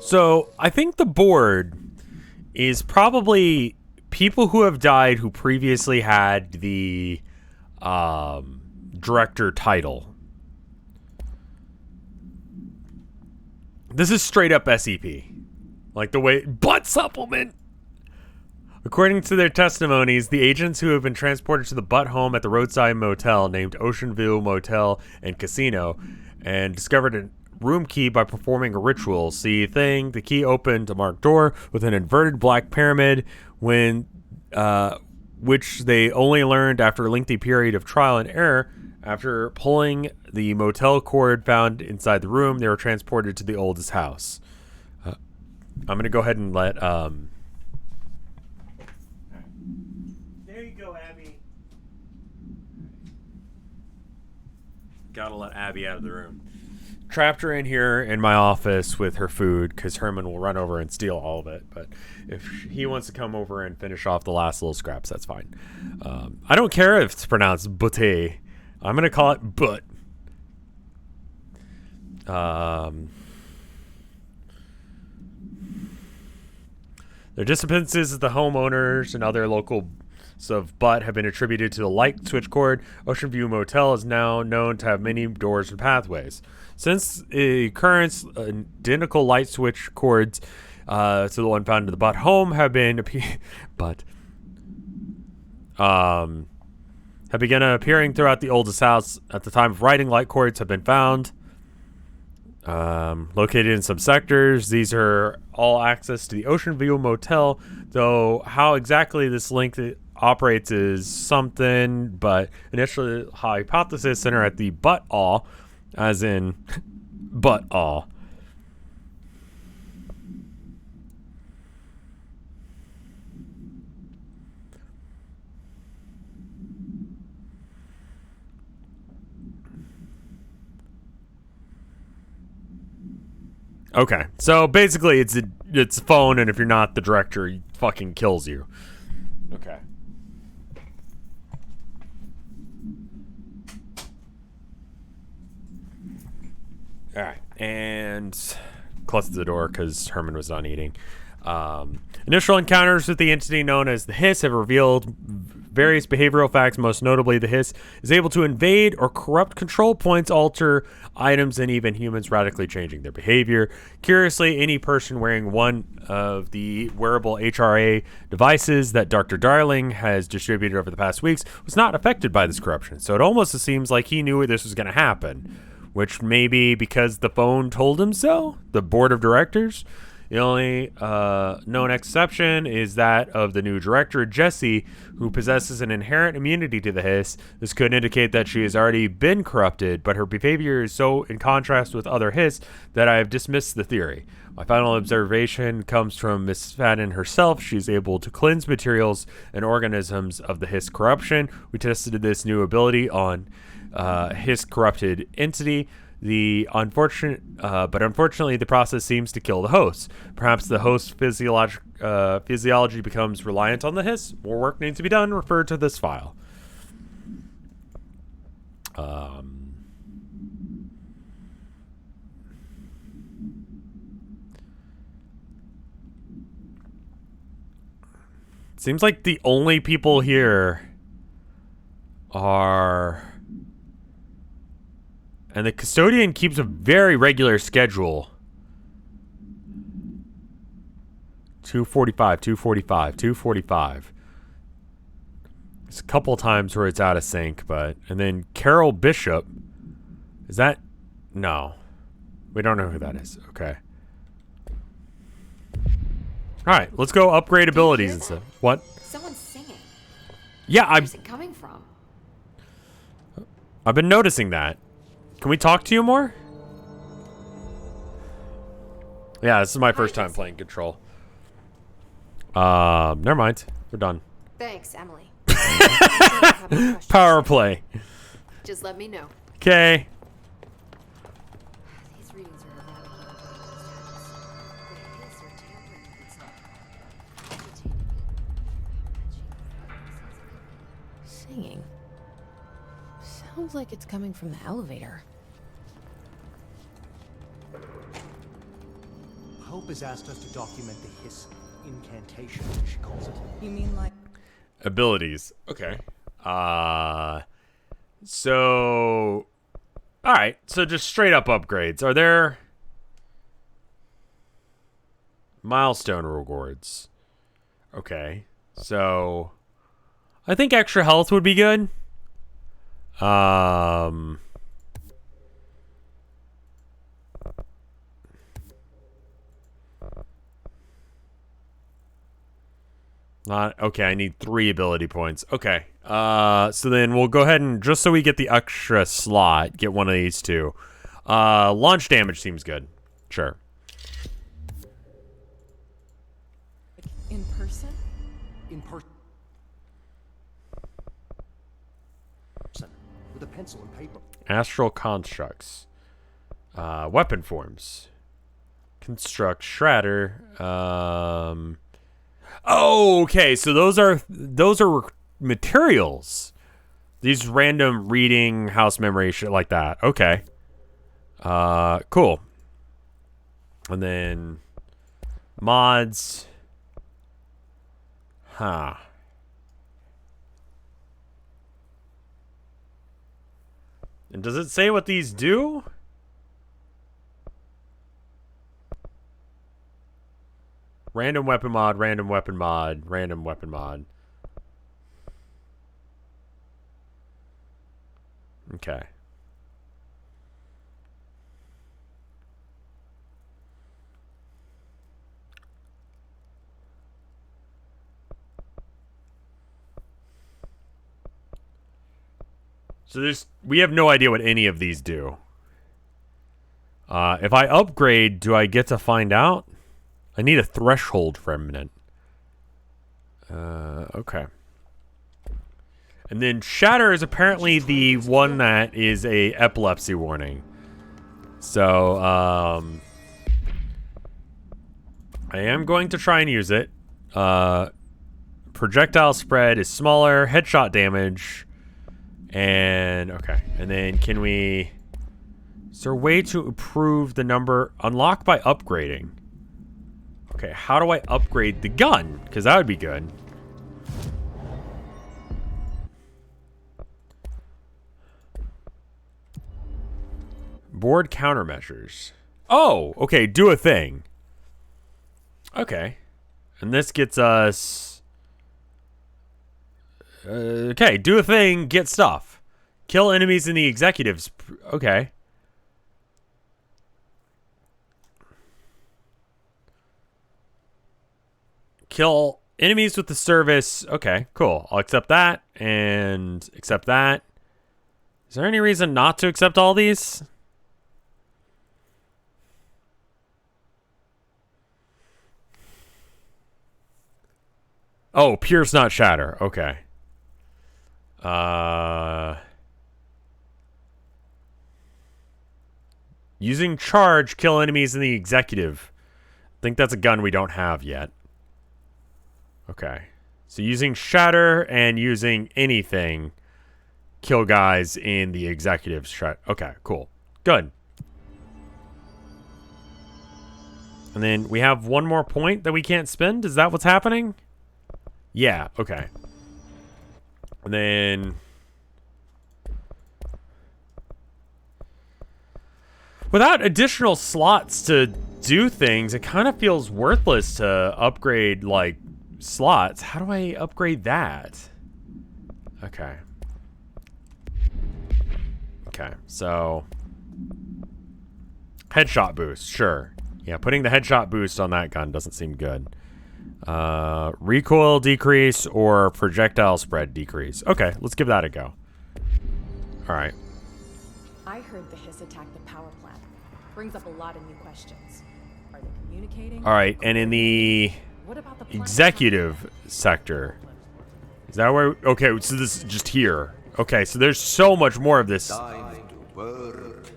So I think the board is probably people who have died who previously had the director title. This is straight up SCP. Like the way butt supplement. According to their testimonies, the agents who have been transported to the butt home at the roadside motel named Ocean View Motel and Casino and discovered a room key by performing a ritual. See thing, the key opened a marked door with an inverted black pyramid which they only learned after a lengthy period of trial and error. After pulling the motel cord found inside the room, they were transported to the oldest house. I'm going to go ahead and let... There you go, Abby. Gotta let Abby out of the room. Trapped her in here in my office with her food because Herman will run over and steal all of it. But if he wants to come over and finish off the last little scraps, that's fine. I don't care if it's pronounced butte. I'm going to call it butt. Their disappearances of the homeowners and other locals of Butt have been attributed to the light switch cord. Ocean View Motel is now known to have many doors and pathways. Since the current identical light switch cords to the one found in the Butt home have been have begun appearing throughout the oldest house at the time of writing, light cords have been found. Located in some sectors. These are all access to the Ocean View Motel, though how exactly this link operates is something, but initially hypothesis center at the butt all, as in butt all. Okay, so basically it's a phone, and if you're not the director, he fucking kills you. Okay. All right, and close the door because Herman was done eating. Initial encounters with the entity known as the Hiss have revealed various behavioral facts. Most notably, the Hiss is able to invade or corrupt control points, alter items, and even humans, radically changing their behavior. Curiously, any person wearing one of the wearable HRA devices that Dr. Darling has distributed over the past weeks was not affected by this corruption. So it almost seems like he knew this was going to happen, which may be because the phone told him so, the board of directors. The only known exception is that of the new director, Jessie, who possesses an inherent immunity to the Hiss. This could indicate that she has already been corrupted, but her behavior is so in contrast with other Hiss that I have dismissed the theory. My final observation comes from Miss Fadden herself. She's able to cleanse materials and organisms of the Hiss corruption. We tested this new ability on Hiss corrupted entity. Unfortunately, the process seems to kill the host. Perhaps the host's physiology becomes reliant on the Hiss. More work needs to be done. Refer to this file. Seems like the only people here are... And the custodian keeps a very regular schedule. 2:45, 2:45, 2:45. There's a couple times where it's out of sync, but... And then Carol Bishop. Is that... No. We don't know who that is. Okay. Alright, let's go upgrade abilities and stuff. What? Someone's singing. Yeah, Where's it coming from? I've been noticing that. Can we talk to you more? Yeah, this is my first time playing Control. Never mind. We're done. Thanks, Emily. Power play. Just let me know. Okay. These readings are erratic. The hits are tampering with its Singing. Sounds like it's coming from the elevator. Hope has asked us to document the hiss incantation, she calls it. You mean like Abilities. Okay. So all right. So just straight up upgrades. Are there milestone rewards? Okay. So I think extra health would be good. Not okay. I need 3 ability points. Okay. So then we'll go ahead and just so we get the extra slot, get one of these two. Launch damage seems good. Sure. in person? In person. With a pencil and paper. Astral constructs. Weapon forms. Construct shredder. Oh, okay. So those are materials. These random reading, house memory, shit like that. Okay. Cool. And then mods. Huh. And does it say what these do? Random weapon mod, random weapon mod, random weapon mod. Okay. So we have no idea what any of these do. If I upgrade, do I get to find out? I need a threshold remnant. Okay. And then shatter is apparently the one that is a epilepsy warning. So, I am going to try and use it. Projectile spread is smaller, headshot damage, and okay. And then can we? Is there a way to improve the number? Unlock by upgrading. Okay, how do I upgrade the gun? Because that would be good. Board countermeasures. Oh, okay, do a thing. Okay. And this gets us... okay, do a thing, get stuff. Kill enemies in the executives. Okay. Kill enemies with the service. Okay, cool. I'll accept that and accept that. Is there any reason not to accept all these? Oh, pierce not shatter. Okay. Using charge, kill enemies in the executive. I think that's a gun we don't have yet. Okay. So using shatter and using anything, kill guys in the executive strat. Okay, cool. Good. And then we have one more point that we can't spend. Is that what's happening? Yeah, okay. And then... without additional slots to do things, it kind of feels worthless to upgrade, like, slots. How do I upgrade that? Okay. Okay, so... headshot boost, sure. Yeah, putting the headshot boost on that gun doesn't seem good. Recoil decrease or projectile spread decrease. Okay, let's give that a go. Alright. I heard the hiss attacked the power plant. Brings up a lot of new questions. Are they communicating? All right, and in the What about the planet? executive sector, is that where? Okay, so this is just here. Okay, so there's so much more of this. Time to work.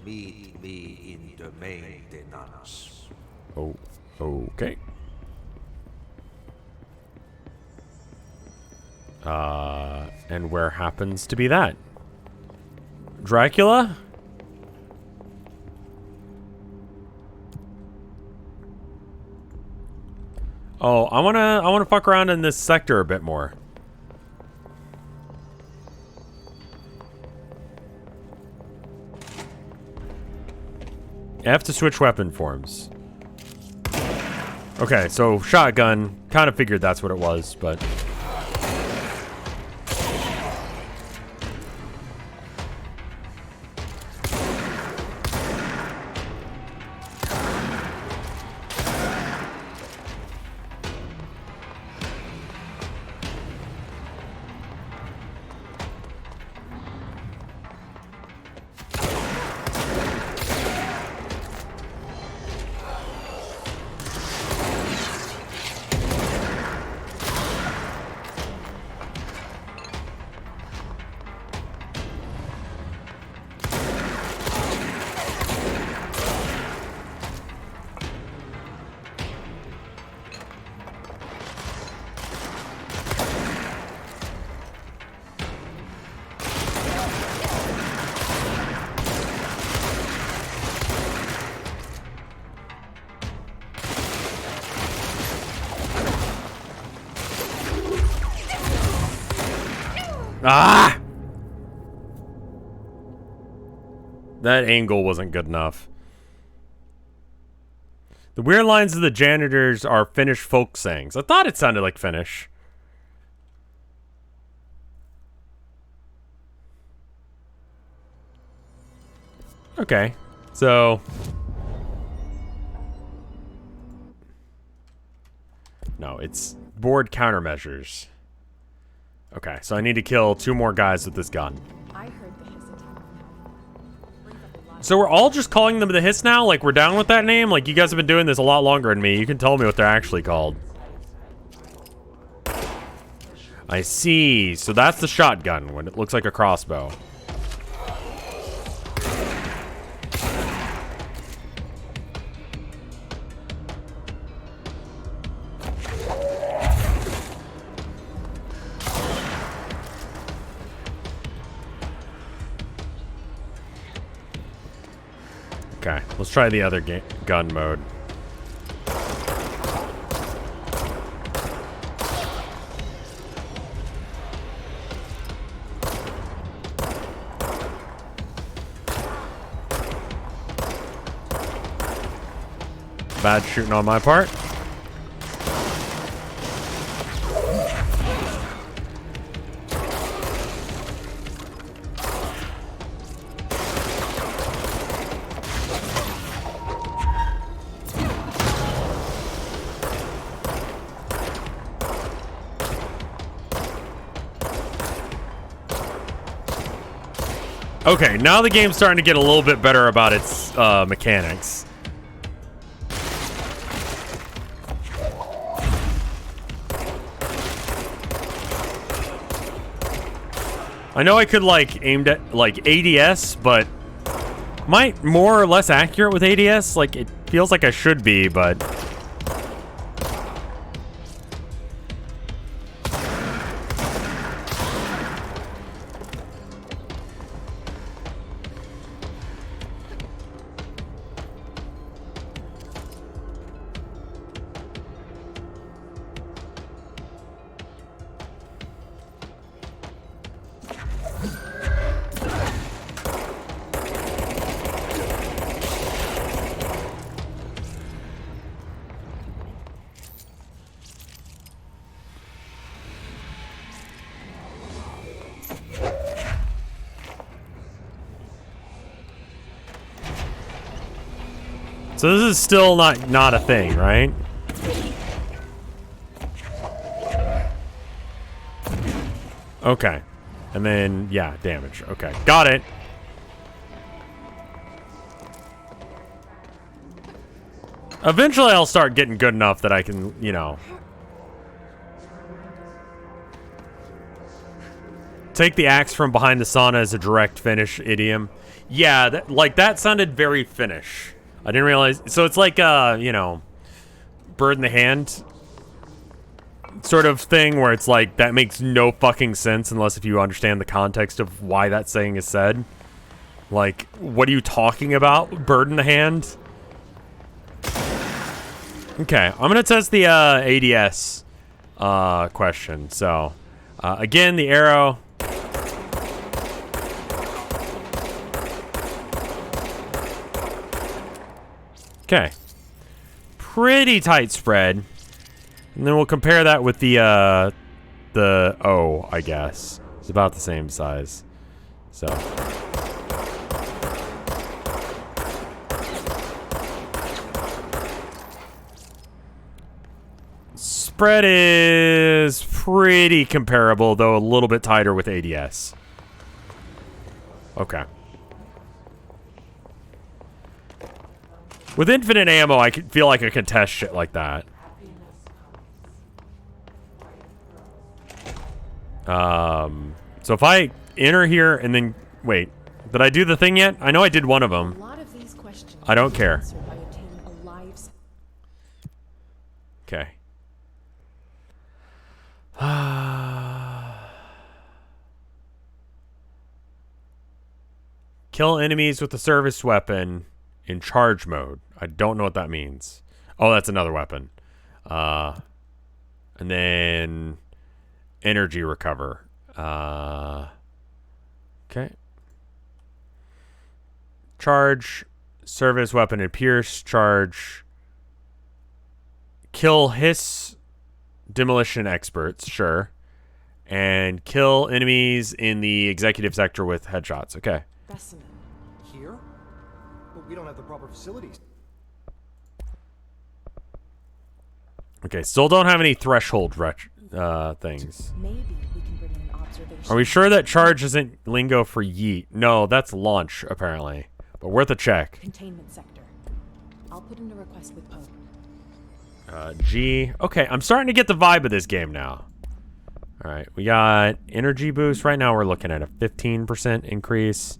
Meet me in the maintenance. Oh, okay. And where happens to be that? Dracula? Oh, I wanna fuck around in this sector a bit more. I have to switch weapon forms. Okay, so shotgun. Kind of figured that's what it was, but... Ah! That angle wasn't good enough. The weird lines of the janitors are Finnish folk sayings. I thought it sounded like Finnish. Okay, so... No, it's board countermeasures. Okay, so I need to kill 2 more guys with this gun. I heard the hiss attack. So we're all just calling them the hiss now? Like we're down with that name? Like you guys have been doing this a lot longer than me. You can tell me what they're actually called. I see. So that's the shotgun when it looks like a crossbow. Okay, let's try the other gun mode. Bad shooting on my part. Okay, now the game's starting to get a little bit better about its mechanics. I know I could like aim at like ADS, but am I more or less accurate with ADS? Like it feels like I should be, but so this is still not a thing, right? Okay. And then, yeah, damage. Okay, got it. Eventually I'll start getting good enough that I can, you know, take the axe from behind the sauna as a direct Finnish idiom. Yeah, that sounded very Finnish. I didn't realize. So it's like, you know, bird in the hand sort of thing where it's like, that makes no fucking sense unless if you understand the context of why that saying is said. Like, what are you talking about? Bird in the hand? Okay, I'm gonna test the ADS question. So, again, the arrow. Okay, pretty tight spread, and then we'll compare that with the O, I guess. It's about the same size. So. Spread is pretty comparable, though a little bit tighter with ADS. Okay. With infinite ammo, I feel like I can test shit like that. So if I enter here and then... Wait, did I do the thing yet? I know I did one of them. I don't care. Okay. Kill enemies with a service weapon in charge mode. I don't know what that means. Oh, that's another weapon. And then energy recover. Okay. Charge, service weapon and pierce, charge. Kill hiss demolition experts, sure. And kill enemies in the executive sector with headshots. Okay. Specimen. Here? But we don't have the proper facilities. Okay, still don't have any threshold things. Maybe we can bring in an observation. Are we sure that charge isn't lingo for yeet? No, that's launch, apparently. But worth a check. Containment sector. I'll put in a request with Pope. G. Okay, I'm starting to get the vibe of this game now. All right, we got energy boost. Right now we're looking at a 15% increase.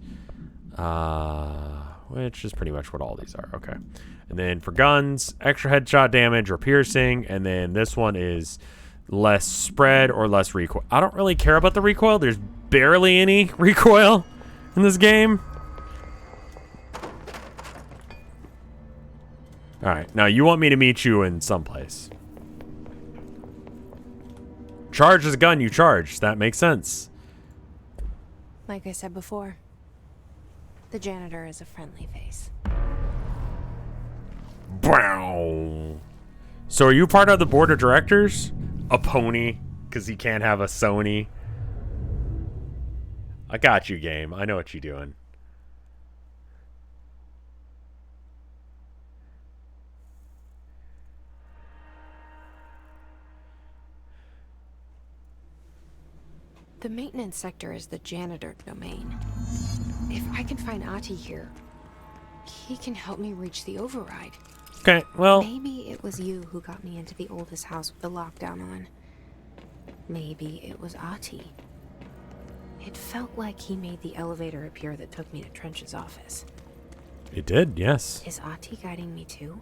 Which is pretty much what all these are. Okay. And then for guns, extra headshot damage or piercing. And then this one is less spread or less recoil. I don't really care about the recoil. There's barely any recoil in this game. All right. Now, you want me to meet you in someplace. Charge is a gun. You charge. That makes sense. Like I said before, the janitor is a friendly face. Wow. So are you part of the board of directors? A pony, because he can't have a Sony. I got you, game. I know what you're doing. The maintenance sector is the janitor domain. If I can find Ahti here, he can help me reach the override. Okay, well... Maybe it was you who got me into the oldest house with the lockdown on. Maybe it was Ahti. It felt like he made the elevator appear that took me to Trench's office. It did, yes. Is Ahti guiding me too?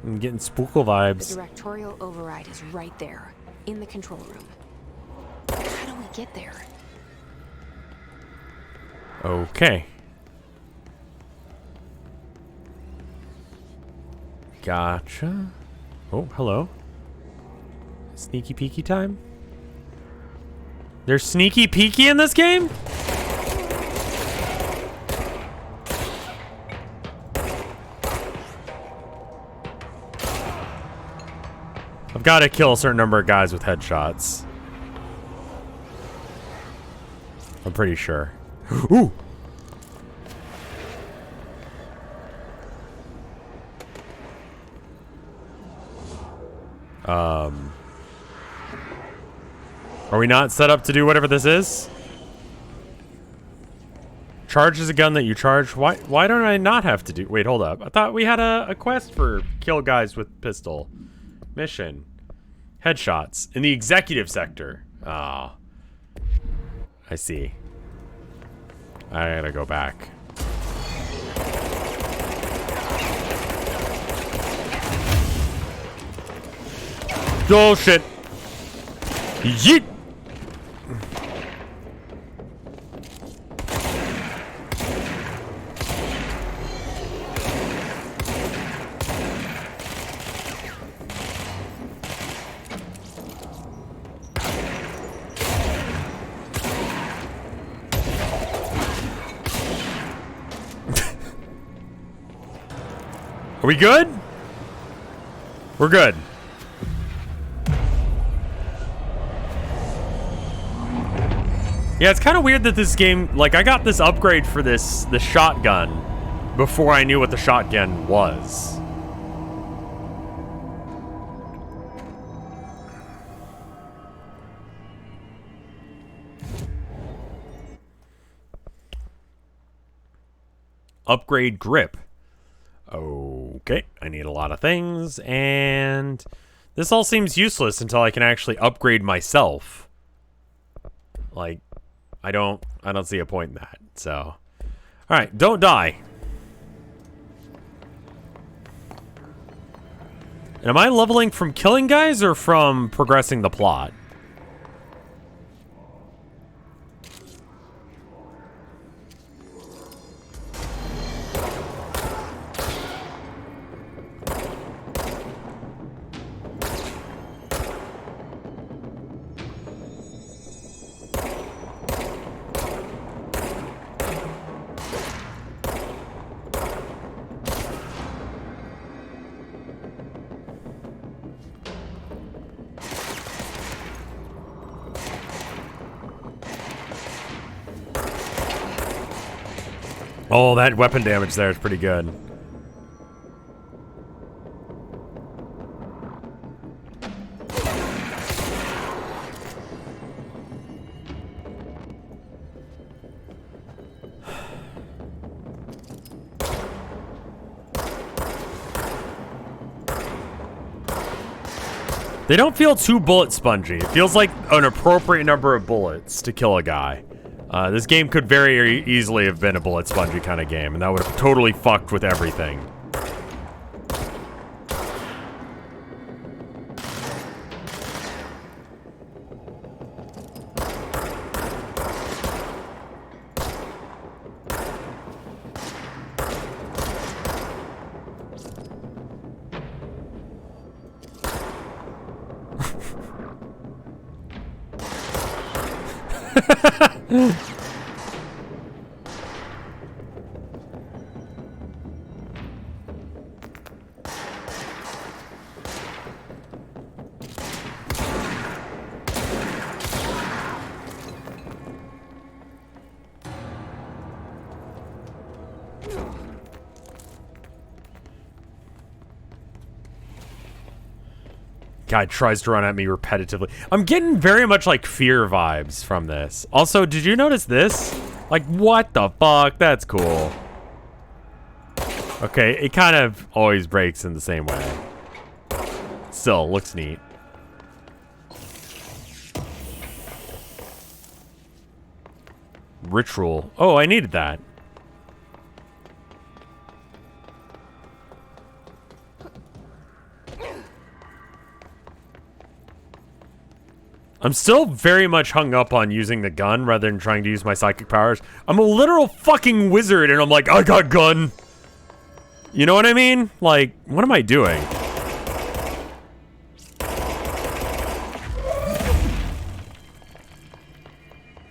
I'm getting spookle vibes. The directorial override is right there, in the control room. How do we get there? Okay. Gotcha. Oh, hello. Sneaky peeky time? There's sneaky peeky in this game? I've got to kill a certain number of guys with headshots. I'm pretty sure. Ooh! Are we not set up to do whatever this is? Charge is a gun that you charge. Why don't I not have to do... Wait, hold up. I thought we had a quest for kill guys with pistol. Mission. Headshots. In the executive sector. Ah. I see. I gotta go back. Oh, shit. Yeet! Are we good? We're good. Yeah, it's kind of weird that this game, like, I got this upgrade for the shotgun before I knew what the shotgun was. Upgrade grip. Okay, I need a lot of things, and this all seems useless until I can actually upgrade myself. Like, I don't see a point in that. So, all right, don't die. And am I leveling from killing guys or from progressing the plot? Oh, that weapon damage there is pretty good. They don't feel too bullet spongy. It feels like an appropriate number of bullets to kill a guy. This game could very easily have been a bullet spongy kind of game, and that would have totally fucked with everything. Guy tries to run at me repetitively. I'm getting very much like Fear vibes from this. Also, did you notice this? Like, what the fuck? That's cool. Okay, it kind of always breaks in the same way. Still, looks neat. Ritual. Oh, I needed that. I'm still very much hung up on using the gun rather than trying to use my psychic powers. I'm a literal fucking wizard and I'm like, I got gun. You know what I mean? Like, what am I doing?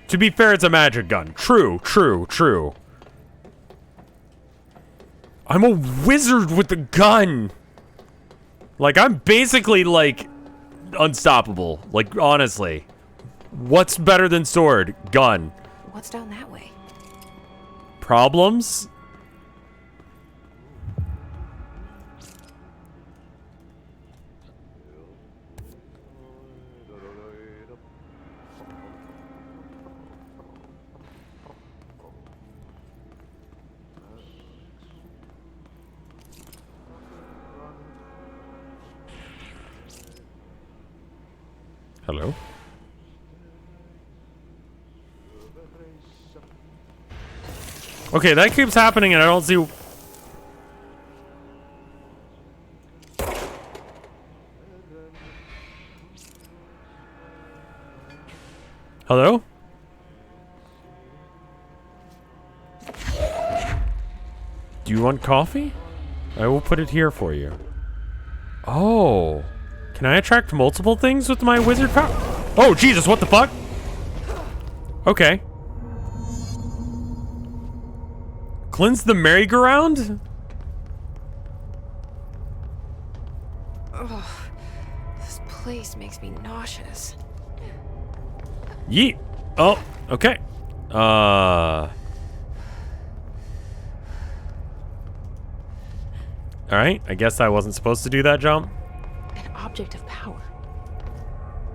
To be fair, it's a magic gun. True, true, true. I'm a wizard with a gun. Like, I'm basically like unstoppable. Like, honestly. What's better than sword? Gun. What's down that way? Problems? Hello? Okay, that keeps happening and I don't see... Hello? Do you want coffee? I will put it here for you. Oh. Can I attract multiple things with my wizard power? Oh, Jesus, what the fuck? Okay. Cleanse the merry-go-round? Ugh, this place makes me nauseous. Yeet. Oh, okay. Alright, I guess I wasn't supposed to do that jump. An object of power.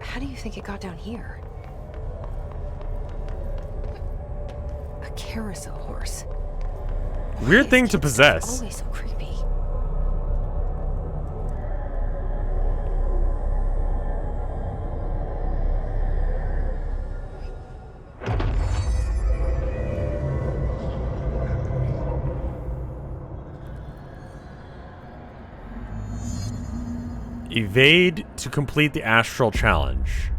How do you think it got down here? A carousel horse. Weird thing to possess. Always so creepy. Evade to complete the astral challenge.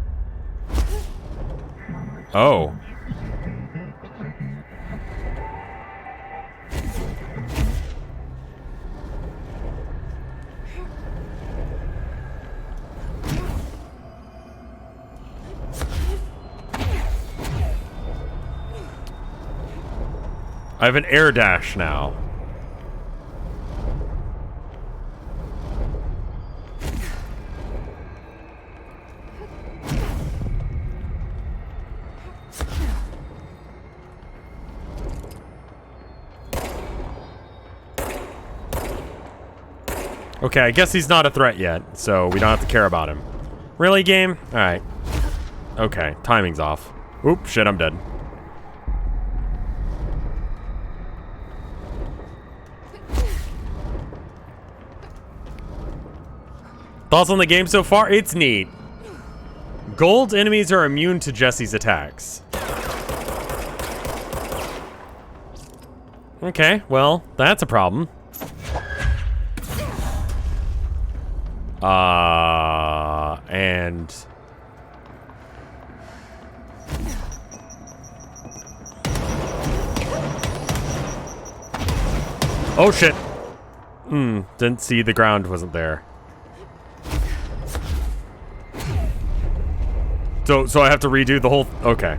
Oh. I have an air dash now. Okay, I guess he's not a threat yet, so we don't have to care about him. Really, game? Alright. Okay, timing's off. Oop, shit, I'm dead. Thoughts on the game so far? It's neat. Gold enemies are immune to Jesse's attacks. Okay, well, that's a problem. And... oh, shit. Didn't see the ground wasn't there. So I have to redo the whole... okay.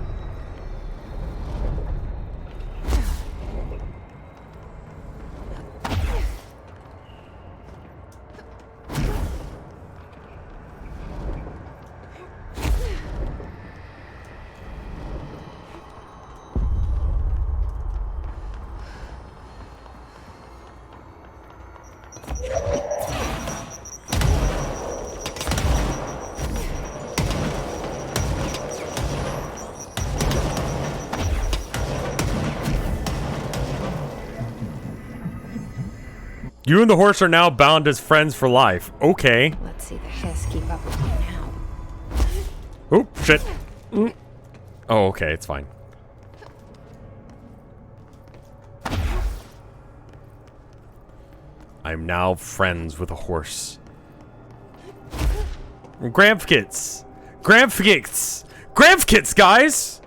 You and the horse are now bound as friends for life. Okay. Let's see the hiss keep up with me now. Oop, shit. Oh, okay, it's fine. I'm now friends with a horse. Grandkits! Grandkits! Grandkits, guys!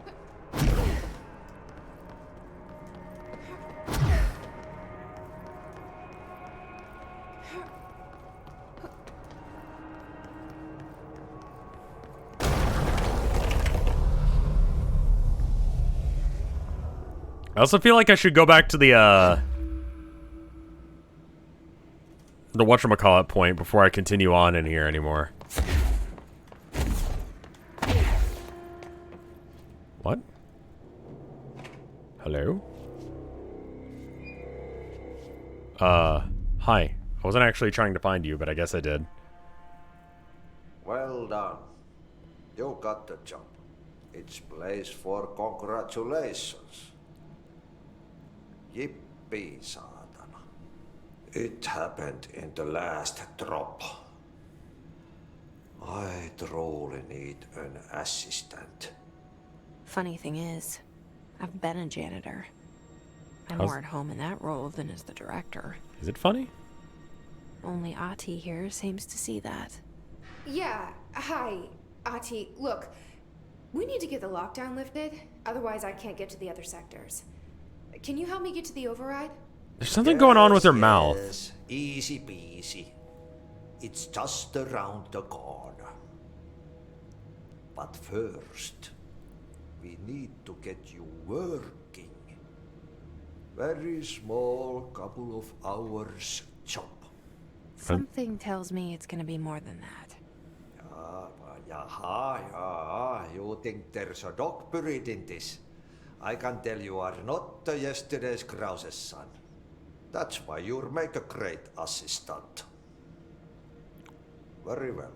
I also feel like I should go back to the whatchamacallit point before I continue on in here anymore. What? Hello? Hi. I wasn't actually trying to find you, but I guess I did. Well done. You got the job. It's place for congratulations. Yippee, saatana. It happened in the last drop. I truly need an assistant. Funny thing is, I've been a janitor. I'm How's- more at home in that role than as the director. Is it funny? Only Ati here seems to see that. Yeah, hi, Ati. Look, we need to get the lockdown lifted, otherwise I can't get to the other sectors. Can you help me get to the override? There's something going on with her mouth. Yes, easy peasy. It's just around the corner. But first, we need to get you working. Very small, couple of hours job. Something tells me it's gonna be more than that. You think there's a dog buried in this? I can tell you are not yesterday's Krause's son. That's why you'll make a great assistant. Very well.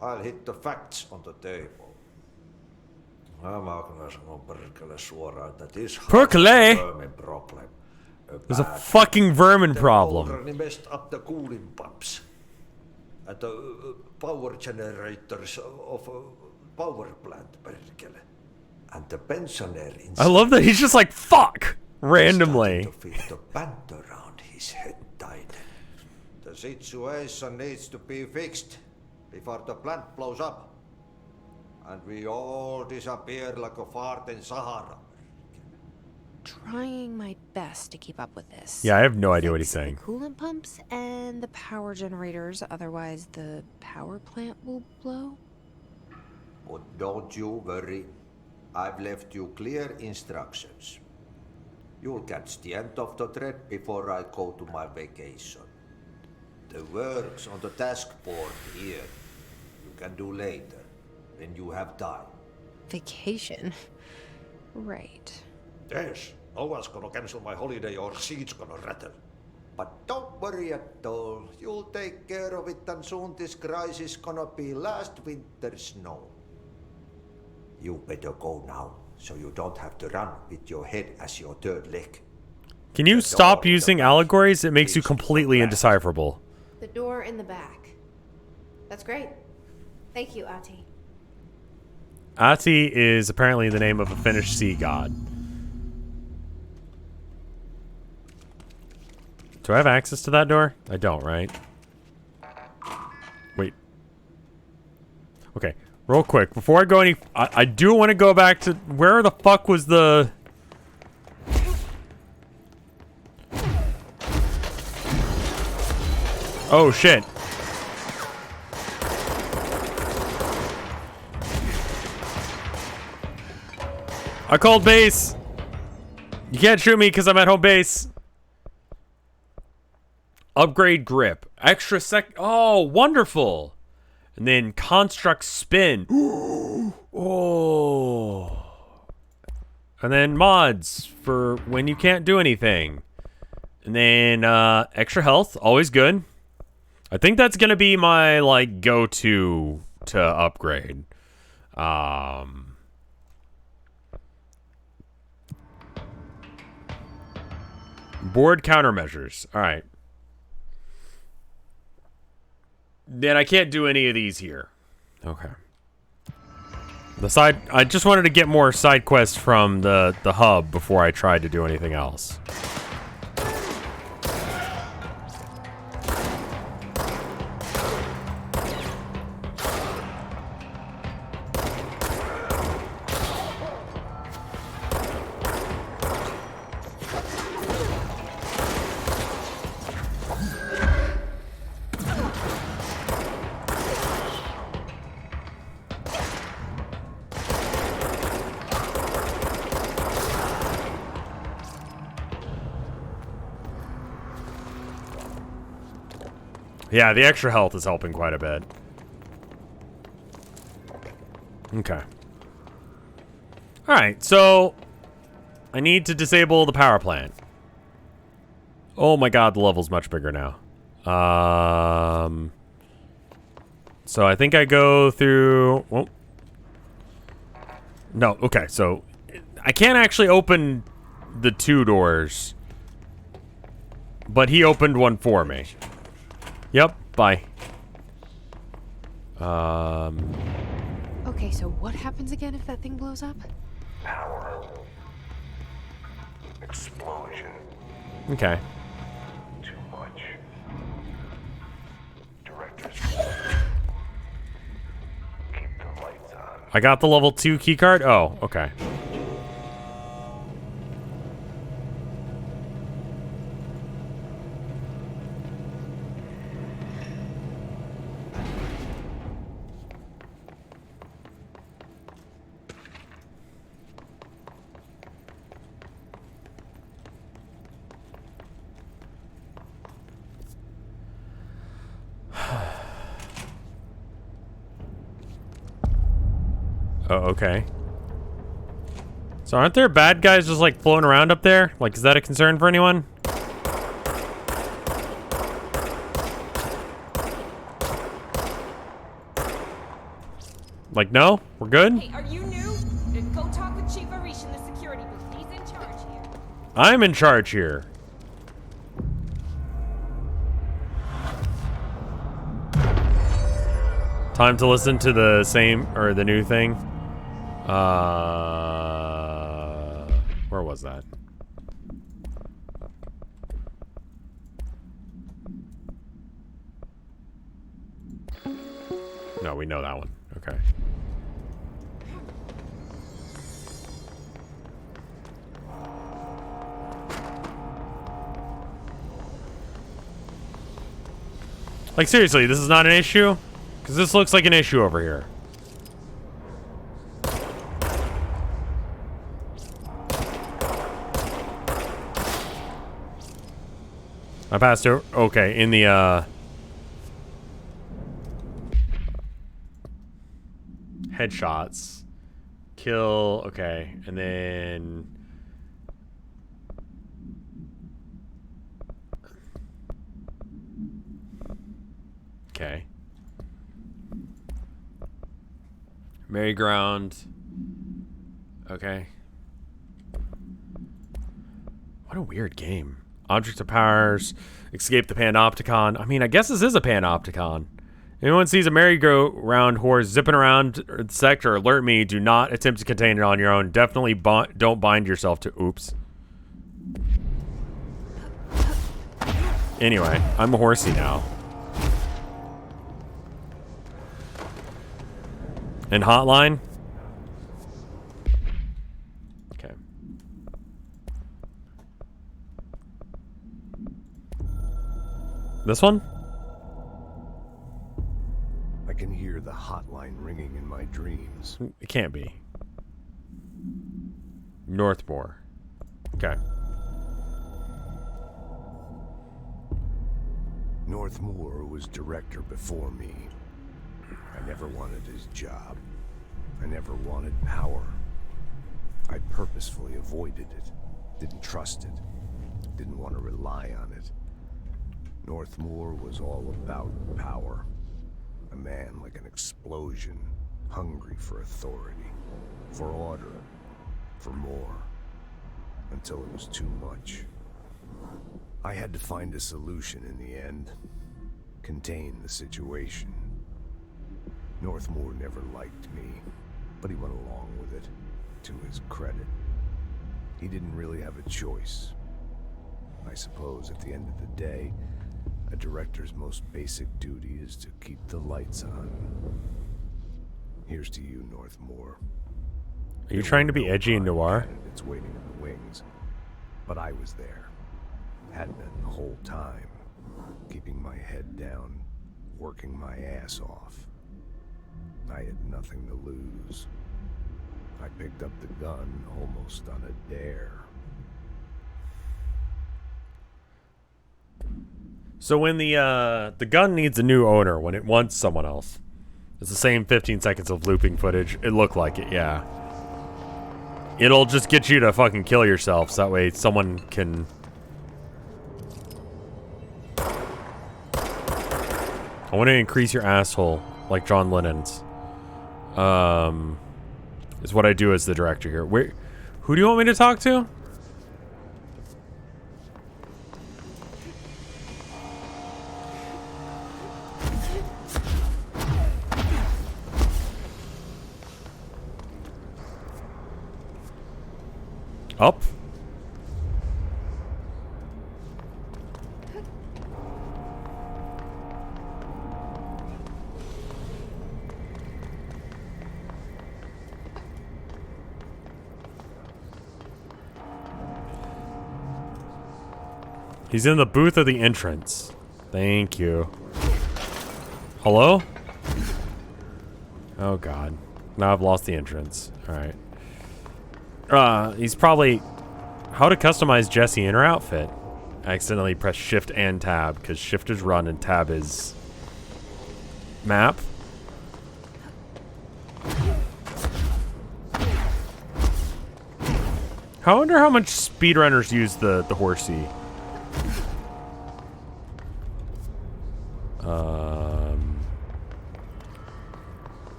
I'll hit the facts on the table. Mä kyllä sanon perkele suoraan, että this Perkele? vermin problem. There's a fucking vermin problem. Already messed up the cooling pumps and the power generators of a power plant, perkele. And the pensioner I love that he's just like, fuck! Randomly. to feel the band around his head died. The situation needs to be fixed before the plant blows up. And we all disappear like a fart in Sahara. Trying my best to keep up with this. Yeah, I have no idea what he's saying. The coolant pumps and the power generators, otherwise the power plant will blow. But don't you worry. I've left you clear instructions. You'll catch the end of the thread before I go to my vacation. The works on the task board here you can do later, when you have time. Vacation? Right. Yes, no one's gonna cancel my holiday or seats gonna rattle. But don't worry at all. You'll take care of it and soon this crisis gonna be last winter's snow. You better go now, so you don't have to run with your head as your third leg. Can you stop using allegories? It makes you completely indecipherable. The door in the back. That's great. Thank you, Ati. Ati is apparently the name of a Finnish sea god. Do I have access to that door? I don't, right? Wait. Okay, real quick, before I go any... I do want to go back to... Where the fuck was the... Oh, shit. I called base. You can't shoot me because I'm at home base. Upgrade grip. Extra sec. Oh, wonderful. And then construct spin. Oh. And then mods for when you can't do anything. And then extra health. Always good. I think that's going to be my like go-to to upgrade. Board countermeasures. All right. Then I can't do any of these here. Okay. The side... I just wanted to get more side quests from the hub before I tried to do anything else. Yeah, the extra health is helping quite a bit. Okay. Alright, so... I need to disable the power plant. Oh my god, the level's much bigger now. So I think I go through... Well, no, okay, so... I can't actually open the 2 doors. But he opened one for me. Yep, bye. Okay, so what happens again if that thing blows up? Power. Explosion. Okay. Too much. Director's keep the lights on. I got the level 2 keycard? Oh, okay. Oh, okay. So aren't there bad guys just like floating around up there? Like, is that a concern for anyone? Like, no? We're good? Hey, are you new? Go talk with Chief Arish in the security booth. He's in charge here. I'm in charge here. Time to listen to the same, or the new thing. Where was that? No, we know that one. Okay. Like, seriously, this is not an issue? Because this looks like an issue over here. I passed over. Okay, in the, headshots. Kill. Okay, and then... Okay. Merry-go-round. Okay. What a weird game. Object of powers. Escape the panopticon. I mean, I guess this is a panopticon. If anyone sees a merry-go-round horse zipping around the sector, alert me. Do not attempt to contain it on your own. Definitely don't bind yourself to... Oops. Anyway, I'm a horsey now. And hotline? Okay. This one? I can hear the hotline ringing in my dreams. It can't be. Northmore. Okay. Northmore was director before me. I never wanted his job. I never wanted power. I purposefully avoided it. Didn't trust it. Didn't want to rely on it. Northmore was all about power. A man like an explosion, hungry for authority, for order, for more, until it was too much. I had to find a solution in the end. Contain the situation. Northmore never liked me, but he went along with it, to his credit. He didn't really have a choice. I suppose at the end of the day, a director's most basic duty is to keep the lights on. Here's to you, Northmore. Are you trying to be edgy and noir? It's waiting in the wings, but I was there. Had been the whole time, keeping my head down, working my ass off. I had nothing to lose. I picked up the gun almost on a dare. So when the gun needs a new owner, when it wants someone else, it's the same 15 seconds of looping footage. It looked like it, yeah. It'll just get you to fucking kill yourself, so that way someone can... I want to increase your asshole, like John Lennon's. Is what I do as the director here. Where, who do you want me to talk to? Up. He's in the booth of the entrance. Thank you. Hello? Oh god. Now I've lost the entrance. Alright. He's probably... How to customize Jessie in her outfit. I accidentally pressed shift and tab, because shift is run and tab is... map. I wonder how much speedrunners use the horsey.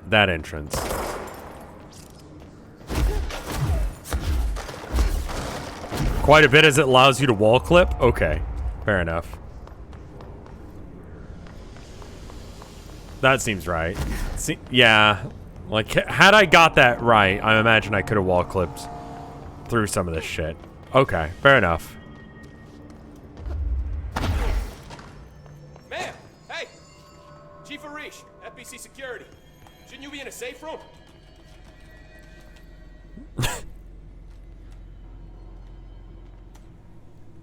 That entrance. Quite a bit as it allows you to wall clip? Okay, fair enough. That seems right. See, yeah, like had I got that right, I imagine I could have wall clipped through some of this shit. Okay, fair enough. Ma'am! Hey! Chief Arish, FBC Security. Shouldn't you be in a safe room?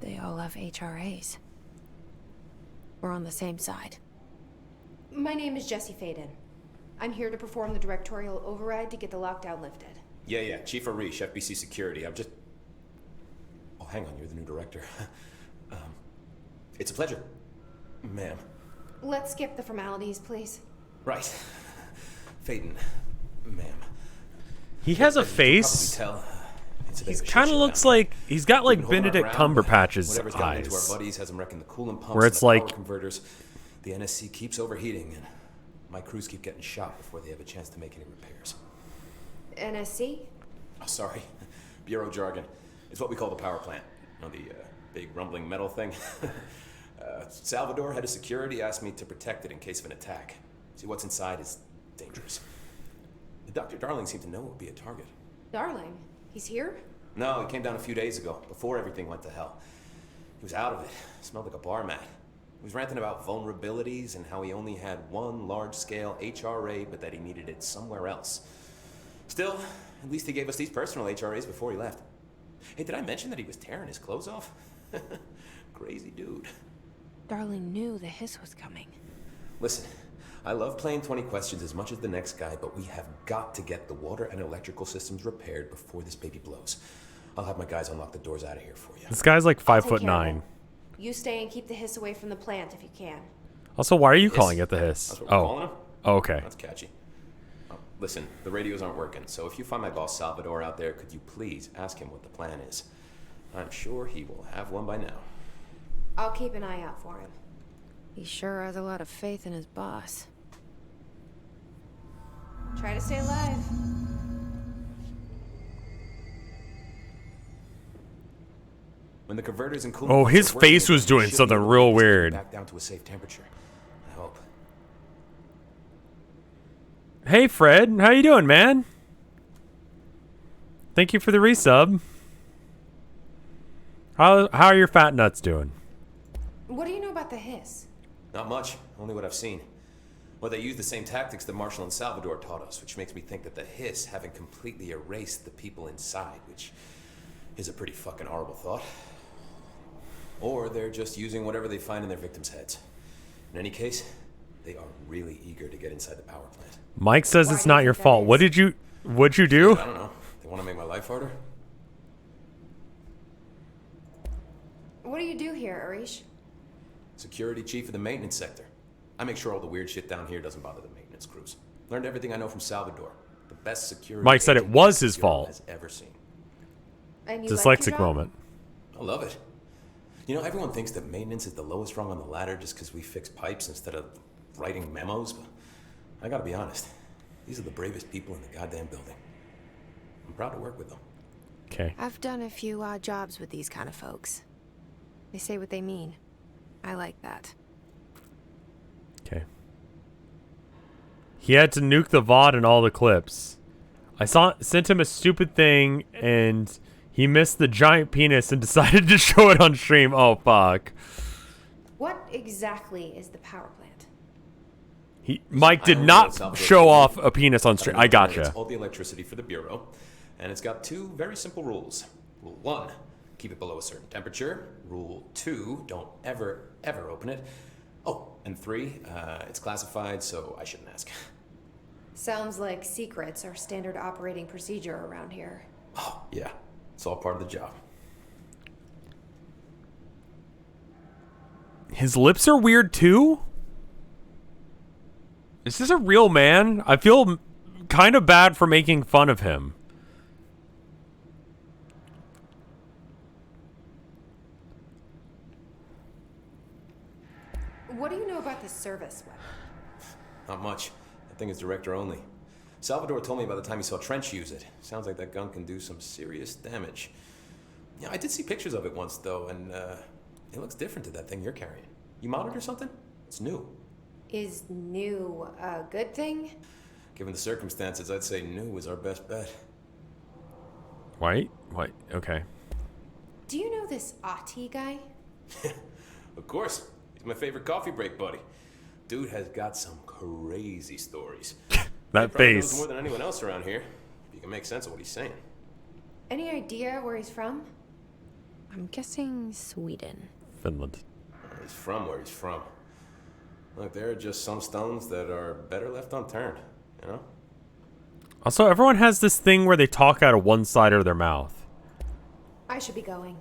They all have HRAs. We're on the same side. My name is Jessie Faden. I'm here to perform the directorial override to get the lockdown lifted. Yeah, Chief Arish, FBC Security. I'm just... Oh, hang on, you're the new director. It's a pleasure, ma'am. Let's skip the formalities, please. Right. Faden, ma'am. He has a face. He kind of looks like he's got like Benedict Cumberbatch's eyes. Our buddies, has them wrecking the coolant pumps where it's and the power like converters. The NSC keeps overheating, and my crews keep getting shot before they have a chance to make any repairs. NSC? Oh, sorry, Bureau jargon. It's what we call the power plant. You know, the big rumbling metal thing. Salvador, head of security, asked me to protect it in case of an attack. See, what's inside is dangerous. Dr. Darling seemed to know it would be a target. Darling? He's here? No, he came down a few days ago, before everything went to hell. He was out of it. Smelled like a bar mat. He was ranting about vulnerabilities and how he only had one large-scale HRA, but that he needed it somewhere else. Still, at least he gave us these personal HRAs before he left. Hey, did I mention that he was tearing his clothes off? Crazy dude. Darling knew the hiss was coming. Listen, I love playing 20 questions as much as the next guy, but we have got to get the water and electrical systems repaired before this baby blows. I'll have my guys unlock the doors out of here for you. This guy's like I'll take 5'9". You stay and keep the hiss away from the plant if you can. Also, why are you Hiss? calling it the hiss? That's what we're calling him? Oh, okay. That's catchy. Oh, listen, the radios aren't working, so if you find my boss Salvador out there, could you please ask him what the plan is? I'm sure he will have one by now. I'll keep an eye out for him. He sure has a lot of faith in his boss. Try to stay alive. When the converters and coolant Oh, pumps his are working face again, was we doing should be something able to real get this thing weird. Back down to a safe temperature. I hope. Hey, Fred. How you doing, man? Thank you for the resub. How are your fat nuts doing? What do you know about the hiss? Not much, only what I've seen. Well, they use the same tactics that Marshall and Salvador taught us, which makes me think that the hiss haven't completely erased the people inside, which is a pretty fucking horrible thought. Or they're just using whatever they find in their victims' heads. In any case, they are really eager to get inside the power plant. Mike says it's not your fault. What'd you do? I don't know. They want to make my life harder? What do you do here, Arish? Security chief of the maintenance sector. I make sure all the weird shit down here doesn't bother the maintenance crews. Learned everything I know from Salvador. The best security Mike said it agent was his this bureau fault. has ever seen. And you Dyslexic moment. I love it. You know, everyone thinks that maintenance is the lowest rung on the ladder just because we fix pipes instead of writing memos, but I gotta be honest. These are the bravest people in the goddamn building. I'm proud to work with them. Okay. I've done a few odd jobs with these kind of folks. They say what they mean. I like that. Okay. He had to nuke the VOD and all the clips. I sent him a stupid thing, and he missed the giant penis and decided to show it on stream. Oh, fuck. What exactly is the power plant? Mike did not show off a penis on stream. I gotcha. It's all the electricity for the Bureau, and it's got 2 very simple rules. Rule 1, keep it below a certain temperature. Rule 2, don't ever open it. Oh, and 3, it's classified, so I shouldn't ask. Sounds like secrets are standard operating procedure around here. Oh, yeah. It's all part of the job. His lips are weird too? Is this a real man? I feel kind of bad for making fun of him. What do you know about the service weapon? Not much. That thing is director only. Salvador told me by the time he saw Trench use it. Sounds like that gun can do some serious damage. Yeah, I did see pictures of it once, though, and it looks different to that thing you're carrying. You modded or something? It's new. Is new a good thing? Given the circumstances, I'd say new is our best bet. White? Okay. Do you know this Ati guy? Of course. He's my favorite coffee break buddy. Dude has got some crazy stories. That he probably face. knows more than anyone else around here. If you can make sense of what he's saying. Any idea where he's from? I'm guessing Sweden. Finland. He's from where he's from. Look, there are just some stones that are better left unturned, you know? Also, everyone has this thing where they talk out of one side of their mouth. I should be going.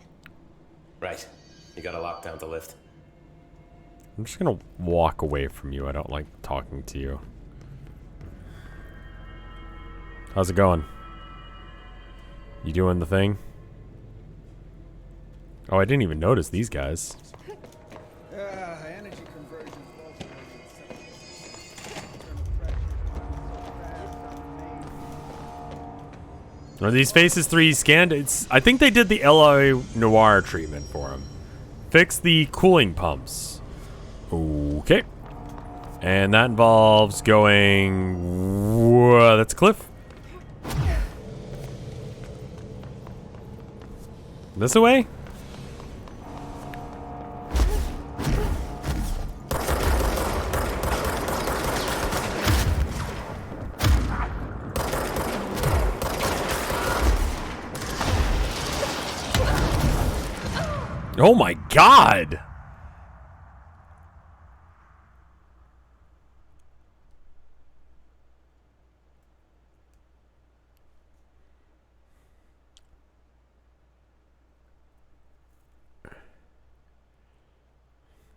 Right. You got a lockdown to lift. I'm just gonna walk away from you. I don't like talking to you. How's it going? You doing the thing? Oh, I didn't even notice these guys. Energy conversion. Are these faces 3 scanned? I think they did the LA Noir treatment for him. Fix the cooling pumps. Okay. And that involves going... Whoa, that's a cliff. This way? Oh my god!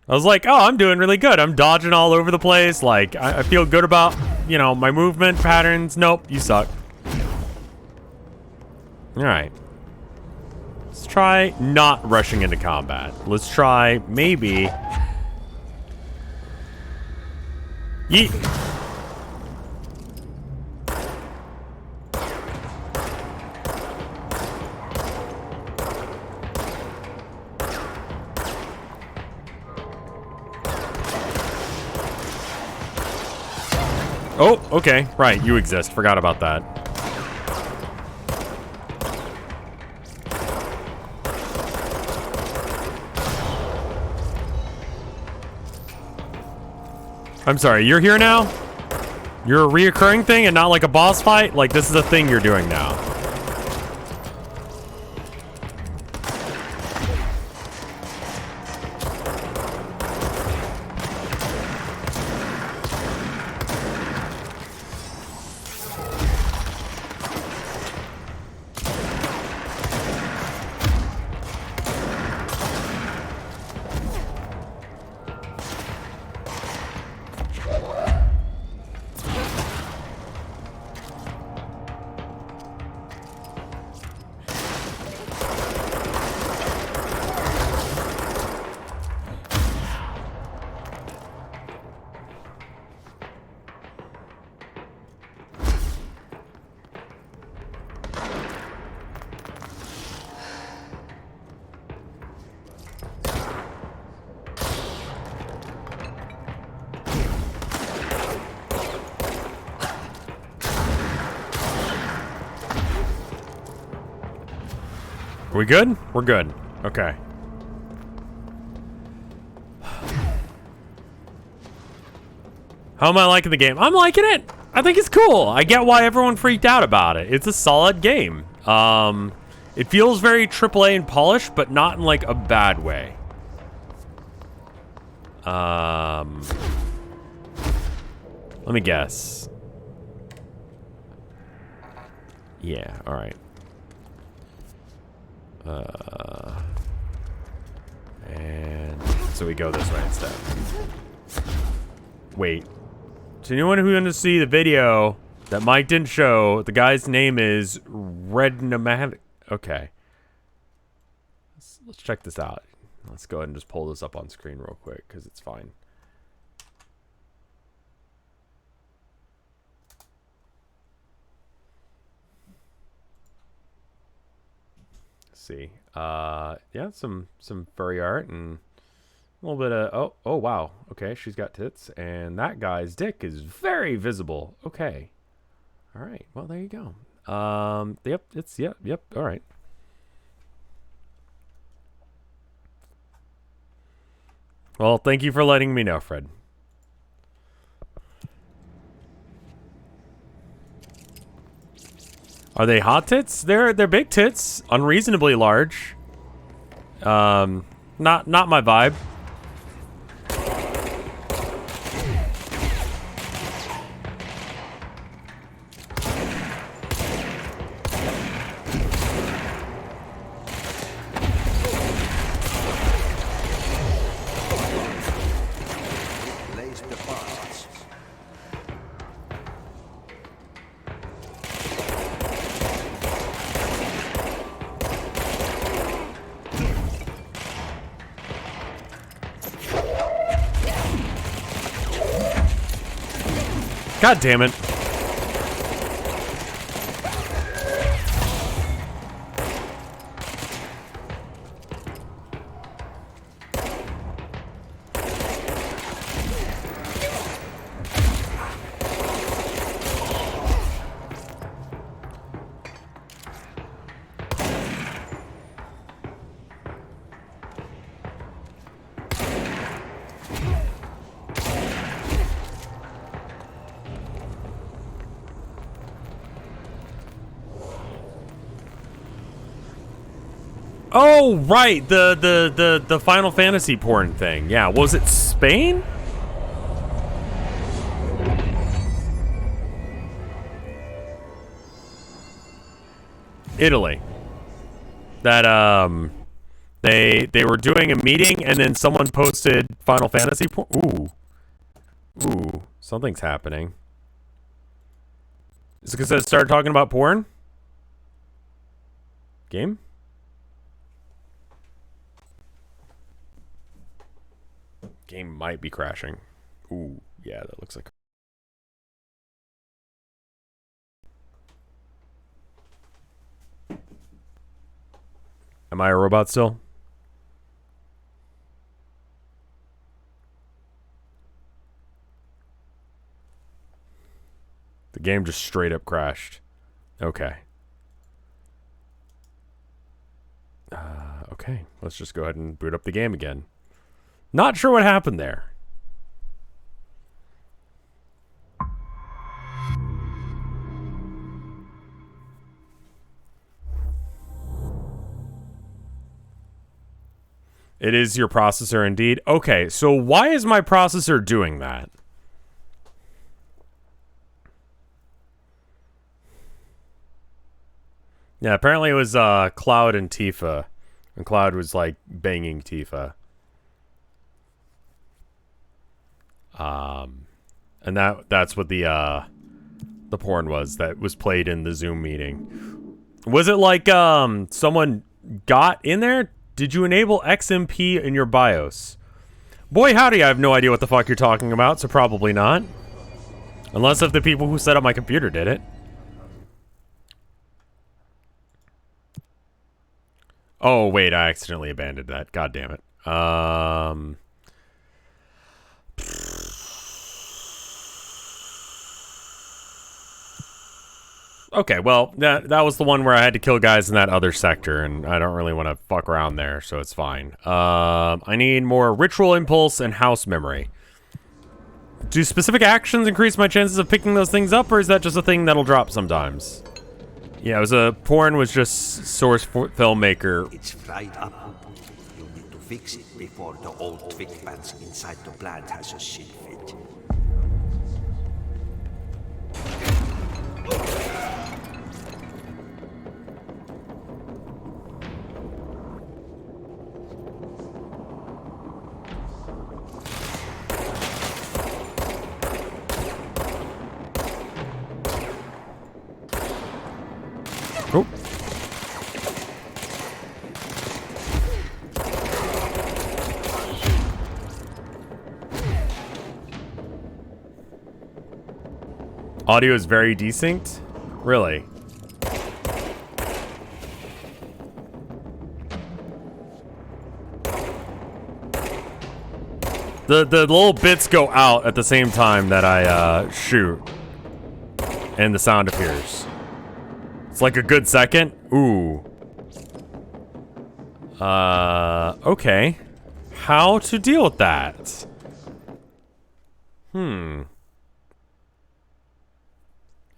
I was like, oh, I'm doing really good. I'm dodging all over the place. Like, I feel good about, you know, my movement patterns. Nope, you suck. Alright. Let's try not rushing into combat. Let's try, maybe... Yeet! Oh, okay. Right, you exist. Forgot about that. I'm sorry, you're here now? You're a reoccurring thing and not like a boss fight? Like, this is a thing you're doing now. Are we good? We're good. Okay. How am I liking the game? I'm liking it. I think it's cool. I get why everyone freaked out about it. It's a solid game. It feels very AAA and polished, but not in like a bad way. Let me guess. Yeah, all right. And so we go this way instead. Wait. To anyone who didn't see the video that Mike didn't show, the guy's name is Rednamatic. Okay. Let's check this out. Let's go ahead and just pull this up on screen real quick because it's fine. See, yeah, some furry art and a little bit of oh wow, okay, she's got tits and that guy's dick is very visible. Okay, all right, well there you go. Yep, it's yep, all right. Well, thank you for letting me know, Fred. Are they hot tits? They're big tits, unreasonably large. Not my vibe. God damn it. Oh, right. The Final Fantasy porn thing. Yeah, was it Spain? Italy. That they were doing a meeting and then someone posted Final Fantasy porn. Ooh, something's happening. Is it because it started talking about porn? Game? Game might be crashing. Ooh, yeah, that looks like. Am I a robot still? The game just straight up crashed. Okay. Okay, let's just go ahead and boot up the game again. Not sure what happened there. It is your processor indeed. Okay, so why is my processor doing that? Yeah, apparently it was Cloud and Tifa. And Cloud was like banging Tifa. And that's what the porn was that was played in the Zoom meeting. Was it like someone got in there? Did you enable XMP in your BIOS? Boy howdy, I have no idea what the fuck you're talking about, so probably not. Unless if the people who set up my computer did it. Oh wait, I accidentally abandoned that. God damn it. Okay, well, that was the one where I had to kill guys in that other sector, and I don't really want to fuck around there, so it's fine. I need more ritual impulse and house memory. Do specific actions increase my chances of picking those things up, or is that just a thing that'll drop sometimes? Yeah, it was porn was just source filmmaker. It's fried up. You need to fix it before the old twig pants inside the plant has a shit fit. Oh. Audio is very desynced? Really? The little bits go out at the same time that I shoot. And the sound appears. It's like a good second. Ooh. Okay. How to deal with that?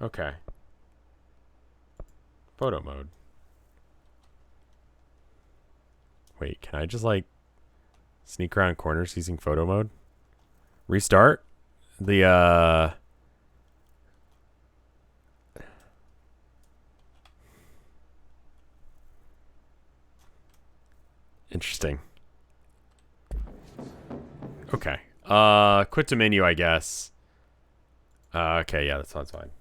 Okay. Photo mode. Wait, can I just like sneak around corners using photo mode? Restart? The Interesting. Okay. Quit to menu, I guess. Okay, yeah, that sounds fine.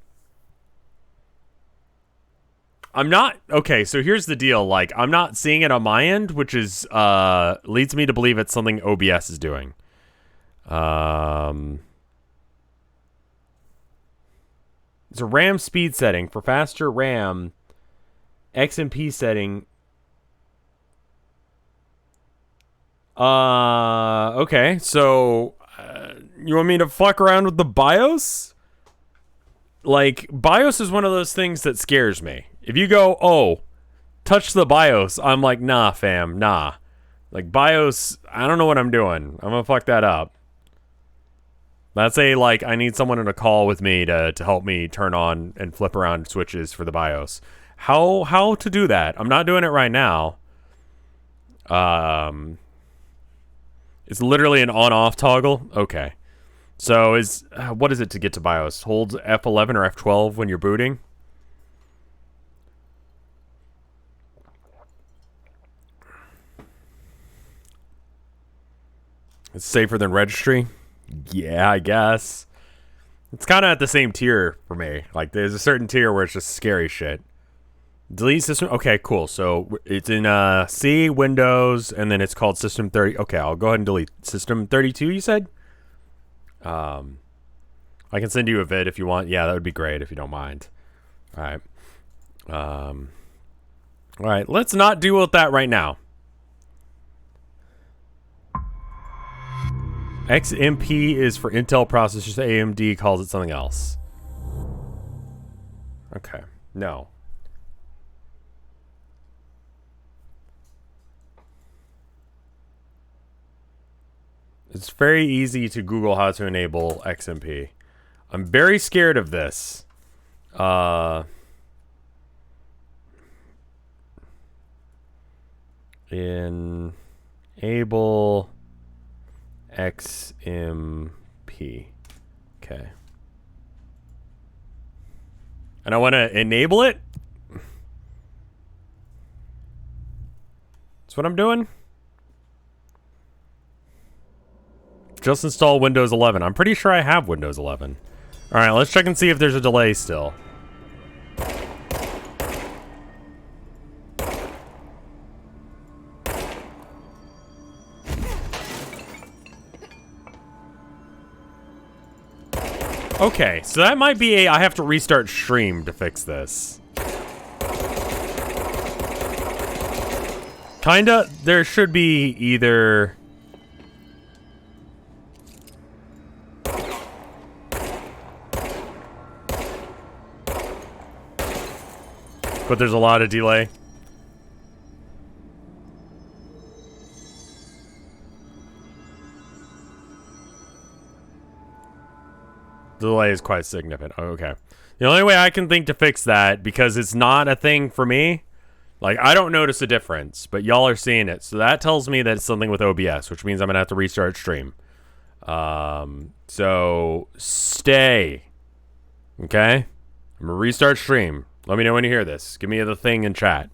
I'm not... Okay, so here's the deal. Like, I'm not seeing it on my end, which is, leads me to believe it's something OBS is doing. It's a RAM speed setting. For faster RAM, XMP setting... Okay, so you want me to fuck around with the BIOS? Like, BIOS is one of those things that scares me. If you go, oh, touch the BIOS, I'm like, nah, fam, nah. Like, BIOS, I don't know what I'm doing. I'm gonna fuck that up. Let's say, like, I need someone in a call with me to help me turn on and flip around switches for the BIOS. How to do that? I'm not doing it right now. It's literally an on-off toggle? Okay. So what is it to get to BIOS? Hold F11 or F12 when you're booting? It's safer than registry? Yeah, I guess. It's kind of at the same tier for me. Like, there's a certain tier where it's just scary shit. Delete system. Okay, cool. So it's in C, Windows, and then it's called System 30. Okay, I'll go ahead and delete System 32, you said? I can send you a vid if you want. Yeah, that would be great if you don't mind. All right. All right, let's not deal with that right now. XMP is for Intel processors. AMD calls it something else. Okay. No. It's very easy to Google how to enable XMP. I'm very scared of this. Enable XMP. Okay. And I want to enable it. That's what I'm doing. Just install Windows 11. I'm pretty sure I have Windows 11. All right, let's check and see if there's a delay still. Okay, so that might be I have to restart stream to fix this. Kinda, there should be either... but there's a lot of delay. The delay is quite significant. Oh, okay. The only way I can think to fix that, because it's not a thing for me, like, I don't notice a difference, but y'all are seeing it. So that tells me that it's something with OBS, which means I'm going to have to restart stream. So stay. Okay? I'm going to restart stream. Let me know when you hear this. Give me the thing in chat.